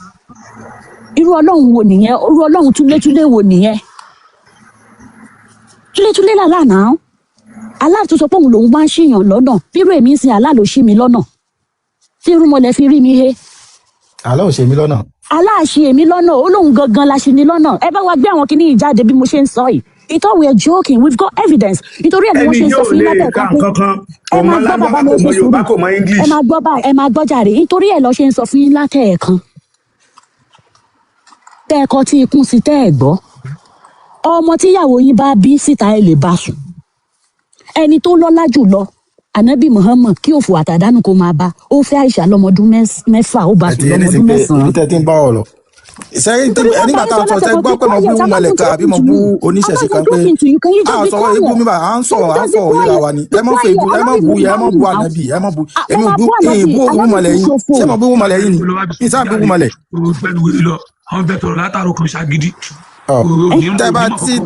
irú Ọlọ́run wo nìyẹn irú Ọlọ́run túlétúlé wo nìyẹn túlétúlé làlá náà Allah tó sọ pé òun lòun bá ń ṣèyàn lọ́nà bírò èmi ń sin Allah ló ṣí mi lọ́nà tí irúmọlẹ̀ fi rí mi he. Allah ò ṣe mí lọ́nà. Allah ṣe èmi lọ́nà ó lóun gangan la ṣe ni lọ́nà ẹ bá wa gbé àwọn kinní yìí jáde bí mo ṣe ń sọ yìí he thought we are joking we've got evidence nítorí ẹ̀ ni wọ́n ṣe ń sọ fún yín látẹ̀kọ́ pé ẹ máa gbọ́ bàbá mi ṣe sùúrù ẹ máa gbọ́ jàre nítorí ẹ̀ lọ́ ṣe ń sọ fún yín látẹ̀ẹ̀kan tẹ́ẹ̀kọ́ tí ikún sí tẹ́ẹ̀ gbọ́ ọmọ tíyàwó yín bá bí síta ẹ lè bá sùn ẹni tó lọ́lá jù lọ Ànábì Muhammad kí òfò àtàdánù kó máa bá ó fẹ́ Àìṣà lọ́mọdún mẹ́fà ó bá sùn lọ́mọdún mẹ́sàn-án. tẹ́ ti ń bá ọ lọ sẹ́yìn nígbà tá a sọ tẹ́ gbọ́ pé mo bú mọ̀lẹ̀ kan àbí mo bú oníṣẹ̀ṣe kan pé a sọ̀rọ̀ ibú mi bá a ń sọ̀rọ̀ à ń fọ̀ yíra wa ni ẹ má fẹ́ ibú ẹ má bú yẹ ẹ má bú Ànábì ẹ má bú èmi ò bú ìbú òwú mọ̀lẹ̀ yín ṣé mo bú mọ̀lẹ̀ yín ni ìsá bú mọ̀lẹ̀. àwọn bẹ tọrọ látàrọ kan ṣàgídí.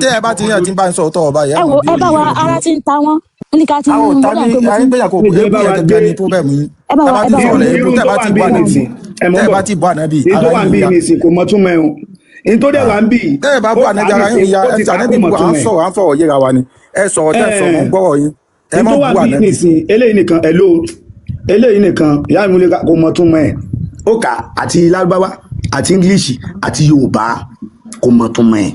tẹ́ ẹ bá ti yàn tí ń bá ń sọ ọ̀tọ̀ ọba yẹn. ẹ bá wa ara ti ń ta wọn ní ká ti ń mú bọ́dà pé mo ti ń gbéyà kó kó ebi yẹn gẹ́gẹ́ ní pọ́bẹ́mù yín tẹ́ bá ti sọ̀rọ̀ ebi tẹ́ bá ti bọ́ ànábì ara yín ya. kò mọ tún mẹ́rin nítorí ẹ̀ wá ń bì. tẹ́ ẹ bá bọ́ ànábì ara yín ya ẹ sànẹ́bí bu à ń sọ̀rọ̀ yéra wa ni ẹ sọ̀rọ̀ tẹ́ sọ̀rọ̀ gbọ́rọ̀ yín ẹ má bu ànábì. eléyìí nìkan ìyá mi kò mọ tún mẹ́ ẹ̀ ó kà àti lárúbáwá àti english àti yorùbá kò mọ tún mẹ́ ẹ̀.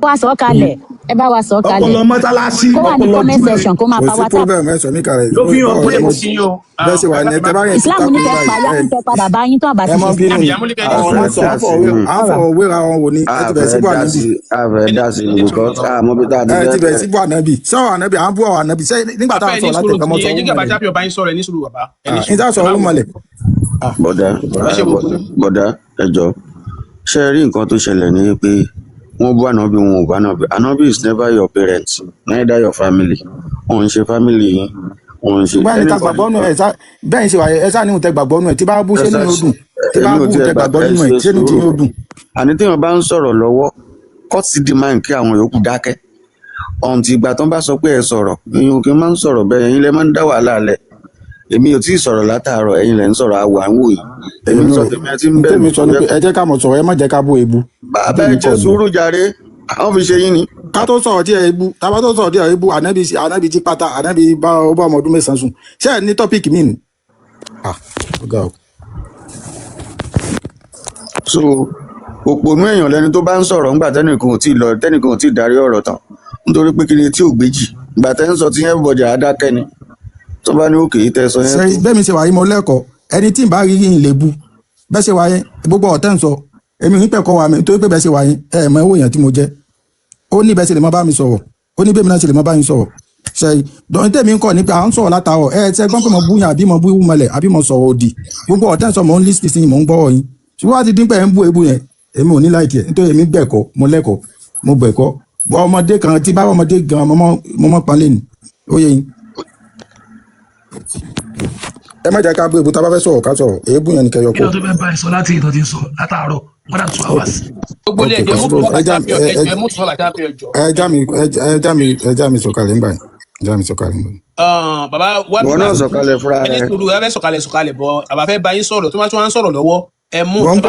wá sọ kalẹ̀ ẹ bá wa sọ kalẹ̀ ọpọlọ mọ́sálásí kó wà ní ọpọlọ comment júwe section kó máa kò fa sí whatsapp. problem ẹ sọ mí kàrẹ ló fi hàn báwo pé ni mo sí yín o. bẹ́ẹ̀ ṣe wà ní tẹ́ bá yẹn ti islam ká ní kúrò kẹ́ pa yá báyìí ní kẹ́ padà bá yín tó àbá ẹ ti mọ ṣe. bínú ni Yàmúlíkẹ́ àwọn ní wọ́n sọ àfọwọ́ wéra wọn wò ni ẹ ti bẹ̀rẹ̀ sí bọ̀ ànábì àfẹ́ dá sí i because àmọ́ bí tá a ti ẹ fẹ́ ti bẹ̀rẹ̀ sí bẹ̀rẹ̀. bọ̀ ànábì sọ̀rọ̀ ànábì à ń bọ̀ ànábì ṣé nígbà bàbá táwọn ẹ ní sọ̀rọ̀ láti sùúrù ẹ̀ka mọ́ ní sọ̀rọ̀ ẹjẹ kí mọ́lẹ̀ àbájáde ọba yín sọ̀rọ̀ ẹ ní sùúrù bàbá ẹ ní níta sọ̀rọ̀ sùúrù. mọ́lẹ̀ bọ̀dá ẹ ṣe wò. bọ̀dá ẹjọ́ ṣe rí nǹkan tó ṣẹlẹ̀ ní pé wọ́n bú ànábì wọn ò bá ànábì ànábì is never your parents neither your family wọn ń ṣe family yín wọn ń ṣe. ṣùgbọ́n ẹni tá gbàgbọ́ nù ẹ̀ bẹ́ẹ̀ ṣe wà ẹ sáà níhùn tẹ gbàgbọ́ nù ẹ̀ tí bá bú ṣé nínú dùn tí bá bú tẹ gbàgbọ́ nínú ẹ̀ ṣé nínú tí yóò dùn. àní téèyàn bá ń sọ̀rọ̀ lọ́wọ́ cut sí demand kí àwọn yòókù dákẹ́ ọ̀ǹtì ìgbà tó ń bá sọ pé ẹ sọ̀rọ̀ èyàn kì í máa ń sọ̀rọ̀ bẹ́ẹ̀ ẹ̀yin lẹ máa ń dá wàhálà lẹ̀ èmi ò tí ì sọ̀rọ̀ látàárọ̀ ẹ̀yin lẹ ń sọ̀rọ̀ àwọ̀ àwọn yìí èmi ń sọ tèmi ẹ ti ń bẹ̀rù. tèmi sọ ni pé ẹ jẹ́ ká mọ̀ sọ̀rọ̀ ẹ má jẹ́ ká bú ebu. bàbá ẹ jẹ́ sùúrù jàre àwọn fi ṣe yín ni. ká tó sọ̀rọ̀ díẹ̀ ebu tábà tó sọ̀rọ̀ díẹ̀ ebu ànábì jí pátá ànábì bá ọmọ ọdún mẹ́sàn-án sùn ṣé ẹ ní tọ́pìkì míì ni. so òpònú èèyàn lẹni tó bá ń sọ̀rọ̀ ńgbà tẹ́nìkan ò tí ì lọ tẹ́nìkan ò tí ì darí ọ̀rọ̀ tán nítorí pé kí ni tí ò gbéjì ìgbà tẹ́ ń sọ tí everybody àádákẹ́ ni tó bá ní òkè yìí tẹ́ sọ yẹn. bẹ́ẹ̀ mi ṣe wáyé mo lẹ́kọ̀ọ́ ẹni tí ì bá rí yín lè bu bẹ́ẹ̀ ṣe wáyé gbogbo ọ̀tẹ́ ń sọ èmi ní pẹ̀kọ́ wa mi torí pé bẹ́ẹ̀ ṣe wáyé ẹ mọ owó èèyàn tí mo jẹ́ ó ní bẹ́ẹ̀ ṣe lè má bá mi sọ̀rọ̀ ó ní bẹ́ẹ̀ mi náà ṣe lè má bá yín sọ̀rọ̀ ṣe dọ̀yìn tèmi ń kọ́ ni pé à ń sọ̀rọ̀ látàárọ̀ ẹ ṣe gbọ́n pé mo búyàn àbí mo bú mọ́lẹ̀ àbí mo sọ̀rọ̀ òdì gbogbo ọ̀tẹ́ ń sọ mò ń lísì sí mò ń gbọ́rọ̀ yín ṣùgbọ́n àti dín pé ẹ ń bú ebu yẹn èmi ò ní láìkì ẹ nítorí èmi gbẹ̀kọ́ mo lẹ́kọ̀ọ́ mo gbẹ̀kọ́ ọmọdé kan tí bá ọmọdé gan mo mọ́ panlé ni ó yẹ yín. ẹ má jẹ́ ká bú ebu tá a bá fẹ́ sọ̀rọ̀ ká sọ̀rọ̀ èébú yẹn ni kẹyọ kí ló tó fẹ́ bá ẹ sọ láti ìtọ́ ti sọ látàárọ̀ more than 2 hours. gbogbo ilé ẹjẹ mú sọlá champion ẹjẹ mú sọlá champion jọ. ẹ já mi sọ̀kalẹ̀ ńgbà yẹn já mi sọ̀kalẹ̀ ńgbà yẹn. bàbá wà wọn náà sọ̀kalẹ̀ fúnra ẹni rẹ̀. sùúrù ẹ fẹ́ sọ̀kalẹ̀ bọ àbá fẹ́ bá yín sọ̀rọ̀ tó máa tún wá ń sọ̀rọ̀ lọ́wọ́ ẹ mú. mò ń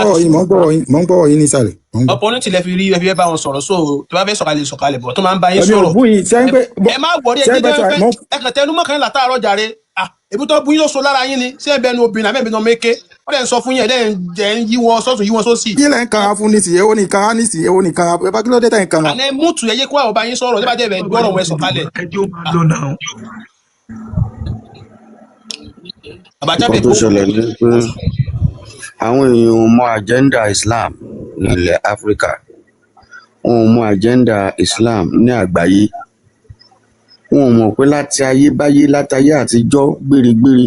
gbọ́rọ̀ yín nísàlẹ̀. ọ̀pọ̀lọpọ̀ tilẹ̀ fi rí ẹ fi fẹ́ bá wọn sọ̀rọ̀ so tó bá fẹ́ sọ̀kalẹ̀ bọ̀ tó máa ń bá yín ẹ̀mí sọ̀rọ̀. ò bú yìí sẹ́yìn pé. ẹ má wọrí ẹ kàn tẹnu mọ́ kan látàárọ̀ jàre èbí tó bú yín ló so lára yín ni ṣé ẹ bẹnu obìnrin àbẹ́ ìbínú méke wọ́n lè sọ fún yín ẹ̀ ń yí wọn sọ́tún yí wọn sósì. kí lẹ́ ń kanra fún nísìnyí èwo ni kanra nísìnyí èwo ni kanra ẹ bá kí ló dé tẹ̀ ń kanra. àná mútu ẹ yé kó àwọn ọba yín sọ̀rọ̀ nígbà tẹ́ ẹ gbọ́rọ̀ wọn ẹ sọ̀kalẹ̀. ẹjọ́ máa lọ náà. nǹkan tó ṣẹlẹ̀ ni pé àwọn èèyàn ò mọ agenda Islam ní ilẹ̀ Áfíríkà wọn ò mọ agenda Islam ní àgbáyé wọn ò mọ̀ pé láti ayébáyé látayé àtijọ́ gbéregbére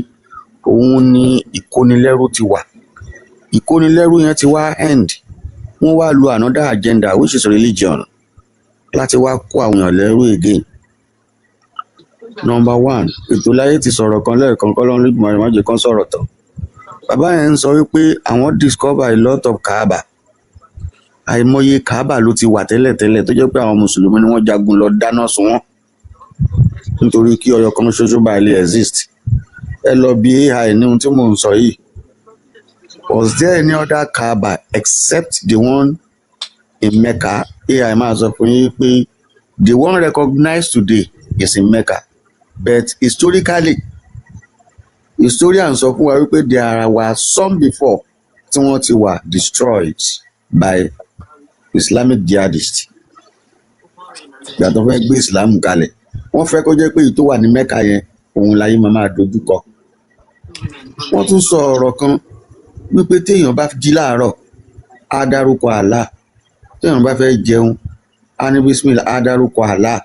òun ni ìkónilẹ́rú ti wà ìkónilẹ́rú yẹn ti wá end wọ́n wá lo another agenda which is religion láti wá kó àwọn èèyàn lẹ́rú again. Number one, ètò láyé ti sọ̀rọ̀ kan lẹ́ẹ̀kan kọ́ lọ́nà ìgbìmọ̀ àrèmájẹ kan sọ̀rọ̀ tán bàbá yẹn ń sọ wípé àwọn discover a lot of Kaaba àìmọye Kaaba ló ti wà tẹ́lẹ̀tẹ́lẹ̀ tó jẹ́ pé àwọn mùsùlùmí ni wọ́n jagun lọ dáná sun wọ́n nítorí kí Ọ̀yọ́ kan ṣoṣo bá lè exist. Ẹ lọ bí AI ní ohun tí mò ń sọ yìí. Was there any other Kaaba except the one in Mecca? AI máa sọ fún yín pé the one recognized today is in Mecca, but historically historians sọ fún wa wípé there were some before tí wọ́n ti wà destroyed by Islamic jihadists. Ìgbà tó fẹ́ gbé Islam kalẹ̀ wọ́n fẹ́ kó jẹ́ pé èyí tó wà ní Mecca yẹn òun láyé máa dojú kọ. Wọ́n tún sọ ọ̀rọ̀ kan wípé téèyàn bá jí láàárọ̀ á dárúkọ Allah, téèyàn bá fẹ́ jẹun á ní bísímìlà á dárúkọ Allah,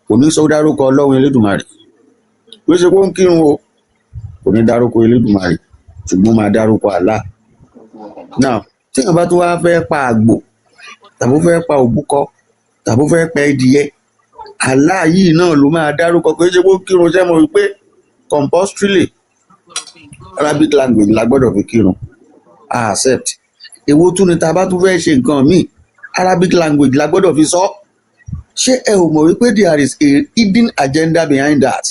kò ní sọ dárúkọ Ọlọ́run Elédùmarè. Bí ó ṣe kó ń kírun o kò ní dárúkọ Elédùmarè ṣùgbọ́n máa dárúkọ Allah. Now téèyàn bá tún wá fẹ́ pa àgbò tàbí fẹ́ pa òbúkọ tàbí fẹ́ pa ẹdìyẹ Allah yìí náà ló máa dárúkọ pé ṣe kó kírun ṣe mọ̀ wípé compulsorily Arabic language la gbọ́dọ̀ fi kírun accept. Èwo tún ni tá a bá tún fẹ́ ṣe nǹkan míì Arabic language la gbọ́dọ̀ fi sọ. Ṣé ẹ ò mọ̀ wípé there is a hidden agenda behind that?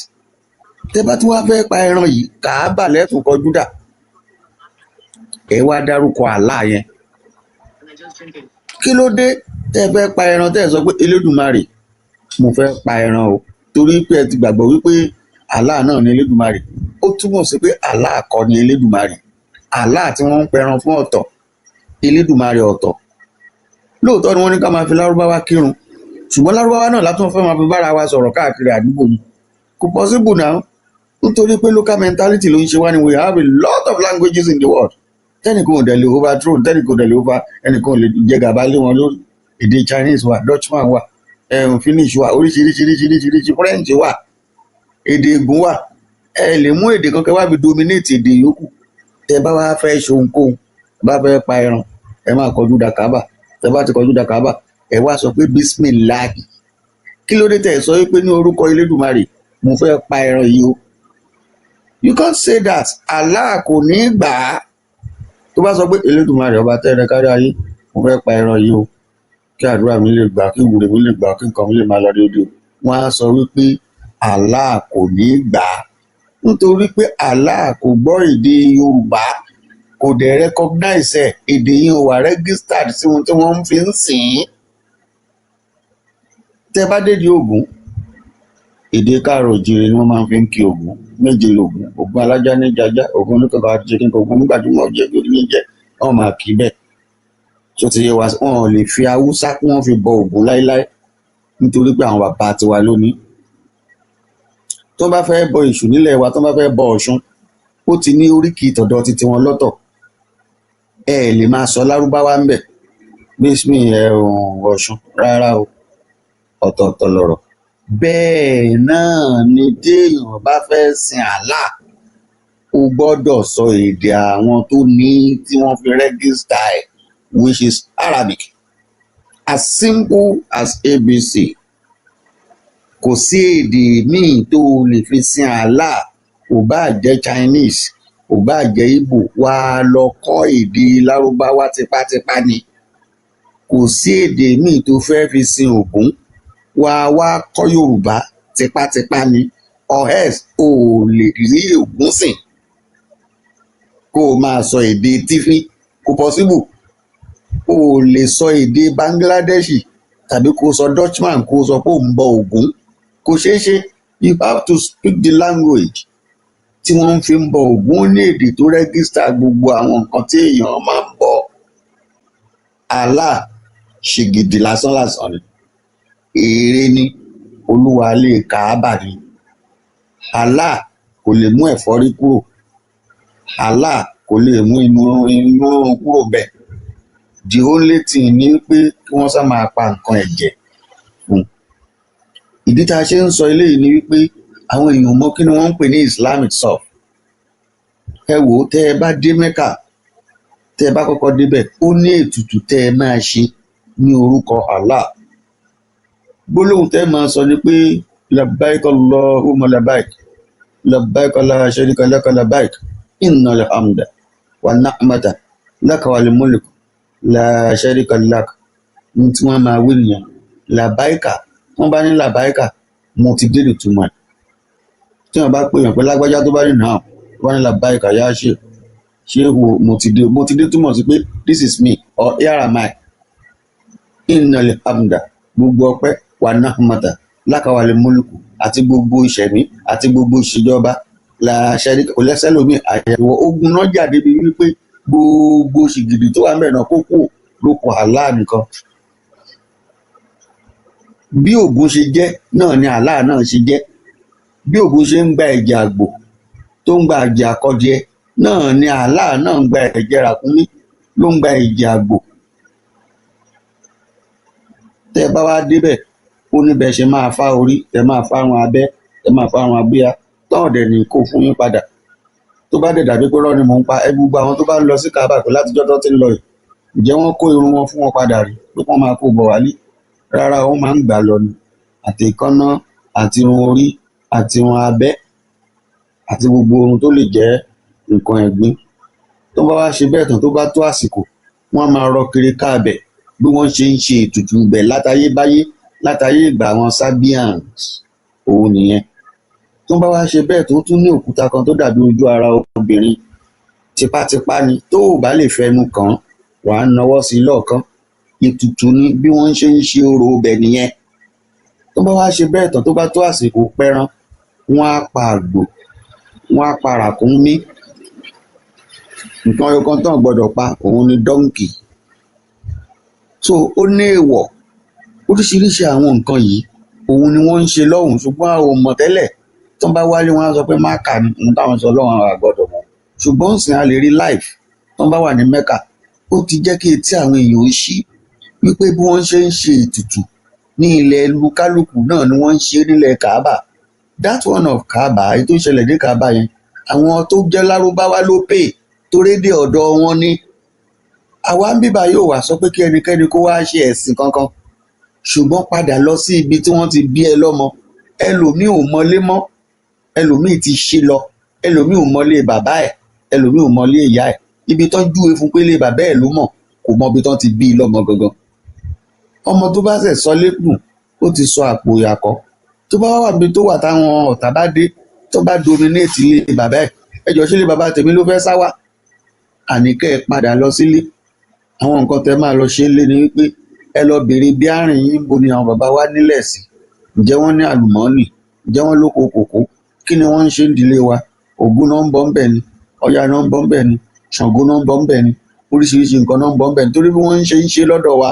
Tẹ́ bá tún wá fẹ́ pa ẹran yìí Kàábà lẹ́tùn kọjú dà ẹ wá dárúkọ Allah yẹn. Kí ló dé tẹ́ fẹ́ pa ẹran tẹ́ sọ pé Elédùmarè mo fẹ́ pa ẹran o torí pé ẹ ti gbàgbọ́ wípé Allah náà ni Elédùmarè. Ó túmọ̀ sí pé Allah kọ́ ni Elédùmarè. Allah tí wọ́n ń pẹran fún ọ̀tọ̀, Elédùmarè ọ̀tọ̀. Lóòótọ́ ni wọ́n ní ká máa fi lárúbáwá kírun ṣùgbọ́n lárúbáwá náà látún fẹ́ máa fi bára wa sọ̀rọ̀ káàkiri àdúgbò mi kò possible now nítorí pé local mentality ló ń ṣe wá ni we have a lot of languages in the world tẹ́nìkan ò dẹ̀ lè overthrow tẹ́nìkan ò dẹ̀ lè over ẹnìkan ò lè jẹ gàba lé wọn lórí èdè Chinese wà Dutchman wà Finnish wà oríṣiríṣiríṣiríṣi French wà èdè ègún wà ẹ lè mú èdè kankan wá fi dominate èdè yòókù tẹ bá wá fẹ́ ṣe ohunkóhun bá fẹ́ pa ẹran ẹ máa kọjú da Káàbà tẹ bá ti kọjú da Káàbà ẹ wá sọ pé bísímìláàhì kí ló dé tẹ sọ pé ní orúkọ Elédùmarè mo fẹ́ pa ẹran yìí o you can't say that Allah kò ní gbà á tó bá sọ pé Elédùmarè ọba tẹ́rẹ kárí ayé mo fẹ́ pa ẹran yìí o kí àdúrà mi lè gbà kí ìwúre mi lè gbà kí nǹkan mi lè máa lọ déédéé wọ́n á sọ wípé Allah kò ní gbà á nítorí pé Allah kò gbọ́ èdè Yorùbá kò dẹ̀ recognize ẹ̀ èdè yẹn wà registered sí ohun tí wọ́n fi ń sìn ín tẹ́ bá dédé Ògún èdè káàrọ̀ òjìrè ni wọ́n máa fi ń kí Ògún méje lògún Ògún alájá ní jajá Ògún oníkankan àti ṣe kíkan Ògún nígbàdúmọ̀ jẹ́ kí ní jẹ́ wọ́n máa kí bẹ́ẹ̀ tó ti yẹ wá wọn ò lè fi Haúsá kí wọ́n fi bọ Ògún láíláí nítorí pé àwọn bàbá tiwa lónìí tó bá fẹ́ bọ Èṣù nílẹ̀ wa tó bá fẹ́ bọ Ọ̀ṣun ó ti ní oríkì tọ̀dọ̀ titi wọn lọ́tọ̀ ẹ lè máa sọ lárúbáwá ń bẹ̀ bísmì Ọ̀ṣun rárá o ọ̀tọ̀ọ̀tọ̀ lọ̀rọ̀ bẹ́ẹ̀ náà ni téèyàn bá fẹ́ sin Allah ó gbọ́dọ̀ sọ èdè àwọn tó ní tí wọ́n fi rẹ́gísítà ẹ̀ which is Arabic as simple as ABC kò sí èdè míì tó lè fi sin Allah kò bá jẹ́ Chinese kò bá jẹ́ Igbo wà lọ kọ́ èdè lárúbáwá tipátipá ni kò sí èdè míì tó fẹ́ fi sin Ògún wá kọ́ Yorùbá tipátipá ni or else ò lè rí Ògún sìn kó o máa sọ èdè tífí kò possible ò lè sọ èdè Bangladeshi tàbí kó o sọ Dutchman kó o sọ pé ò ń bọ Ògún kò ṣeé ṣe you have to speak the language tí wọ́n fi ń bọ Ògún ní èdè tó rẹ́gísítà gbogbo àwọn nǹkan tí èèyàn máa ń bọ Allah ṣègìdì lásán ni èrè ni olúwa lè Káàbà ni Allah kò lè mú ẹ̀fọ́rí kúrò Allah kò lè mú inú kúrò bẹ́ẹ̀ the only thing ni pé kí wọ́n sá máa pa nǹkan ẹ̀jẹ̀ fún ìdí tá a ṣe ń sọ eléyìí ni wípé àwọn èèyàn mọ̀ kí ni wọ́n ń pè ní Islam itself ẹ wò ó tẹ́ ẹ bá dé Mẹ́kà tẹ́ ẹ bá kọ́kọ́ débẹ̀ ó ní ètùtù tẹ́ ẹ máa ṣe ní orúkọ Allah gbólóhùn tẹ́ máa sọ ni pé labbaik Allahumma labbaik labbaik la sharika laka labbaik innal hamda wan ni'mata laka wal mulk la sharika lak ní tí wọ́n máa wí nìyẹn làbáìkà wọ́n bá ní làbáìkà mo ti dé ìtumọ̀ ẹ̀ tí wọ́n bá pè yàn pé lágbájá tó bá rí náà wọ́n ní làbáìkà yá ṣe wo mo ti dé túmọ̀ sí pé this is me or here am I innal hamda gbogbo ọpẹ́ wà nahmata lákàwálé mólùkù àti gbogbo ìṣẹ̀mí àti gbogbo ìṣèjọba làṣẹ kò lẹ́sẹ̀ lómi àyẹ̀wò ogun náà jáde bí wípé gbogbo ṣìgìdì tó wà ń bẹ̀ náà kókó ló kọ Allah nìkan bí Ògún ṣe jẹ́ náà ni Allah náà ṣe jẹ́ bí Ògún ṣe ń gba ẹ̀jẹ̀ àgbò tó ń gba ẹ̀jẹ̀ àkọ́jẹ náà ni Allah náà ń gba ẹ̀jẹ̀ ràkúnmí ló ń gba ẹ̀jẹ̀ àgbò tẹ́ bá wá débẹ̀ ó níbẹ̀ ṣe máa fá orí tẹ́ máa fárun abẹ́ tẹ́ máa fárun abíyá tọ́ọ̀ dẹ̀ ní kó fún yín padà tó bá dẹ̀ dàbí pé rọ́ ni mò ń pa ẹ gbogbo àwọn tó bá lọ sí Káàbà pé látijọ́ tó ti ń lọ yìí ǹjẹ́ wọ́n kó irun wọn fún wọn padà rí pé wọ́n máa kó bọ̀ wálé rárá wọ́n máa ń gbà lọ ni àti ìkánná àti irun orí àti irun abẹ́ àti gbogbo ohun tó lè jẹ́ nǹkan ẹ̀gbin tó bá wá ṣe bẹ́ẹ̀ tán tó bá tó àsìkò wọ́n máa rọ kiri káàbẹ̀ bí wọ́n ṣe ń ṣe ètùtù ibẹ̀ látayébáyé látayé ìgbà àwọn Sabians òun nìyẹn tó bá wá ṣe bẹ́ẹ̀ tó tún ní òkúta kan tó dàbí ojú ara obìnrin tipátipá ni tó ò bá lè fẹnu kàn án wàá nawọ́ sí lọ́ọ̀kan ètùtù ni bí wọ́n ṣe ń ṣe orò ọbẹ̀ nìyẹn tó bá wá ṣe bẹ́ẹ̀ tán tó bá tó àsìkò pẹran wọ́n á pa àgbò wọ́n á pa ràkúnmí nǹkan ọyọkan tán gbọ́dọ̀ pa òun ni dọ́ǹkì so ó ní èèwọ̀ oríṣiríṣi àwọn nǹkan yìí òun ni wọ́n ń ṣe lọ́hùn ṣùgbọ́n a ò mọ̀ tẹ́lẹ̀ tó ń bá wálé wọn á sọ pé máàkà ni ohun táwọn sọ lọ́hùn àwọn àgbọ̀dọ̀ mọ̀ ṣùgbọ́n sì a lè rí live tó ń bá wà ní mẹ́kà ó ti jẹ́ kí etí àwọn èèyàn ó ṣí wípé bí wọ́n ṣe ń ṣe ètùtù ní ilẹ̀ lukálùkù náà ni wọ́n ń ṣe nílẹ̀ Kaaba. That one of Kaaba èyí tó ṣẹlẹ̀ ní Kaaba yẹn àwọn tó jẹ́ lárúbáwá ló pè torédé ọ̀dọ̀ wọn ní àwa ń bíbá yóò wá sọ pé kí ẹnikẹ́ni kó wá ṣe ẹ̀sìn kankan ṣùgbọ́n padà lọ sí ibi tí wọ́n ti bí ẹ lọ́mọ ẹlòmíì ò mọlé mọ́ ẹlòmíì ti ṣí lọ ẹlòmíì ò mọlé bàbá ẹ̀ ẹlòmíì ò mọlé ìyá ẹ̀ ibi tán júwe fún pé lé bàbá ẹ̀ ló mọ̀ kò mọ ibi tán ti bí i lọ́mọ gangan ọmọ tó bá ṣẹ̀ sọ lẹ́kùn ó ti sọ àpò ìyàkọ́ tó bá wà bí tó wà táwọn ọ̀tá bá dé tó bá dominate ilé bàbá ẹ̀ ẹjọ́ sílé bàbá tèmi ló fẹ́ sáwà àníkẹ́ ẹ padà lọ sílé àwọn nǹkan tẹ máa lọ ṣe lé ní wípé ẹ lọ béèrè bí àárín yín bo ni àwọn bàbá wa nílẹ̀ sí ǹjẹ́ wọ́n ní àlùmọ́ọ́nì ǹjẹ́ wọ́n lóko kòkó kí ni wọ́n ń ṣe ń dilé wa Ògún náà ń bọ́ ń bẹ̀ ni Ọya náà ń bọ́ ń bẹ̀ ni Ṣàngó náà ń bọ́ ń bẹ̀ ni oríṣiríṣi nǹkan náà ń bọ́ ń bẹ̀ ni torí bí wọ́n ń ṣe lọ́dọ̀ wa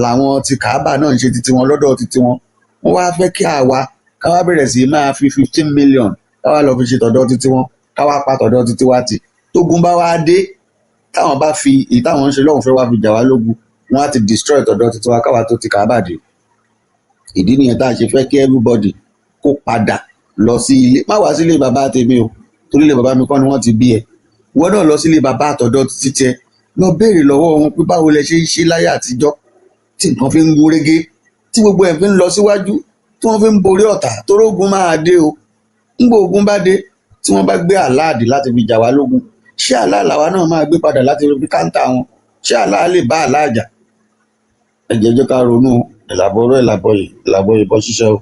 làwọn ti Kàábà náà ń ṣe titi wọn lọ́dọ̀ titi wọn wọ́n wá fẹ́ kí àwa káwá bẹ̀rẹ̀ sí máa fi 15 million káwá lọ fi ṣe tọ̀dọ̀ titi wọn káwá pa tọ̀dọ̀ titi wa tì tógun bá wá dé táwọn bá fi èyí táwọn ń ṣe lọ́hùn fẹ́ wá fi jà wá lógun wọ́n á ti destroy tọ̀dọ̀ titi wa káwá tó ti Kàábà dé ìdí nìyẹn tá a ṣe fẹ́ kí everybody kó padà lọ sí ilé má wá sílé bàbá tèmi o torí ilé bàbá mi kọ́ ni wọ́n ti bí ẹ wọ́n náà lọ sílé bàbá àtọ̀dọ̀ títí tẹ lọ béèrè lọ́wọ́ wọn pé báwo lẹ ṣe ń ṣe láyé àtijọ́ tí nǹkan fi ń gúrégé tí gbogbo ẹ̀ fi ń lọ síwájú tí wọ́n fi ń borí ọ̀tá torí ogun máa dé o ńgbà ogun bá dé tí wọ́n bá gbé àláàdì láti fi jà wá lógun ṣé àláàláwa náà máa gbé padà láti fi káńtà wọn ṣé àláà lè bá àláàjà ẹ̀jẹ̀ jẹ́ ká ronú ìlàbọ̀rọ̀ ìlàbọ̀ ìbọn ṣiṣẹ́ o.